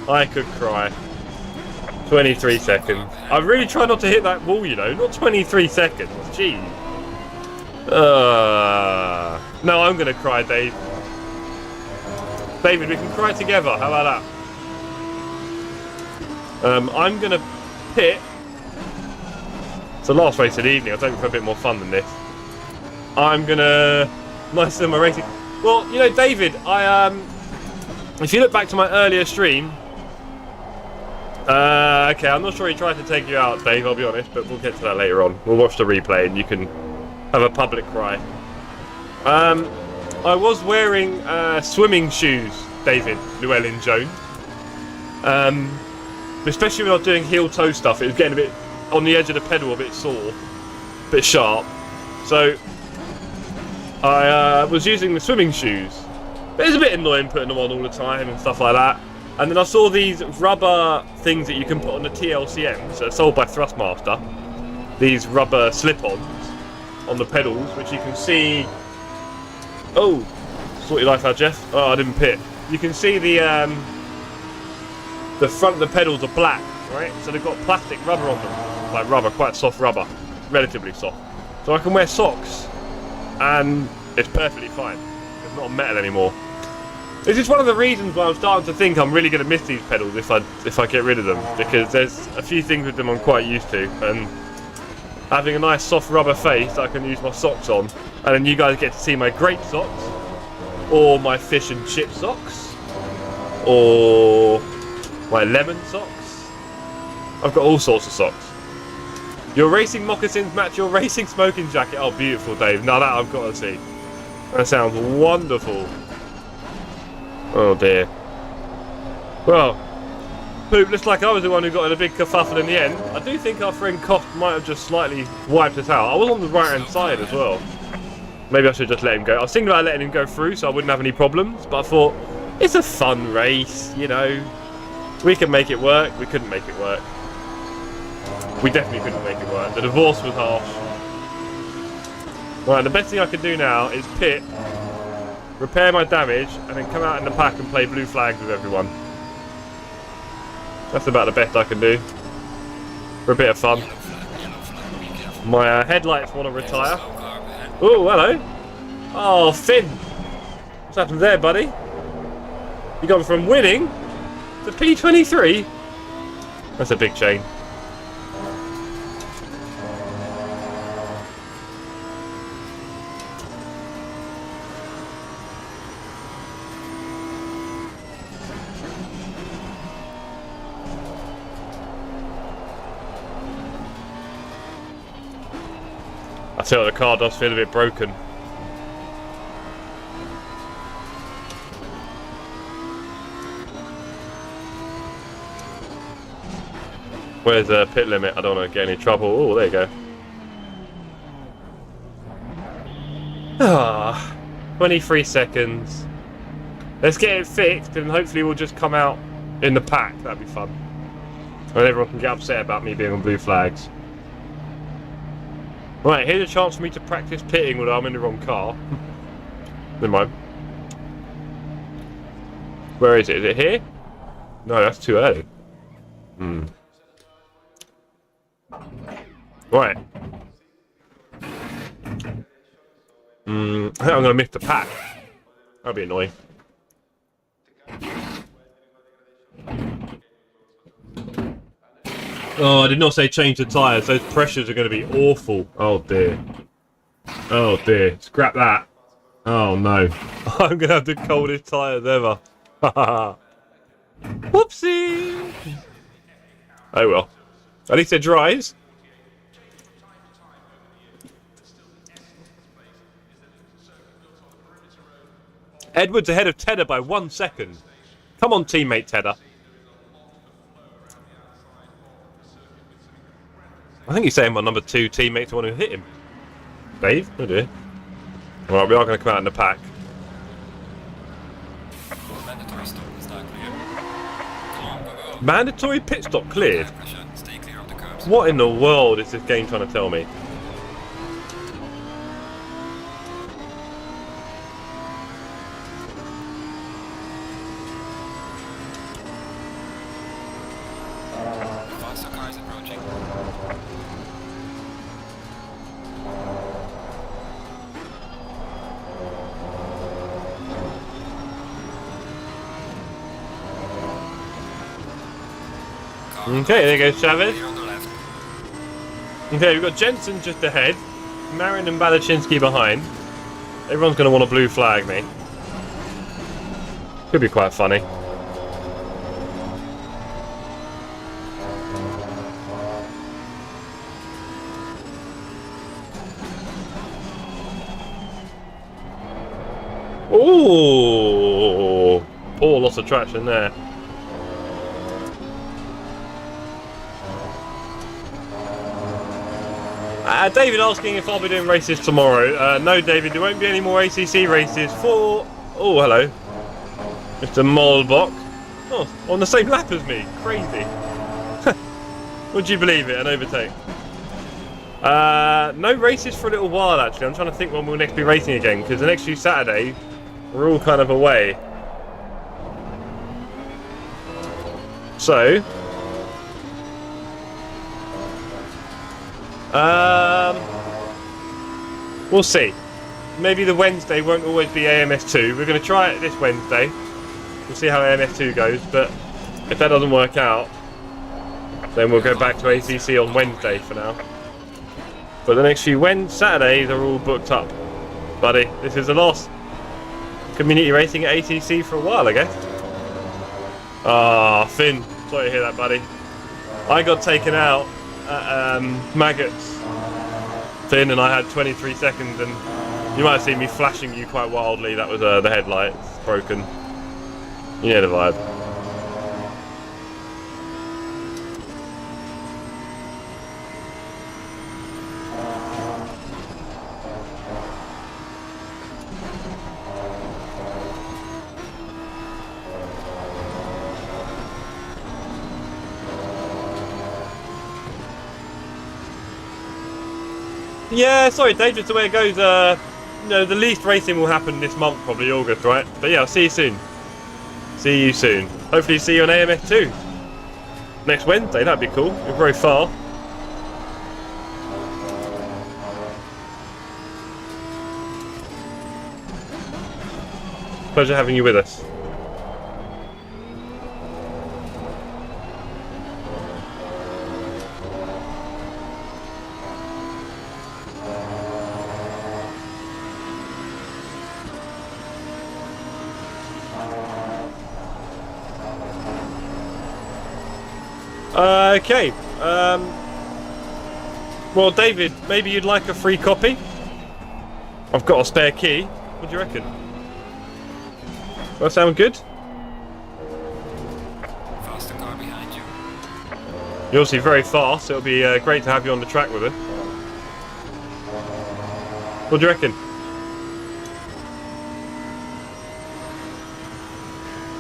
I could cry. 23 seconds. I really try not to hit that wall, you know. Not 23 seconds. Jeez. No, I'm going to cry, Dave. David, we can cry together. How about that? I'm going to pit. It's the last race of the evening. I was hoping for a bit more fun than this. I'm going to... Nice in my racing. Well, you know, David, if you look back to my earlier stream... okay, I'm not sure he tried to take you out, Dave, I'll be honest, but we'll get to that later on. We'll watch the replay and you can have a public cry. I was wearing swimming shoes, David, Llewellyn Jones. Especially when I was doing heel-toe stuff, it was getting a bit on the edge of the pedal, a bit sore, a bit sharp. So I was using the swimming shoes. But it's a bit annoying putting them on all the time and stuff like that. And then I saw these rubber things that you can put on the T-LCMs that are sold by Thrustmaster. These rubber slip-ons on the pedals, which you can see... Oh! Sort your life out, Jeff. Oh, I didn't pit. You can see the front of the pedals are black, right? So they've got plastic rubber on them. Like rubber, quite soft rubber. Relatively soft. So I can wear socks and it's perfectly fine. It's not metal anymore. This is one of the reasons why I'm starting to think I'm really going to miss these pedals if I get rid of them, because there's a few things with them I'm quite used to, and having a nice soft rubber face that I can use my socks on, and then you guys get to see my grape socks, or my fish and chip socks, or my lemon socks. I've got all sorts of socks. Your racing moccasins match your racing smoking jacket. Oh, beautiful, Dave. Now that I've got to see. That sounds wonderful. Oh dear. Well, Poop, looks like I was the one who got in a big kerfuffle in the end. I do think our friend Koff might have just slightly wiped us out. I was on the right hand side as well. Maybe I should just let him go. I was thinking about letting him go through so I wouldn't have any problems, but I thought, it's a fun race, you know. We can make it work. We couldn't make it work. We definitely couldn't make it work. The divorce was harsh. Right, the best thing I can do now is pit, repair my damage, and then come out in the pack and play blue flags with everyone. That's about the best I can do. For a bit of fun. My headlights want to retire. Oh, hello. Oh, Finn. What's happened there, buddy? You gone from winning to P23? That's a big change. I tell you, the car does feel a bit broken. Where's the pit limit? I don't want to get any trouble. Oh, there you go. Ah, 23 seconds. Let's get it fixed and hopefully we'll just come out in the pack. That'd be fun. And everyone can get upset about me being on blue flags. Right, here's a chance for me to practice pitting when I'm in the wrong car. Never mind. Where is it? Is it here? No, that's too early. Right. I think I'm going to miss the pack. That'll be annoying. Oh, I did not say change the tyres. Those pressures are going to be awful. Oh dear. Oh dear. Scrap that. Oh no. I'm going to have the coldest tyres ever. Whoopsie. Oh well. At least they're dries. Edwards ahead of Tedder by 1 second. Come on, teammate Tedder. I think he's saying my number 2 teammate's the one who hit him. Dave? Oh dear. Alright, we are going to come out in the pack. Mandatory stop is now clear. Come on, go, go. Mandatory pit stop cleared? Stay clear of the curbs. What in the world is this game trying to tell me? Faster cars approaching. Okay, there goes Chavez. Clear on the left. Okay, we've got Jensen just ahead. Marin and Balachinsky behind. Everyone's going to want a blue flag me. Could be quite funny. Ooh, poor loss of traction there. David asking if I'll be doing races tomorrow. No, David, there won't be any more ACC races for... Oh, hello. Mr. Molbach. Oh, on the same lap as me. Crazy. Would you believe it? An overtake. No races for a little while, actually. I'm trying to think when we'll next be racing again, because the next few Saturdays, we're all kind of away. So... we'll see. Maybe the Wednesday won't always be AMS2. We're going to try it this Wednesday. We'll see how AMS2 goes, but if that doesn't work out, then we'll go back to ACC on Wednesday for now. But the next few Saturdays are all booked up. Buddy, this is the last community racing at ACC for a while, I guess. Ah, Finn, sorry to hear that, buddy. I got taken out at Maggots, Finn, and I had 23 seconds, and you might have seen me flashing you quite wildly. That was the headlights broken. You know the vibe. Yeah, sorry Dave, just the way it goes, you know, the least racing will happen this month, probably August, right? But yeah, I'll see you soon. See you soon. Hopefully see you on AMS2. Next Wednesday, that'd be cool. You're very far. Pleasure having you with us. Okay. Well, David, maybe you'd like a free copy? I've got a spare key. What do you reckon? Does that sound good? Faster car behind you. You're obviously very fast, so it'll be great to have you on the track with us. What do you reckon?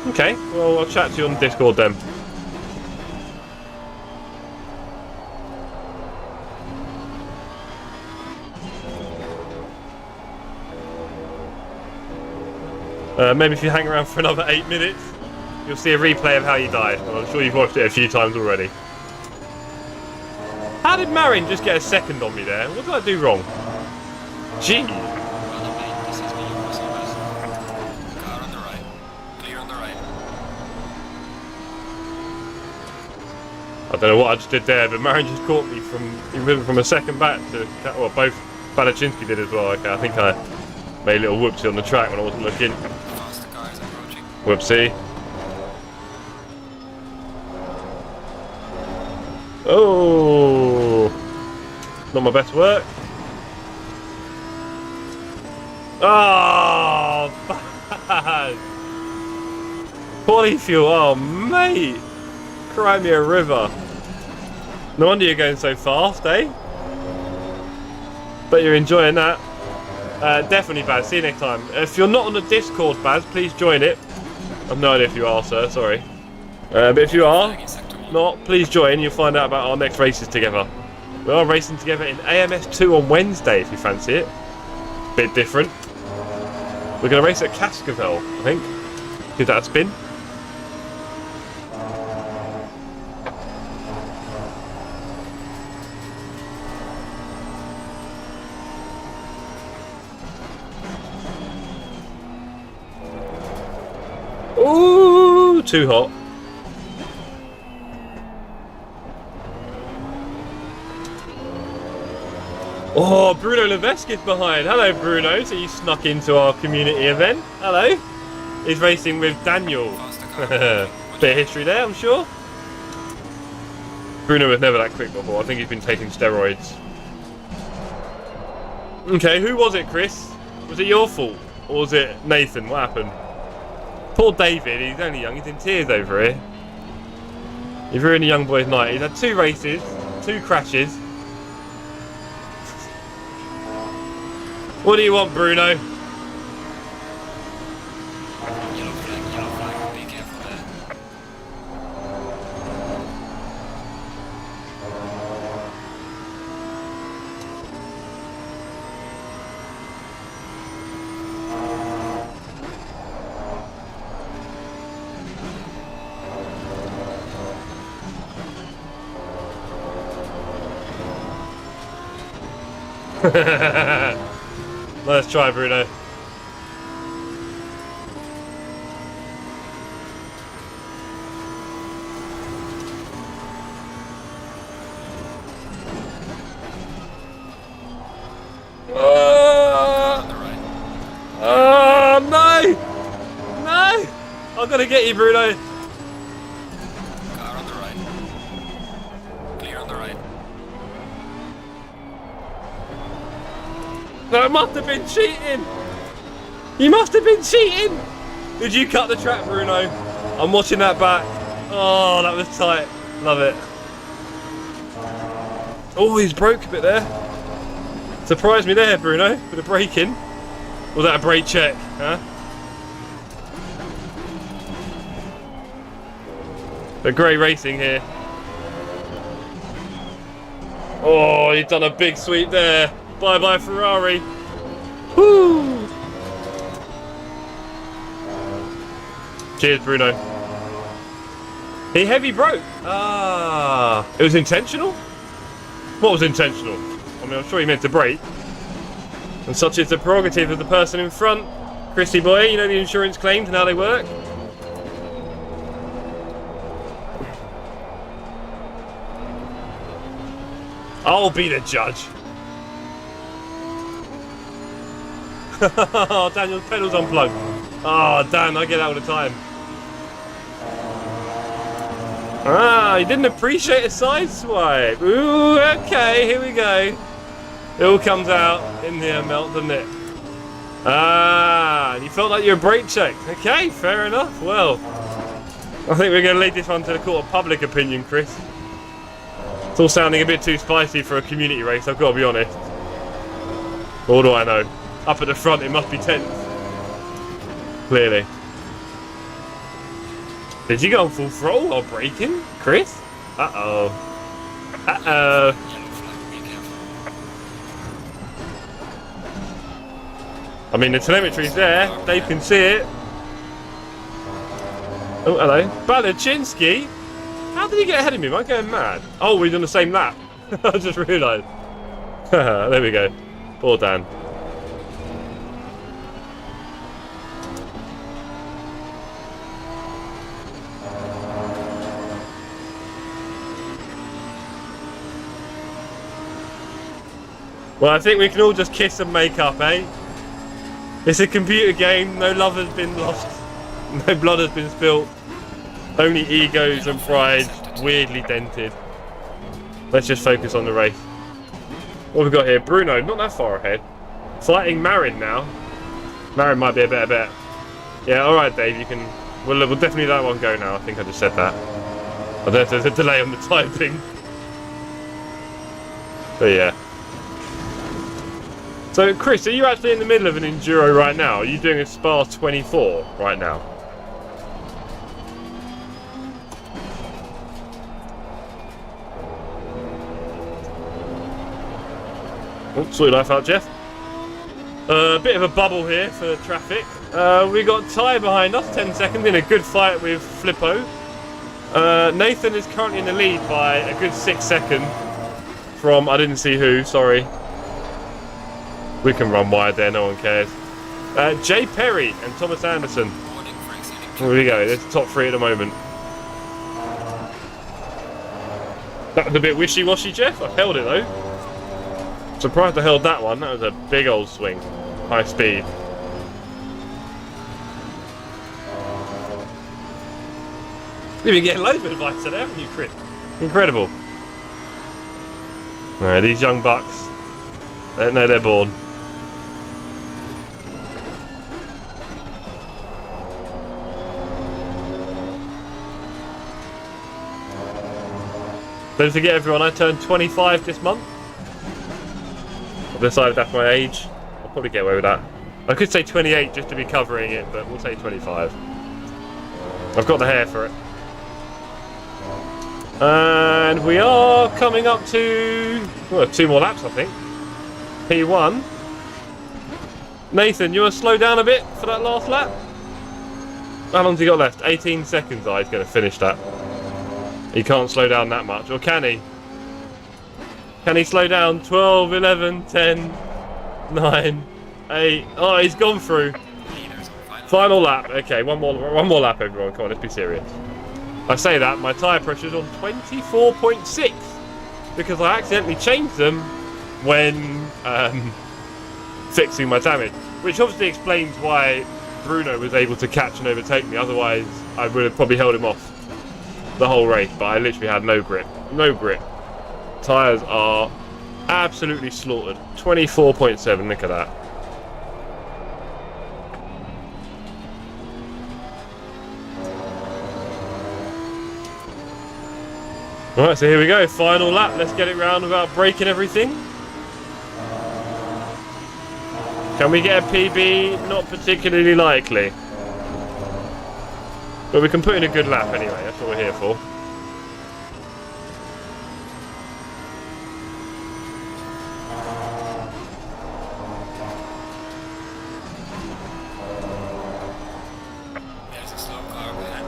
Okay, well, I'll chat to you on Discord then. Maybe if you hang around for another 8 minutes, you'll see a replay of how you die. And I'm sure you've watched it a few times already. How did Marin just get a second on me there? What did I do wrong? Gee. I don't know what I just did there, but Marin just caught me from a second back to, well, both Balachinsky did as well. Okay, I think I made a little whoopsie on the track when I wasn't looking. Whoopsie. Oh, not my best work. Oh, bad. Polyfuel, oh mate. Cry me a river. No wonder you're going so fast, eh? But you're enjoying that. Definitely, Baz. See you next time. If you're not on the Discord, Baz, please join it. I've no idea if you are, sir. Sorry. But if you are not, please join. You'll find out about our next races together. We are racing together in AMS2 on Wednesday, if you fancy it. Bit different. We're going to race at Cascavel, I think. Give that a spin. Ooh, too hot. Oh, Bruno Levesque is behind. Hello, Bruno. So you snuck into our community event. Hello. He's racing with Daniel. Bit of history there, I'm sure. Bruno was never that quick before. I think he's been taking steroids. Okay, who was it, Chris? Was it your fault? Or was it Nathan? What happened? Poor David, he's only young, he's in tears over here. You've ruined a young boy's night. He's had 2 races, 2 crashes. What do you want, Bruno? Yellow flag, be careful there. Let's try, Bruno. Oh no! No! I'm gonna get you, Bruno. Car on the right. Clear on the right. No, it must have been cheating! You must have been cheating! Did you cut the track, Bruno? I'm watching that back. Oh, that was tight. Love it. Oh, he's broke a bit there. Surprised me there, Bruno, with a brake in. Was that a brake check, huh? But great racing here. Oh, you've done a big sweep there. Bye-bye, Ferrari. Woo! Cheers, Bruno. He heavy broke. Ah, it was intentional? What was intentional? I mean, I'm sure he meant to brake. And such is the prerogative of the person in front. Christy boy, you know the insurance claims and how they work? I'll be the judge. Oh, Daniel's pedals unplugged. Oh, Dan, I get that all the time. Ah, he didn't appreciate a side swipe. Ooh, okay, here we go. It all comes out in the melt, doesn't it? Ah, you felt like you were brake checked. Okay, fair enough. Well, I think we're going to lead this one to the court of public opinion, Chris. It's all sounding a bit too spicy for a community race, I've got to be honest. What do I know? Up at the front, it must be tense. Clearly. Did you go on full throttle while braking, Chris? Uh-oh. Uh-oh. I mean, the telemetry's there. Dave can see it. Oh, hello. Balachinsky? How did he get ahead of me? Am I going mad? Oh, we're on the same lap. I just realised. There we go. Poor Dan. Well, I think we can all just kiss and make up, eh? It's a computer game, no love has been lost, no blood has been spilt, only egos and pride weirdly dented. Let's just focus on the race. What have we got here? Bruno, not that far ahead. Fighting Marin now. Marin might be a better bet. Yeah, alright Dave, you can... We'll definitely let that one go now, I think I just said that. Oh, there's a delay on the typing. But yeah. So, Chris, are you actually in the middle of an enduro right now? Are you doing a Spa 24 right now? Oh, sort your life out, Jeff. A bit of a bubble here for traffic. We got Ty behind us, 10 seconds, in a good fight with Flippo. Nathan is currently in the lead by a good 6 seconds from, I didn't see who, sorry. We can run wide there, no one cares. Jay Perry and Thomas Anderson. There we go, there's the top three at the moment. That was a bit wishy-washy, Jeff. I held it though. Surprised I held that one. That was a big old swing. High speed. You've been getting loads of advice today, haven't you, Chris? Incredible. Alright, these young bucks. They don't know they're born. Don't forget everyone, I turned 25 this month. I've decided that's my age. I'll probably get away with that. I could say 28 just to be covering it, but we'll say 25. I've got the hair for it. And we are coming up to... well, 2 more laps, I think. P1. Nathan, you want to slow down a bit for that last lap? How long's he got left? 18 seconds. Oh, he's going to finish that. He can't slow down that much. Or can he? Can he slow down? 12, 11, 10, 9, 8. Oh, he's gone through. Final lap. Okay, one more lap, everyone. Come on, let's be serious. I say that, my tyre pressure's on 24.6 because I accidentally changed them when fixing my damage. Which obviously explains why Bruno was able to catch and overtake me. Otherwise, I would have probably held him off the whole race, but I literally had no grip. No grip. Tyres are absolutely slaughtered. 24.7, look at that. Alright, so here we go, final lap. Let's get it round without breaking everything. Can we get a PB? Not particularly likely. But we can put in a good lap anyway, that's what we're here for. There's a slow car behind.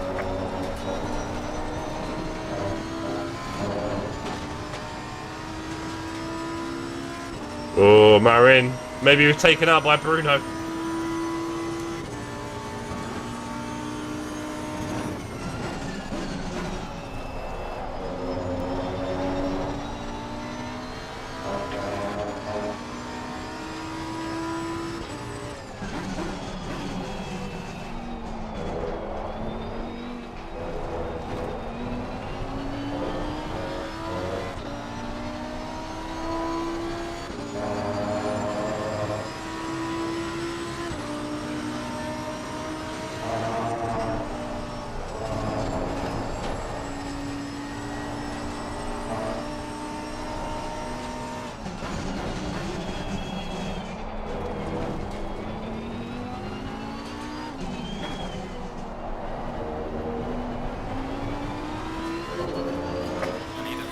Oh, Marin. Maybe he was taken out by Bruno.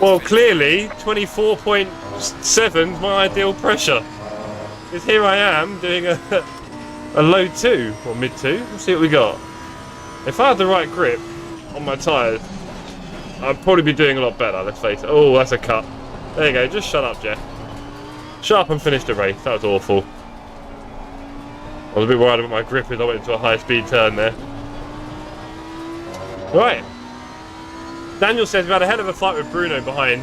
Well, clearly, 24.7 is my ideal pressure. Because here I am doing a low 2, or mid 2. Let's see what we got. If I had the right grip on my tyres, I'd probably be doing a lot better, let's face it. Oh, that's a cut. There you go, just shut up, Jeff. Shut up and finish the race. That was awful. I was a bit worried about my grip as I went into a high-speed turn there. Right. Daniel says we had a hell of a fight with Bruno behind.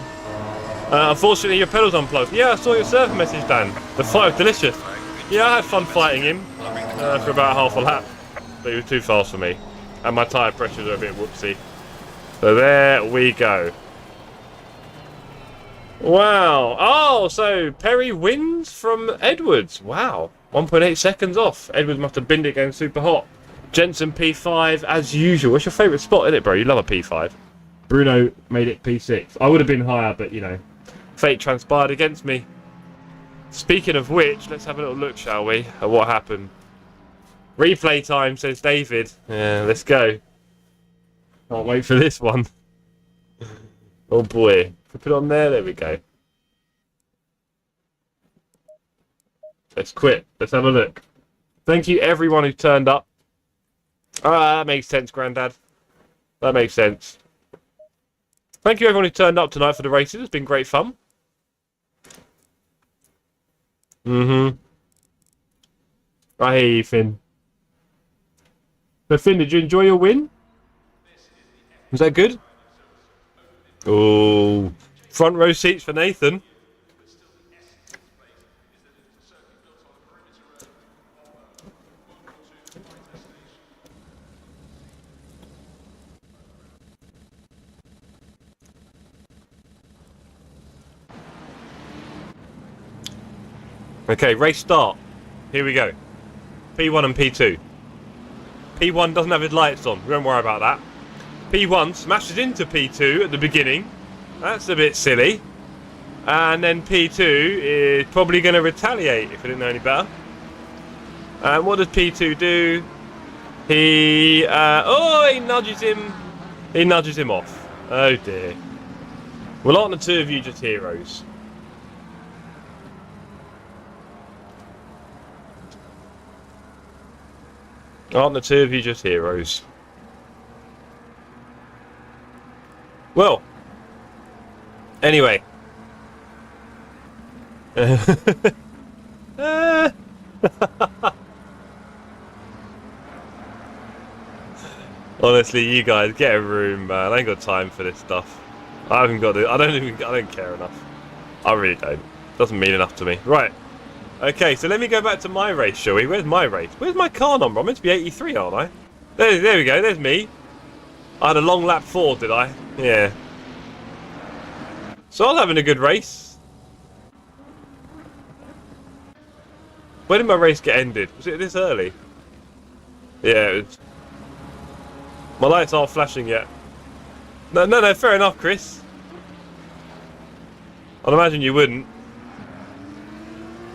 Unfortunately, your pedal's unplugged. Yeah, I saw your server message, Dan. The fight was delicious. Yeah, I had fun fighting him for about half a lap. But he was too fast for me. And my tyre pressures are a bit whoopsie. So there we go. Wow. Oh, so Perry wins from Edwards. Wow. 1.8 seconds off. Edwards must have binned it going super hot. Jensen P5 as usual. What's your favourite spot, isn't it, bro? You love a P5. Bruno made it P6. I would have been higher, but you know, fate transpired against me. Speaking of which, let's have a little look, shall we, at what happened. Replay time, says David. Yeah, let's go. Can't wait for this one. Oh boy. If we put it on there we go. Let's quit. Let's have a look. Thank you everyone who turned up. Ah, that makes sense, Grandad. That makes sense. Thank you everyone who turned up tonight for the races. It's been great fun. I hear you, Finn. So, Finn, did you enjoy your win? Was that good? Oh, front row seats for Nathan. Okay, race start. Here we go. P1 and P2. P1 doesn't have his lights on. We don't worry about that. P1 smashes into P2 at the beginning. That's a bit silly. And then P2 is probably going to retaliate if we didn't know any better. And what does P2 do? He nudges him. He nudges him off. Oh dear. Well, aren't the two of you just heroes? Aren't the two of you just heroes? Well, anyway. Honestly, you guys get a room, man. I ain't got time for this stuff. I haven't got it. I don't care enough. I really don't. Doesn't mean enough to me. Right. Okay, so let me go back to my race, shall we? Where's my race? Where's my car number? I'm meant to be 83, aren't I? There we go. There's me. I had a long lap 4, did I? Yeah. So I was having a good race. Where did my race get ended? Was it this early? Yeah, it was. My lights aren't flashing yet. No, fair enough, Chris. I'd imagine you wouldn't.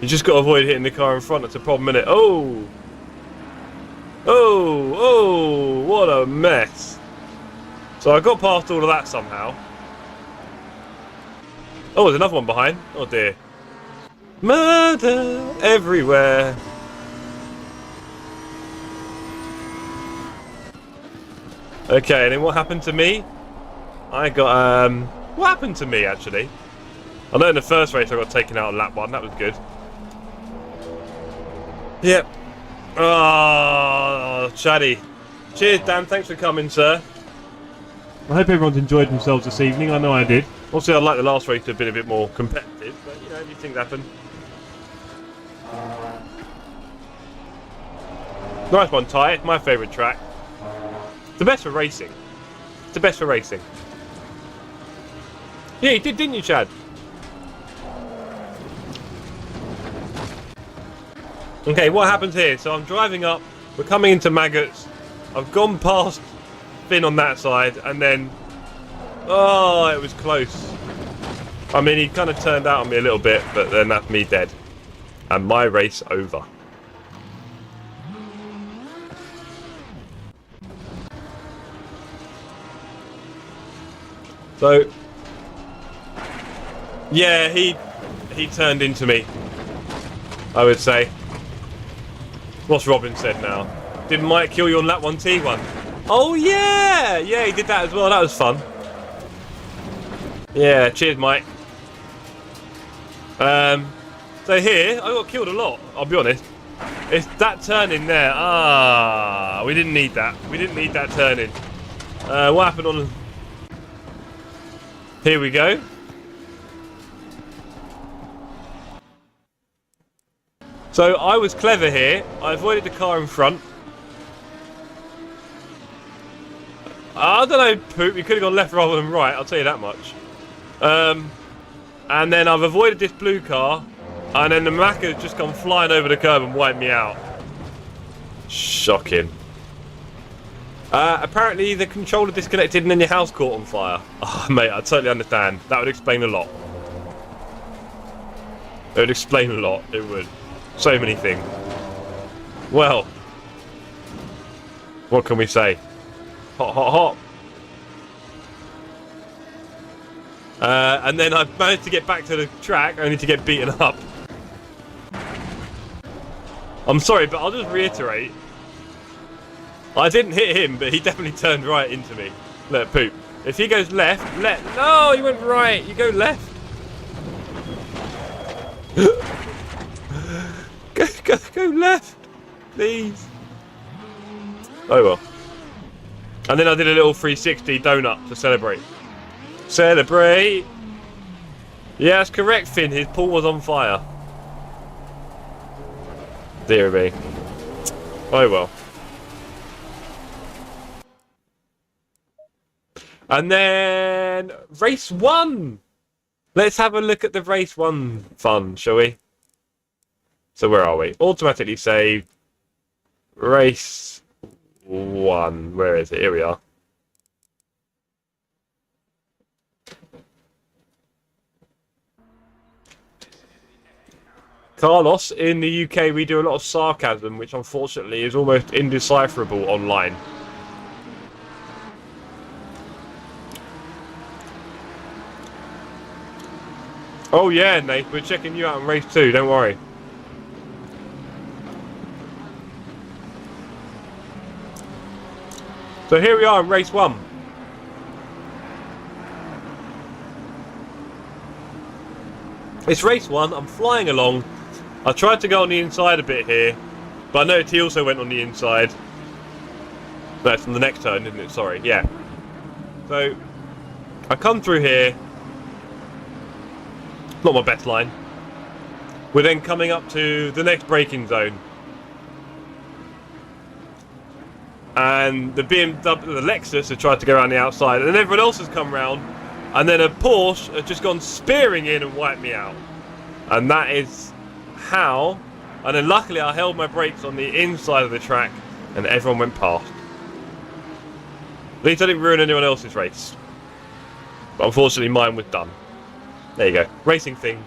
You just got to avoid hitting the car in front. That's a problem, innit? Oh! Oh! What a mess. So I got past all of that somehow. Oh, there's another one behind. Oh dear. Murder everywhere. Okay, and then what happened to me? I got, what happened to me, actually? I know in the first race I got taken out on lap 1. That was good. Yep. Oh, chatty. Cheers, Dan. Thanks for coming, sir. I hope everyone's enjoyed themselves this evening. I know I did. Obviously, I'd like the last race to have been a bit more competitive, but, you know, these things happen. Nice one, Ty. It's my favourite track. It's the best for racing. It's the best for racing. Yeah, you did, didn't you, Chad? Okay, what happens here? So I'm driving up, we're coming into Maggots, I've gone past Finn on that side, and then... Oh, it was close. I mean, he kind of turned out on me a little bit, but then that's me dead. And my race over. So... Yeah, he turned into me, I would say. What's Robin said now? Did Mike kill you on lap 1T1? Oh yeah! Yeah, he did that as well. That was fun. Yeah, cheers, Mike. So here, I got killed a lot, I'll be honest. It's that turning there. Ah, we didn't need that. We didn't need that turning. What happened on... Here we go. So I was clever here. I avoided the car in front. I don't know, Poop. We could have gone left rather than right, I'll tell you that much. And then I've avoided this blue car. And then the Mac has just gone flying over the curb and wiped me out. Shocking. Apparently the controller disconnected and then your house caught on fire. Oh, mate, I totally understand. That would explain a lot. It would explain a lot. It would. So many things. Well. What can we say? Hot, hot, hot. And then I managed to get back to the track only to get beaten up. I'm sorry, but I'll just reiterate. I didn't hit him, but he definitely turned right into me. Look, Poop. If he goes left, no, he went right. You go left. go left, please. Oh well. And then I did a little 360 donut to celebrate. Celebrate. Yeah, that's correct, Finn. His pool was on fire. Dear me. Oh well. And then race 1. Let's have a look at the race 1 fun, shall we? So where are we? Automatically save. Race 1. Where is it? Here we are. Carlos, in the UK we do a lot of sarcasm, which unfortunately is almost indecipherable online. Oh yeah, Nate, we're checking you out in race 2, don't worry. So here we are in race 1. It's race 1, I'm flying along. I tried to go on the inside a bit here, but I noticed he also went on the inside. That's from the next turn, isn't it? Sorry, yeah. So, I come through here. Not my best line. We're then coming up to the next braking zone. And the BMW, the Lexus have tried to go around the outside, and then everyone else has come round, and then a Porsche has just gone spearing in and wiped me out. And that is how. And then luckily I held my brakes on the inside of the track, and everyone went past. At least I didn't ruin anyone else's race. But unfortunately mine was done. There you go. Racing things.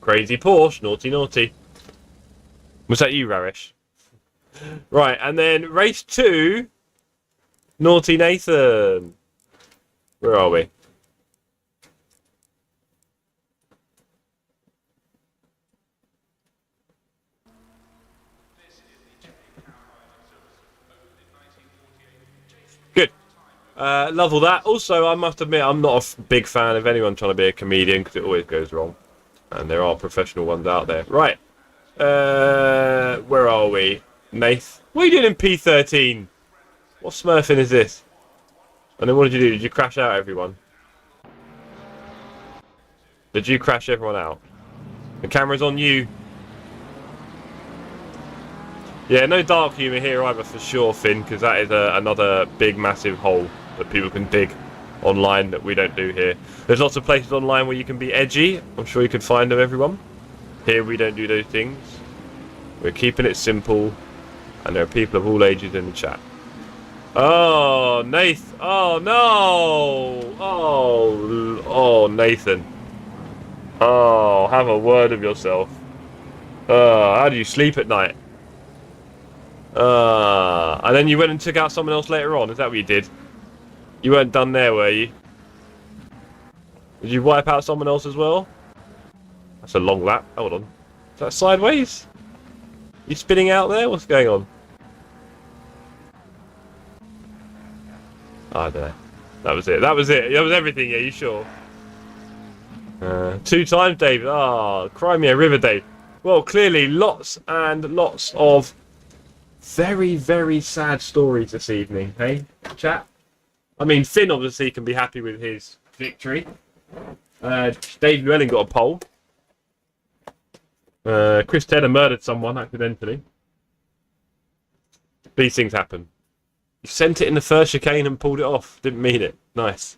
Crazy Porsche. Naughty, naughty. Was that you, Rarish? Right, and then race 2. Naughty Nathan. Where are we? Good. Love all that. Also, I must admit, I'm not a big fan of anyone trying to be a comedian because it always goes wrong. And there are professional ones out there. Right. Where are we? Nath. What are you doing in P13? What smurfing is this? And then what did you do? Did you crash out everyone? Did you crash everyone out? The camera's on you. Yeah, no dark humour here either for sure, Finn, because that is another big, massive hole that people can dig online that we don't do here. There's lots of places online where you can be edgy. I'm sure you can find them, everyone. Here we don't do those things. We're keeping it simple, and there are people of all ages in the chat. Oh, Nathan. Oh, no. Oh, Nathan. Oh, have a word of yourself. How do you sleep at night? And then you went and took out someone else later on. Is that what you did? You weren't done there, were you? Did you wipe out someone else as well? That's a long lap. Hold on. Is that sideways? You spinning out there? What's going on? I don't know. That was it. That was it. That was everything. Yeah, you sure? 2 times, David. Ah, Crimea River, Dave. Well, clearly, lots and lots of very, very sad stories this evening. Hey, chat. I mean, Finn obviously can be happy with his victory. Dave Llewellyn got a pole. Chris Tedder murdered someone accidentally. These things happen. You sent it in the first chicane and pulled it off. Didn't mean it. Nice.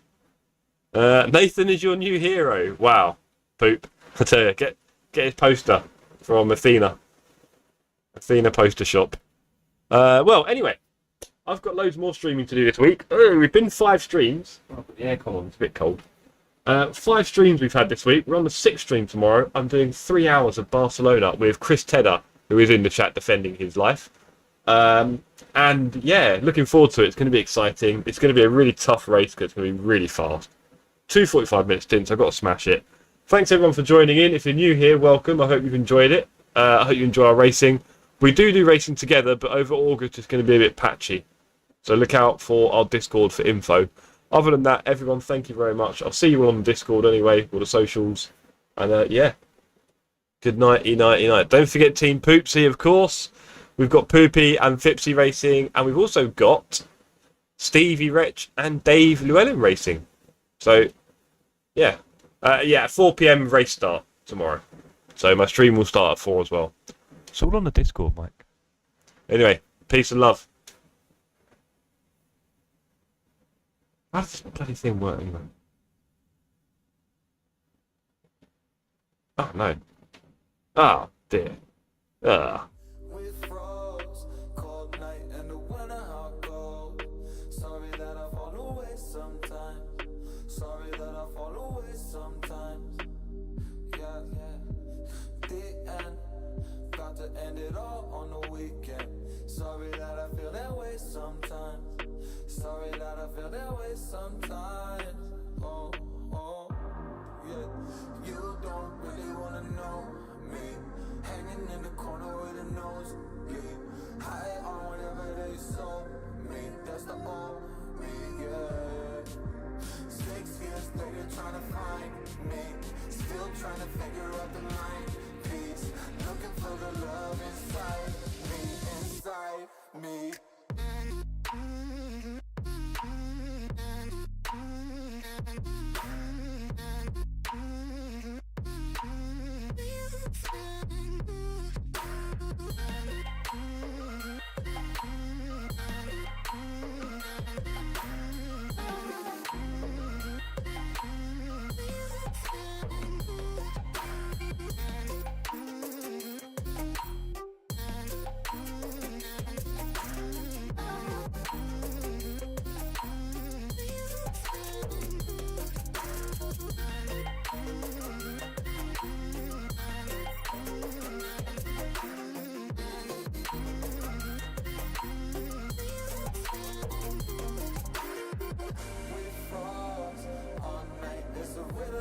Nathan is your new hero. Wow. Poop. I tell you, get his poster from Athena. Athena poster shop. Well, anyway. I've got loads more streaming to do this week. Oh, we've been 5 streams. I'll put the aircon on. It's a bit cold. 5 streams we've had this week. We're on the 6th stream tomorrow. I'm doing 3 hours of Barcelona with Chris Tedder, who is in the chat defending his life. And yeah, looking forward to it. It's going to be exciting. It's going to be a really tough race because it's going to be really fast. 2 45-minute stints. I've got to smash it. Thanks everyone for joining in. If you're new here, welcome. I hope you've enjoyed it. I hope you enjoy our racing. We do racing together, but over August it's going to be a bit patchy. So look out for our Discord for info. Other than that, everyone, thank you very much. I'll see you all on the Discord anyway, or the socials. And yeah, good nighty, nighty, night. Don't forget Team Poopsie, of course. We've got Poopy and Fipsy Racing, and we've also got Stevie Wretch and Dave Llewellyn Racing. So, yeah. Yeah, 4 PM race start tomorrow. So my stream will start at 4 as well. It's all on the Discord, Mike. Anyway, peace and love. How does this bloody thing work anyway? Oh, no. Ah, oh, dear. Ah. End it all on the weekend. Sorry that I feel that way sometimes. Sorry that I feel that way sometimes. Oh, oh, yeah. You don't really wanna know me. Hanging in the corner with a nose bleed. High on whatever they sold me. That's the old me, yeah. 6 years later trying to find me. Still trying to figure out the mind piece. Looking for the love inside me,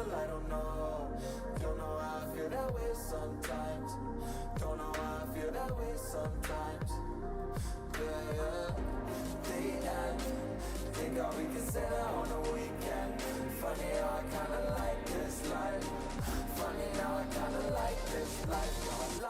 I don't know how I feel that way sometimes. Don't know how I feel that way sometimes. Yeah, think how we can set out on the weekend. Funny how I kinda like this life. Funny how I kinda like this life.